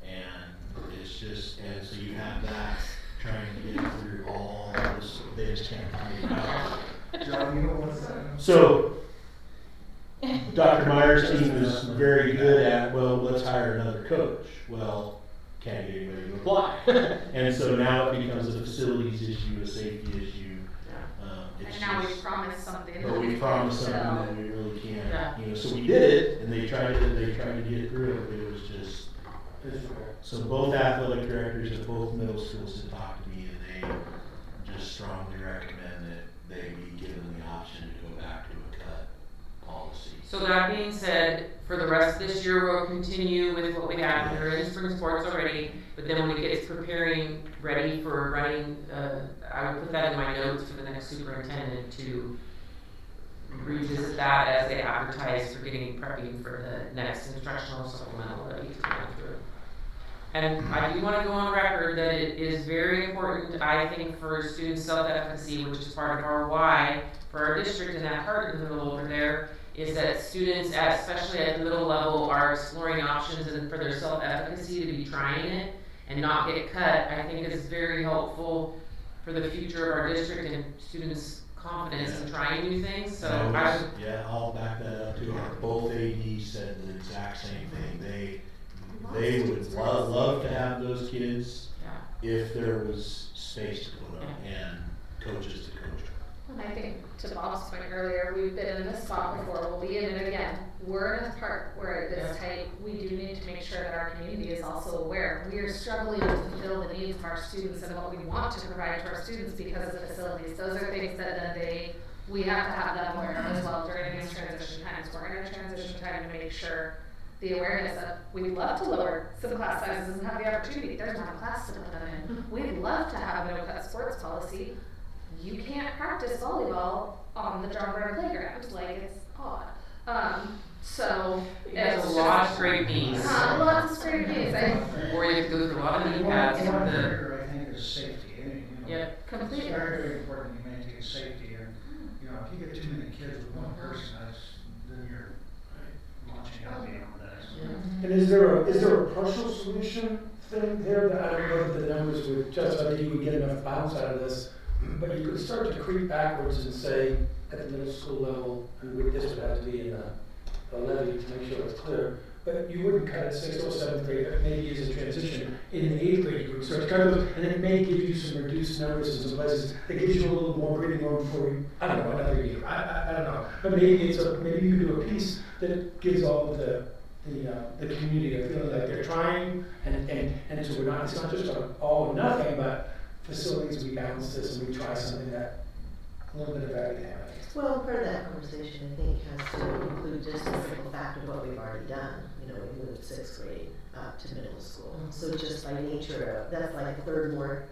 F: And it's just, and so you have that trying to get through all this, they just can't figure it out.
M: John, you know what's that?
F: So, Dr. Meyer's team is very good at, well, let's hire another coach. Well, can't get anybody to apply. And so now it becomes a facilities issue, a safety issue.
A: and now we promised something.
F: But we promised something that we really can't.
B: Yeah.
F: You know, so we did it, and they tried to get through it, but it was just. So both athletic directors of both middle schools have talked to me, and they just strongly recommend that they be given the option to go back to a cut policy.
B: So that being said, for the rest of this year, we'll continue with what we have. We're in spring sports already, but then when it gets preparing, ready for running, I would put that in my notes for the next superintendent to revisit that as they advertise for prepping for the next instructional supplemental levy to go through. And I do want to go on record that it is very important, I think, for student self-efficacy, which is part of our why for our district, and that part of the middle over there is that students, especially at the middle level, are exploring options and for their self-efficacy to be trying it and not get cut. I think is very helpful for the future of our district and students' confidence in trying new things. So
F: I'll back that up too. Both ADs said the exact same thing. They would love to have those kids if there was space to put them and coaches to coach them.
A: And I think to Bob's point earlier, we've been in this spot before, we'll be in it again. We're in a part where it is tight. We do need to make sure that our community is also aware. We are struggling to fulfill the needs of our students and what we want to provide to our students because of the facilities. Those are things that we have to have them aware of as well during these transition times. We're in a transition time to make sure the awareness of, we'd love to lower some class sizes and have the opportunity. There's not a class to put them in. We'd love to have a no-cut sports policy. You can't practice volleyball on the John Brown playground. Like, it's odd. So
B: it's a lot of straight knees.
A: Lots of straight knees.
B: Or you have to go through a lot of knee pads.
I: One factor, I think, is safety.
A: Completely.
I: It's very, very important you maintain safety. And, if you get too many kids with one person, then you're launching out beyond that.
H: And is there a partial solution thing there that I don't know if the numbers would justify that you would get enough bounce out of this, but you could start to creep backwards and say at the middle school level, and this would have to be in a levy to make sure it's clear, but you wouldn't cut it 6th or 7th grade, but maybe use a transition. In the 8th grade, you would start to
O: start those, and it may give you some reduced notice in some places. It gives you a little more breathing room for, I don't know, another year. I don't know. But maybe maybe you do a piece that gives all of the community a feeling like they're trying, and so it's not just an all or nothing, but facilities, we balance this and we try something that a little bit of everything.
K: Well, part of that conversation, I think, has to include just the simple fact of what we've already done. You know, we moved 6th grade up to middle school. So just by nature of, that's like a third more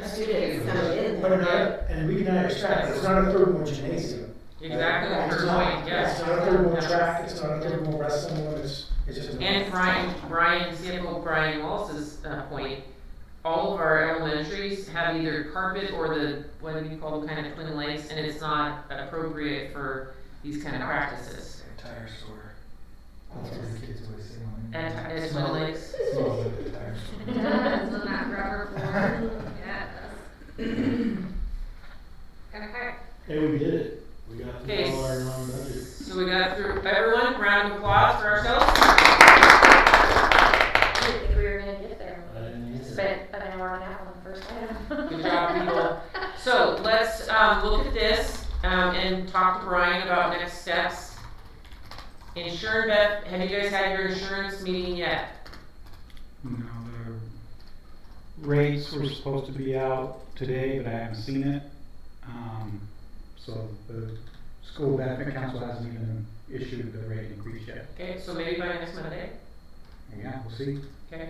K: students coming in there.
O: And we can extract it. It's not a third more gymnasium.
B: Exactly the first point, yes.
O: It's not a third more track, it's not a third more wrestling one, it's just.
B: And Brian Wallace's point, all of our elementaries have either carpet or the, what do you call the kind of twin legs, and it's not appropriate for these kind of practices.
M: Tire store. That's what the kids always say on it.
B: And twin legs.
M: Smells like a tire store.
A: Isn't that rubber floor? Yes. Okay.
F: Hey, we did it. We got through
B: Okay,
F: all our non-budget.
B: so we got through everyone. Round of applause for ourselves.
E: I didn't think we were gonna get there. Spent an hour and a half on the first item.
B: Good job, people. So let's look at this and talk to Brian about next steps. Insurance, Beth, have you guys had your insurance meeting yet?
D: No, the rates were supposed to be out today, but I haven't seen it. So the school benefit council hasn't even issued the rate increase yet.
B: Okay, so maybe by next Monday.
D: Yeah, we'll see.
B: Okay.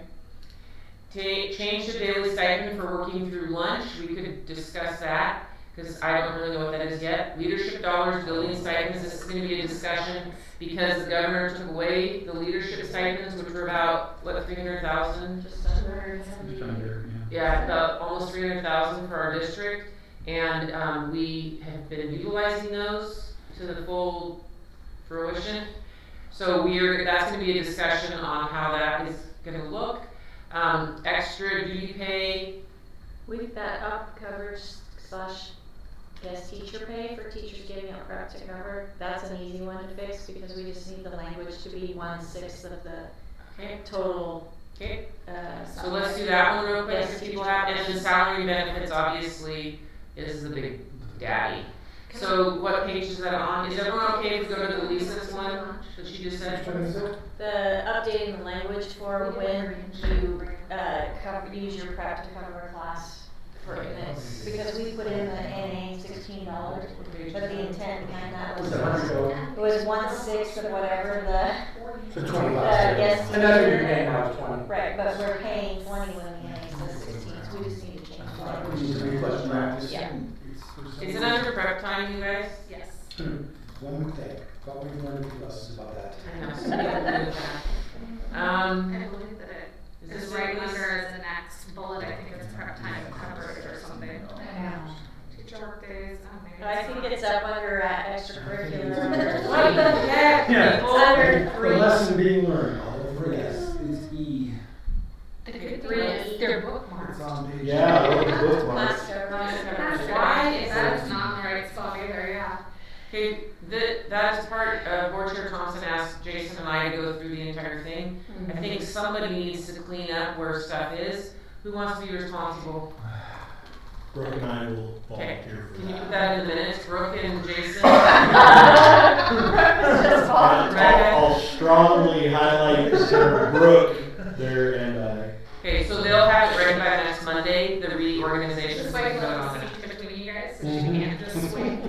B: Change the daily stipend for working through lunch. We could discuss that because I don't really know what that is yet. Leadership dollars, building stipends. This is going to be a discussion because the governor took away the leadership stipends, which were about what, 300,000?
E: Just under.
D: Just under,
B: Yeah, about almost 300,000 for our district, and we have been utilizing those to the full fruition. So that's going to be a discussion on how that is going to look. Extra duty pay.
E: We've got up coverage / guest teacher pay for teachers giving up prep to cover. That's an easy one to fix because we just need the language to be 1/6 of the total.
B: Okay. So let's do that one real quick if people have, and then salary benefits obviously is the big daddy. So what page is that on? Is everyone okay if we go to the Lisa's one that she just said?
E: The updating the language for when you use your prep to cover a class for minutes. Because we put in the NA $16, but the intent behind that was it was 1/6 of whatever the
O: So 20
E: guest
O: and that's what you're
E: teacher.
O: paying now is 20.
E: Right, but we're paying 20 when the NA says 16, so we just need to change the language.
O: We need to request that.
E: Yeah.
B: Is it under prep time, you guys?
A: Yes.
O: One would think, but we learned lessons about that.
B: I know, so we can do that.
A: I believe that it is right under the next bullet. I think it's prep time coverage or something. Teacher work days.
E: I think it's up under extracurricular.
B: What the heck,
O: Yeah.
B: people?
E: It's under
O: The
E: 3.
O: lesson being learned all over again.
M: It's E.
A: The good thing is they're bookmarked.
M: It's on page.
F: Yeah, look at bookmarks.
A: Why is that not in the right spot either? Yeah.
B: Okay, that is part of Board Chair Thompson asked Jason and I to go through the entire thing. I think somebody needs to clean up where stuff is. Who wants to be responsible?
F: Brooke and I will
B: Okay,
F: volunteer for
B: can you
F: that.
B: put that in the minutes, Brooke and Jason?
F: I'll strongly highlight Sarah Brooke there and
B: Okay, so they'll have it ready by next Monday, the reorganization.
A: Just like let me speak between you guys, so she can't just swing.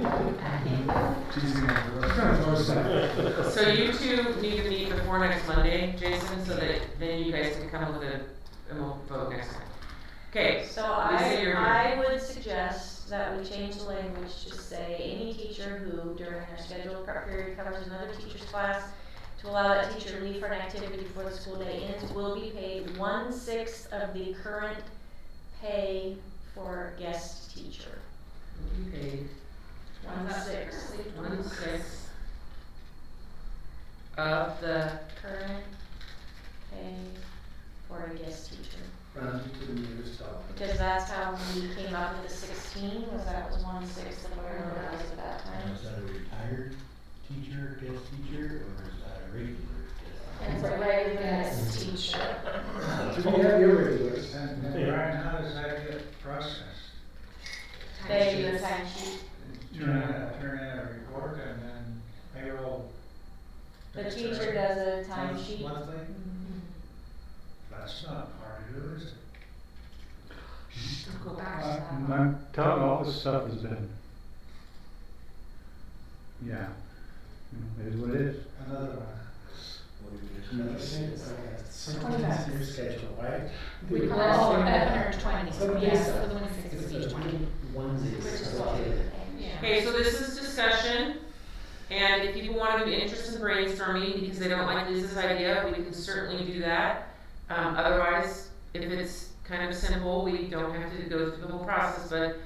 B: So you two need to meet before next Monday, Jason, so that then you guys can come up with a vote next time. Okay,
E: So
B: Lisa, you're here.
E: I would suggest that we change the language to say any teacher who during their scheduled prep period covers another teacher's class to allow that teacher to leave for an activity before the school day ends will be paid 1/6 of the current pay for a guest teacher.
B: Will be paid
E: 1/6
B: 1/6 of the
E: current pay for a guest teacher.
O: Run to the nearest dog.
E: Because that's how we came up with the 16, was that was 1/6 of where it was at that time.
F: is that a retired teacher, guest teacher, or is that a regular guest?
E: It's a regular guest teacher.
O: So we have your regulars.
I: And Brian, how does that get processed?
J: They do a time sheet.
I: Turn in a report and then payroll.
J: The teacher does a time sheet.
I: Monthly?
J: Mhm.
I: That's not hard to do, is it?
J: Go back to that.
D: I'm telling you, all this stuff has been, yeah, it is what it is.
I: Another one.
O: Another thing, it's like a synchronous year schedule, right?
J: We call it 120,
O: So
J: yes,
O: this-
J: for the 160.
O: Onesies.
J: Which is what
O: Okay.
J: Yeah.
B: Okay, so this is discussion, and if people want to be interested in brainstorming because they don't like Lisa's idea, we can certainly do that. Otherwise, if it's kind of simple, we don't have to go through the whole process, but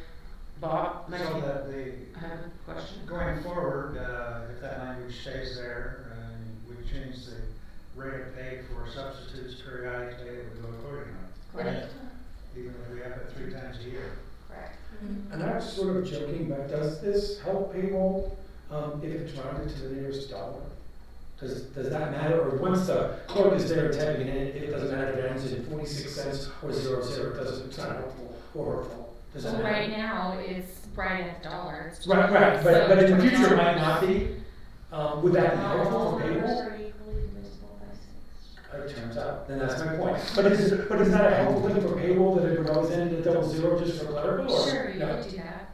B: Bob,
I: So that the,
B: I have a question.
I: going forward, if that language stays there, we change the rate of pay for substitutes periodically, it would go accordingly.
J: Correct.
I: Even if we have it 3 times a year.
J: Correct.
O: And I'm sort of joking, but does this help payroll, if it's rounded to the nearest dollar? Does that matter, or once the clerk is there typing it in, it doesn't matter if it ends in 46 cents or 00, it doesn't, it's not helpful or hurtful? Does that
J: So
O: matter?
J: right now, it's right at $1.
O: Right,
J: So
O: but in the future it
J: $20.
O: might not be, would that be helpful for payroll?
K: Are equally divisible by 6.
O: It turns out, then that's my point. But is that a helpful thing for payroll, that it would always end at 00 just for clerical, or?
J: Sure, you
O: no?
J: could do that.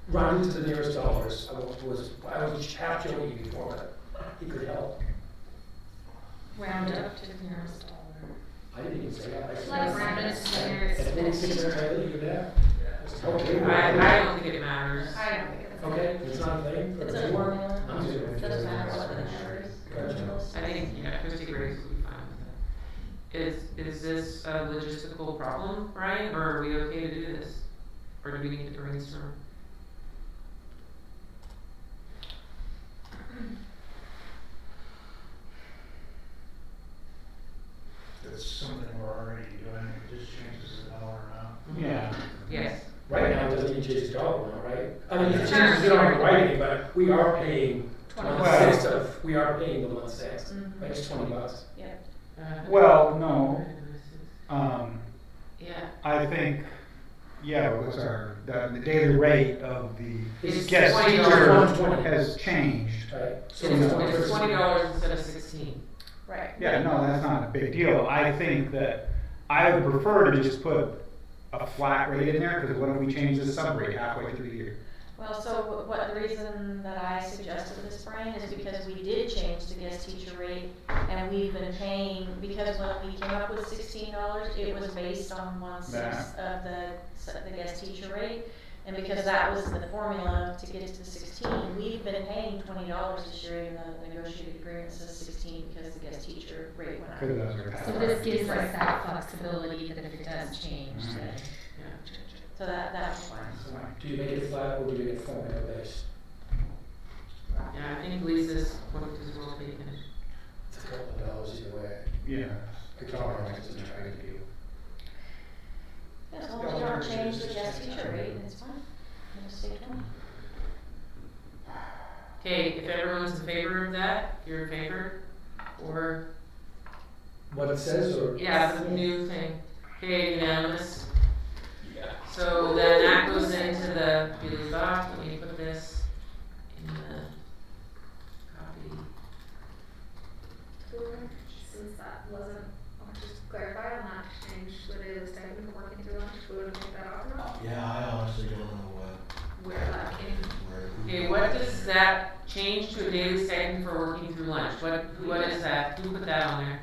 O: Rounded to the nearest dollars, I was half joking before, but he could help.
J: Round up to the nearest dollar.
O: I didn't even say that. I said-
J: Like round it to the nearest
O: At 46 cents, I think you could have. Okay.
B: I don't think it matters.
J: I don't think it's.
O: Okay, it's not a thing?
K: It's a formula.
O: I'm just gonna-
K: Doesn't matter what the number is.
O: Gotcha.
B: I think, yeah, 50 grades would be fine with it. Is this a logistical problem, Brian, or are we okay to do this? Or do we need to brainstorm?
I: It's something we're already doing, it just changes the dollar amount.
D: Yeah.
B: Yes.
O: Right now, it doesn't even change the dollar amount, right? I mean, it changes, you don't have to write it, but we are paying 1/6 of, we are paying the 1/6, right, it's $20.
K: Yeah.
D: Well, no,
B: Yeah.
D: I think, yeah, what's the daily rate of the
B: It's
D: guest
B: $20.
D: teacher has changed.
O: Right. So
B: It's $20 instead of 16.
K: Right.
D: Yeah, no, that's not a big deal. I think that I would prefer to just put a flat rate in there, because what if we change the sub rate halfway through the year?
E: Well, so what the reason that I suggested this, Brian, is because we did change the guest teacher rate, and we've been paying, because when we came up with $16, it was based on 1/6 of the guest teacher rate. And because that was the formula to get to the 16, we've been paying $20 this year, in the negotiated agreement says 16 because the guest teacher rate went up.
D: Because those are
J: So this gives us that flexibility that if it does change, then.
E: So that's fine.
O: Do you make it flat, or do you make it formula based?
B: Yeah, I think Lisa's point is well taken.
O: It's a couple of dollars either way.
D: Yeah.
O: The compromise is trying to do.
E: Yeah, as long as you don't change the guest teacher rate, it's fine. It'll stay 20.
B: Okay, if everyone's in favor of that, you're in favor? Or,
O: What it says, or?
B: yeah, the new thing. Okay, unanimous. So then that goes into the Billy's doc. Let me put this in the copy.
A: Since that wasn't, I'll just clarify on that change, the day of the stipend for working through lunch, we wouldn't take that off or not?
N: Yeah, I honestly don't know
A: Where that came from.
B: Okay, what does that change to a daily stipend for working through lunch? What is that? Who put that on there?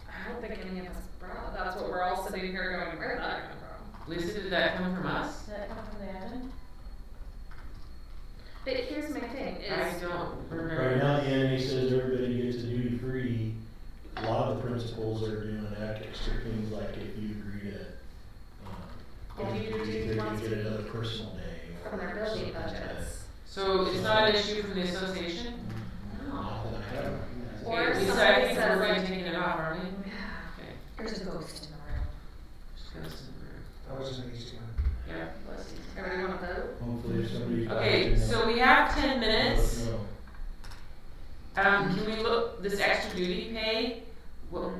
A: I don't think any of us brought, that's what we're all sitting here going, where did that come from?
B: Lisa, did that come from us?
E: Does that come from the admin?
A: But here's my thing,
B: I
A: is,
B: don't
N: what.
B: remember.
N: Right now, the NA says everybody gets a duty free. A lot of the principals are doing extra things, like if you agree to,
A: Oh, you do
N: you
A: duty once
N: get another personal day.
A: from their building budgets.
B: So it's not an issue from the association?
N: Not that I have.
A: Or
B: Okay,
A: if
B: Lisa, I
A: somebody
B: think
A: says
B: we're going
A: like-
B: to take it off, aren't we? Okay.
J: There's a ghost in the room.
B: Just goes in the room.
I: That was an easy one.
B: Yeah.
A: Everybody wanna vote?
N: Hopefully if somebody's.
B: Okay, so we have 10 minutes.
N: No.
B: Can we look, this extra duty pay, well,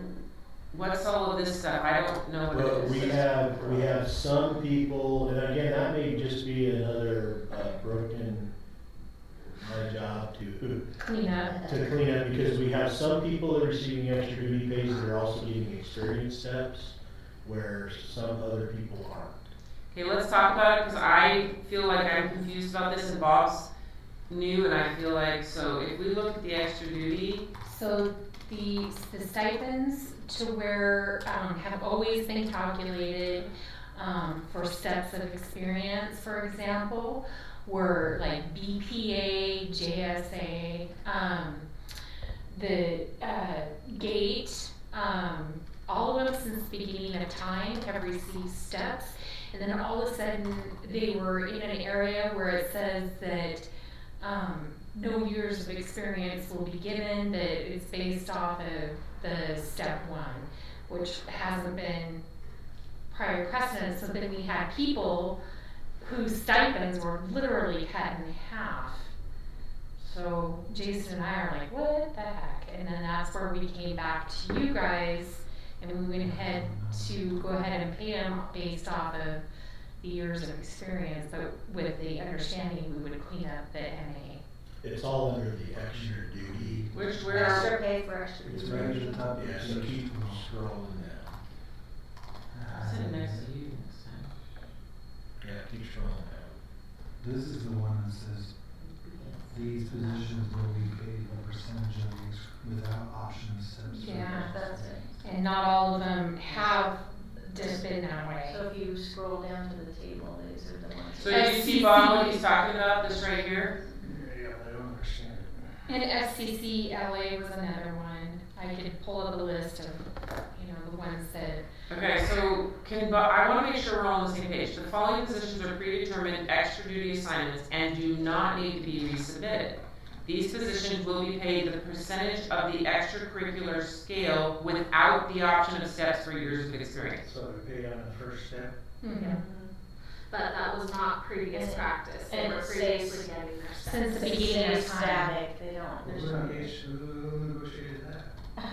B: what's all of this stuff? I don't know what
F: Well,
B: it is.
F: we have some people, and again, that may just be another broken my job to
J: Clean up.
F: clean up, because we have some people that are receiving extra duty pays that are also getting experience steps where some other people aren't.
B: Okay, let's talk about it, because I feel like I'm confused about this, and Bob's new, and I feel like, so if we look at the extra duty,
J: So the stipends to where, have always been calculated, for steps of experience, for example, were like BPA, JSA, the, GATE, all of them since the beginning of time have received steps. And then all of a sudden, they were in an area where it says that, no years of experience will be given, that it's based off of the step one, which hasn't been prior precedent. So then we had people whose stipends were literally cut in half. So Jason and I are like, what the heck? And then that's where we came back to you guys, and we went ahead to go ahead and pay them based off of the years of experience, but with the understanding we would clean up the MA.
F: It's all under the extra duty.
B: where
E: Extra pay for extra
M: It's
E: duty.
M: right at the top.
F: Yeah, so keep scrolling down.
B: I'm sitting next to you next time.
F: Yeah, keep scrolling down.
M: This is the one that says, these positions will be paid a percentage of the without option of steps.
J: Yeah.
E: That's it.
J: And not all of them have just been that way.
E: So if you scroll down to the table, these are the ones.
B: So do you see, Bob, what he's talking about, this right here?
I: Yeah, I don't understand it.
J: And FCCLA was another one. I could pull up a list of, the ones that.
B: Okay, so I want to make sure we're all on the same page. The following positions are predetermined extra duty assignments and do not need to be resubmitted. These positions will be paid the percentage of the extracurricular scale without the option of steps for years of experience.
I: So we pay on the first step.
J: Mm-hmm.
A: But that was not previous practice. They
E: And
A: were
E: it
A: previously
E: stays-
A: getting their steps.
J: Since the
E: It
J: beginning of
E: stays
J: time.
E: static, they don't, there's no.
I: Who negotiated that?
M: I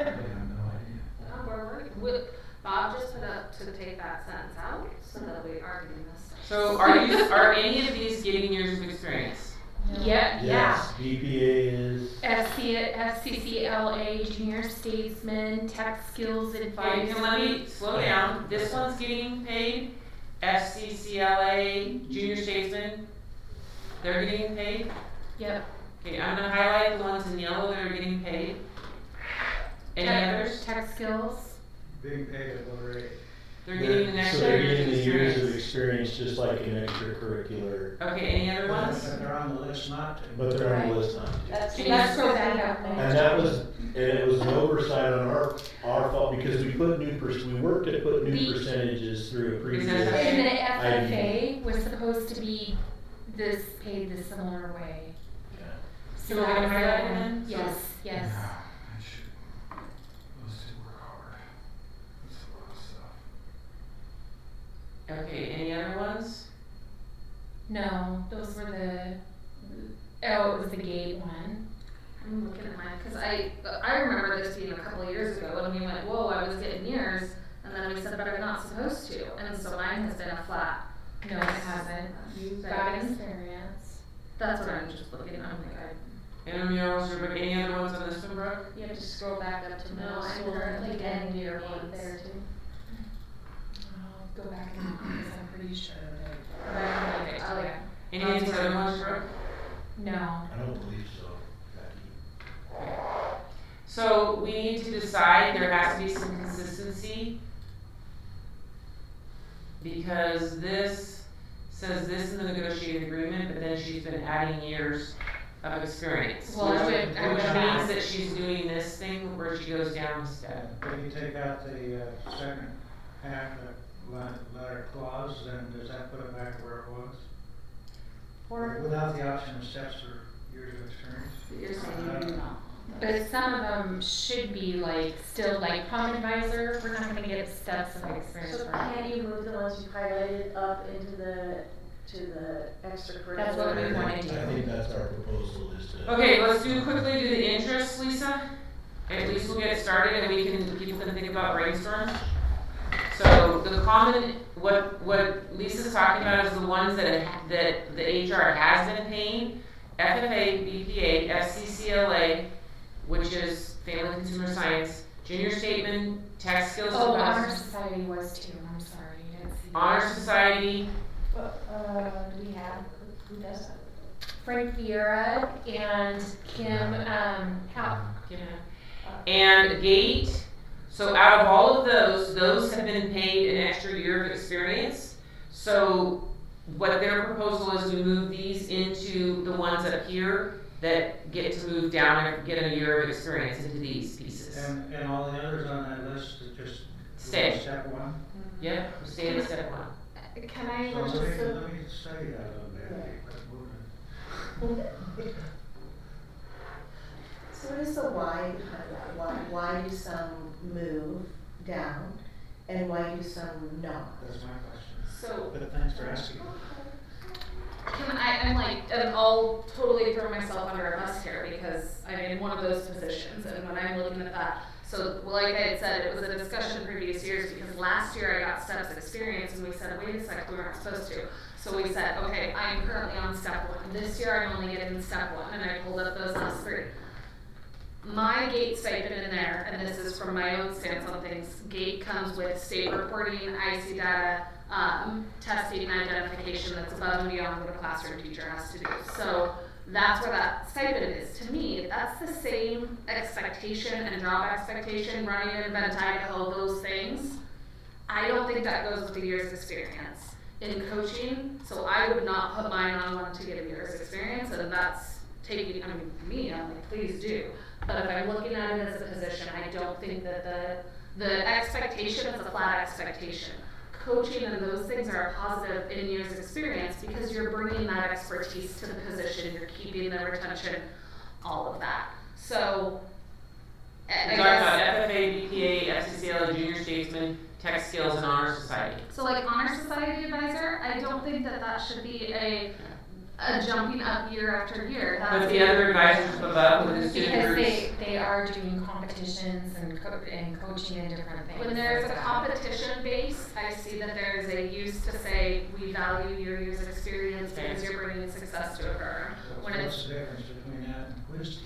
M: have no idea.
A: We're working with, Bob just put up to take that sentence out so that we are getting this.
B: So are any of these getting years of experience?
J: Yeah, yeah.
F: Yes, BPA is.
J: FCCLA, Junior Statesman, Tech Skills
B: Okay,
J: Advisor.
B: can let me slow down. This one's getting paid. FCCLA, Junior Statesman, they're getting paid.
J: Yep.
B: Okay, I'm gonna highlight the ones in yellow that are getting paid. Any others?
J: Tech Skills.
I: Being paid at low rate.
B: They're getting an
F: So
B: extra
F: they're
B: years
F: getting
B: of
F: the years of
B: experience.
F: experience just like an extracurricular,
B: Okay, any other ones?
I: But they're on the list not to.
F: but they're on
J: Right.
F: the list not to.
E: That's,
B: Can you
E: that's
J: scroll
E: the
J: back
E: thing
J: up?
E: up
F: And
E: there.
F: that was, and it was an oversight on our fault, because we put we worked to put new
J: The-
F: percentages through a previous.
B: Because
J: And the
F: IEP.
J: FFA was supposed to be paid the similar way.
F: Yeah.
J: So
B: You want me to
J: that was
B: highlight
J: the
B: it
J: one.
B: then?
J: Yes, yes.
M: Yeah, I should. Those two work hard. That's a lot of stuff.
B: Okay, any other ones?
J: No, those were it was the gate one.
A: I'm looking at mine, cause I remember this being a couple of years ago when we went, whoa, I was getting years, and then we said, but I'm not supposed to, and so mine has been a flat.
J: No, it hasn't. You've got experience.
A: That's what I'm just looking at, I'm like,
B: Any other ones on this one, Brooke?
E: You have to scroll back up to middle
A: No, I'm
E: school
A: currently
E: and
A: getting
E: year
A: eights.
E: one there too.
J: I'll go back and look because I'm pretty sure that. But I don't like it,
A: Oh,
J: yeah.
B: Any of these other ones, Brooke?
J: No.
F: I don't believe so, Becky.
B: So we need to decide, there has to be some consistency. Because this says this in the negotiated agreement, but then she's been adding years of experience.
J: Well, I would
B: Which means
J: ask.
B: that she's doing this thing where she goes down a step.
I: When you take out the second half of letter clause, then does that put it back where it was?
J: Or,
I: Without the option of steps or years of experience?
A: you're saying you do not.
J: but some of them should be still prom advisor, we're not gonna get steps of experience
E: So
J: for.
E: can you move the ones you highlighted up into the extracurricular?
J: That's what we wanna do.
F: I think that's our proposal is to.
B: Okay, let's quickly do the interest, Lisa. at least we'll get started and people can think about brainstorms. So the common, what Lisa's talking about is the ones that the HR has been paying: FFA, BPA, FCCLA, which is Family Consumer Science, Junior Statement, Tech Skills.
J: Oh, Honor Society was too. I'm sorry, I didn't see
B: Honor
J: that.
B: Society.
L: Do we have, who does that?
J: Frank Vieira and Kim,
B: And GATE. So out of all of those have been paid an extra year of experience. So what their proposal is to move these into the ones up here that get to move down and get a year of experience into these pieces.
I: And all the others on that list that just
B: Stay.
I: step one.
B: Yeah, we'll stay at step one.
J: Can I
I: So
J: just
I: let me study that a little bit.
K: So what is the why behind that? Why do some move down and why do some not?
I: That's my question.
A: So,
I: But thanks for asking.
A: and I'll totally throw myself under a bus here because I'm in one of those positions, and when I'm looking at that, so like I had said, it was a discussion previous years because last year I got steps experience and we said, wait a sec, we weren't supposed to. So we said, okay, I'm currently on step one. This year I'm only getting step one, and I pulled up those last three. My GATE stipend in there, and this is from my own stance on things, GATE comes with state reporting, IC data, testing and identification that's above and beyond what a classroom teacher has to do. So that's where that stipend is. To me, that's the same expectation and job expectation, running an event, Idaho, those things. I don't think that goes with a year's experience in coaching, so I would not put mine on one to get a year's experience, and that's taking, me, I'm like, please do. But if I'm looking at it as a position, I don't think that the expectation is a flat expectation. Coaching and those things are a positive in years experience because you're bringing that expertise to the position, you're keeping the retention, all of that. So,
B: We're talking about FFA, BPA, FCCLA, Junior Statesman, Tech Skills, and Honor Society.
A: So like Honor Society Advisor, I don't think that should be a jumping up year after year.
B: But the other advisors above with the student
J: because
B: groups.
J: they are doing competitions and coaching and different things.
A: When there's
J: like
A: a
J: that.
A: competition base, I see that there's a use to say, we value your year's experience because you're bringing success to a program. When
I: What's
A: it's,
I: the difference between that and quiz team?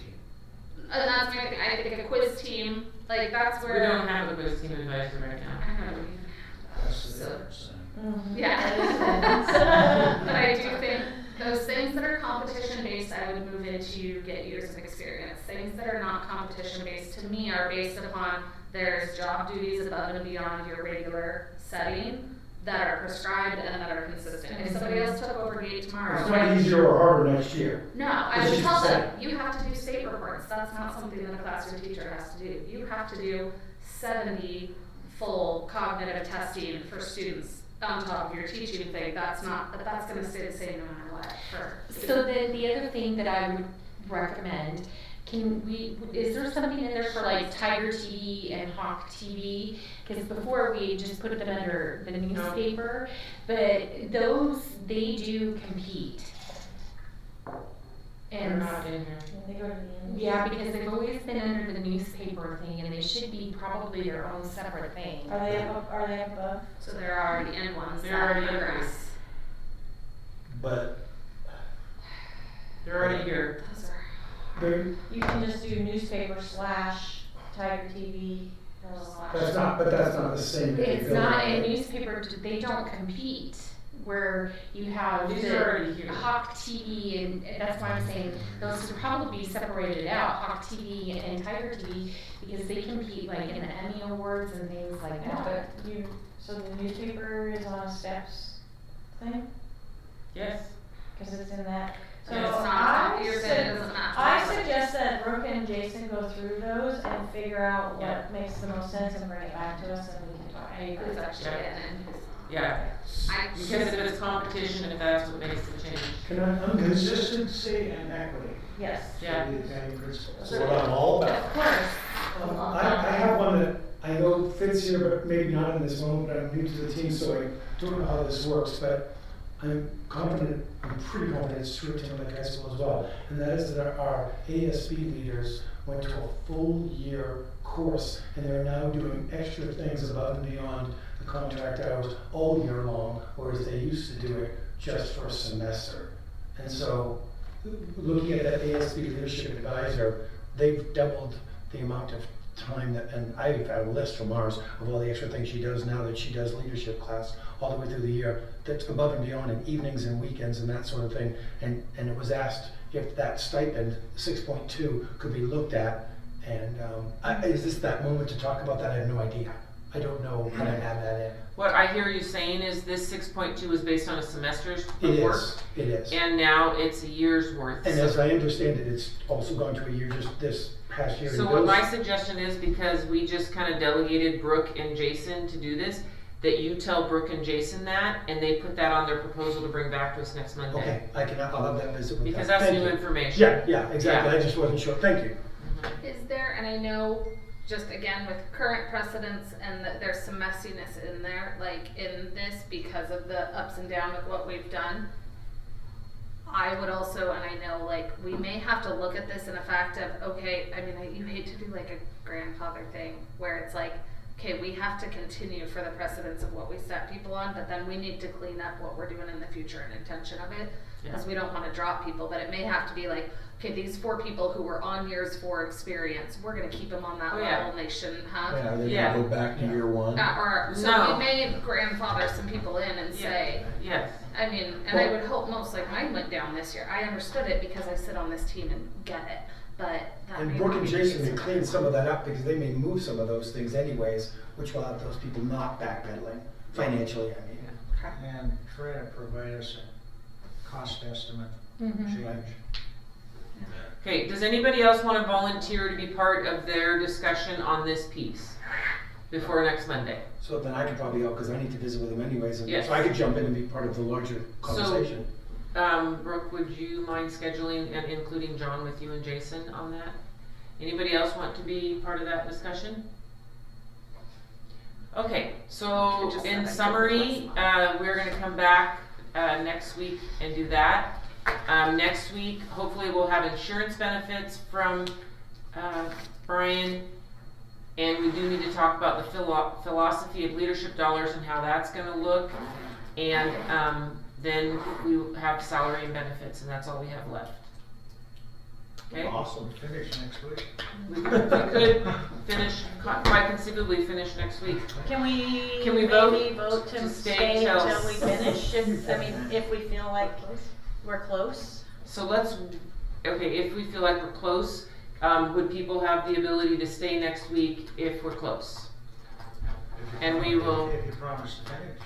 A: and that's my thing, I think a quiz team, like that's where.
B: We don't have a quiz team advisor right now.
A: I know.
I: That's the
A: So-
I: difference then.
A: Yeah. But I do think those things that are competition based, I would move into get years of experience. Things that are not competition based to me are based upon there's job duties above and beyond your regular setting that are prescribed and that are consistent. If somebody else took over GATE tomorrow.
O: It's not easier or harder next year.
A: No, I
O: It's
A: would
O: just
A: tell
O: the
A: them, you have to do state reports. That's not something that a classroom teacher has to do. You have to do 70 full cognitive testing for students on top of your teaching thing. That's gonna stay the same no matter what.
J: So then the other thing that I would recommend, is there something in there for like Tiger TV and Hawk TV? Because before we just put them under the newspaper, but those, they do compete.
B: They're
J: And
B: not in here.
L: They go to the end.
J: yeah, because they've always been under the newspaper thing, and they should be probably their own separate thing.
L: Are they above?
A: So they're already in ones.
B: They're already in
A: progress.
B: this.
F: But
B: They're already here.
A: Those are.
L: You can just do newspaper / Tiger TV.
O: That's not the same.
J: It's not a newspaper, they don't compete, where you have
B: These
J: the
B: are already here.
J: Hawk TV, and that's why I'm saying those should probably be separated out, Hawk TV and Tiger TV, because they compete like in the Emmy Awards and things like
L: Yeah,
J: that.
L: but so the newspaper is on a steps thing?
B: Yes.
L: Cause it's in that. So
A: It's not,
L: I
A: you're
L: said-
A: saying it doesn't match.
L: I suggest that Brooke and Jason go through those and figure out what makes the most sense and bring it back to us and we can talk.
J: I agree.
A: Who's actually getting it?
B: Yeah. Because if it's competition, if that's what makes the change.
O: I'm consistency and equity.
L: Yes.
B: Yeah.
O: The Italian principles.
N: That's what I'm all about.
J: Of course.
O: I have one that I know fits here, but maybe not in this moment, but I'm new to the team, so I don't know how this works, but I'm pretty confident it's true at Timberlake High School as well, and that is that our ASB leaders went to a full year course, and they're now doing extra things above and beyond the contract hours all year long, whereas they used to do it just for a semester. And so, looking at that ASB Leadership Advisor, they've doubled the amount of time that, and I've had a list from ours of all the extra things she does now that she does leadership class all the way through the year, that's above and beyond in evenings and weekends and that sort of thing. And it was asked if that stipend, 6.2, could be looked at. And is this that moment to talk about that? I have no idea. I don't know how to add that in.
B: What I hear you saying is this 6.2 is based on a semester's work.
O: It is.
B: And now it's a year's worth.
O: And as I understand it, it's also gone to a year just this past year.
B: So what my suggestion is, because we just kind of delegated Brooke and Jason to do this, that you tell Brooke and Jason that, and they put that on their proposal to bring back to us next Monday.
O: Okay, I'll have that visit with
B: because
O: them.
B: that's
O: Thank
B: new
O: you.
B: information.
O: Yeah, exactly.
B: Yeah.
O: I just wasn't sure. Thank you.
A: Is there, and I know, just again with current precedents and that there's some messiness in there, like in this because of the ups and downs of what we've done. I would also, and I know like we may have to look at this in a fact of, okay, I mean, you hate to do like a grandfather thing where it's like, okay, we have to continue for the precedence of what we set people on, but then we need to clean up what we're doing in the future and intention of it, because we don't want to drop people, but it may have to be like, okay, these 4 people who were on years 4 experience, we're going to keep them on that level and they shouldn't have.
F: Yeah, they're gonna go back to year 1.
A: So we may grandfather some people in and say,
B: yes.
A: I mean, and I would hope most, like mine went down this year. I understood it because I sit on this team and get it. But that
O: And
A: may
O: Brooke
A: not
O: and
A: be the
O: Jason
A: case.
O: may clean some of that up because they may move some of those things anyways, which will have those people not backpedaling financially, I mean.
I: And try to provide us a cost estimate change.
B: Okay, does anybody else want to volunteer to be part of their discussion on this piece before next Monday?
O: So then I could probably help because I need to visit with them anyways, and
B: Yes.
O: so I could jump in and be part of the larger conversation.
B: Brooke, would you mind scheduling and including John with you and Jason on that? Anybody else want to be part of that discussion? Okay, so in summary, we're going to come back next week and do that. Next week, hopefully we'll have insurance benefits from Brian, and we do need to talk about the philosophy of leadership dollars and how that's going to look, and then we have salary and benefits, and that's all we have left. Okay?
I: Awesome. Finish next week.
B: We could finish, quite conceivably finish next week.
E: Can we
B: maybe
E: vote to
B: stay
E: stay
B: till
E: until we finish? If we feel like we're close?
B: So okay, if we feel like we're close, would people have the ability to stay next week if we're close? And we will.
I: If you promise to finish.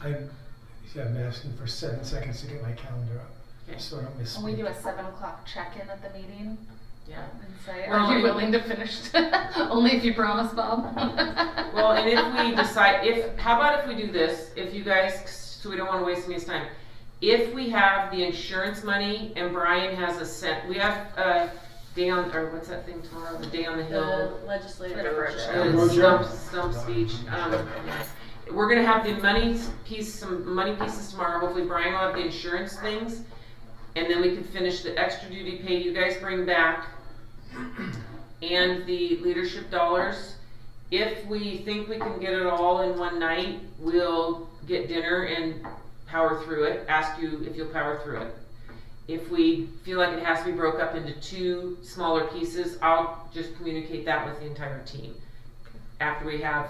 O: I'm asking for 7 seconds to get my calendar up.
B: Okay.
O: So I don't miss.
A: Can we do a 7 o'clock check-in at the meeting?
B: Yeah.
A: And say,
B: Well,
A: are you willing to finish? Only if you promise, Bob.
B: Well, and if we decide, how about if we do this, if you guys, so we don't want to waste anybody's time. If we have the insurance money and Brian has we have a day on, or what's that thing tomorrow, the day on the hill.
E: The legislative
B: Stump speech. We're gonna have the some money pieces tomorrow. Hopefully Brian will have the insurance things, and then we can finish the extra duty pay you guys bring back, and the leadership dollars. If we think we can get it all in one night, we'll get dinner and power through it. Ask you if you'll power through it. If we feel like it has to be broke up into 2 smaller pieces, I'll just communicate that with the entire team. After we have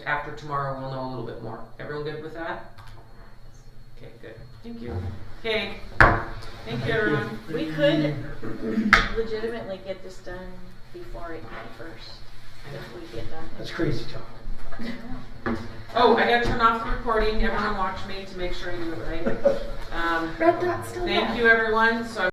B: after tomorrow, we'll know a little bit more. Everyone good with that? Okay, good. Thank you. Okay. Thank you, everyone.
E: We could legitimately get this done before April 1st if we get done.
O: That's crazy talk.
B: Oh, I gotta turn off the recording. Everyone watch me to make sure I do it right.
A: Red dot still
B: Thank you, everyone. So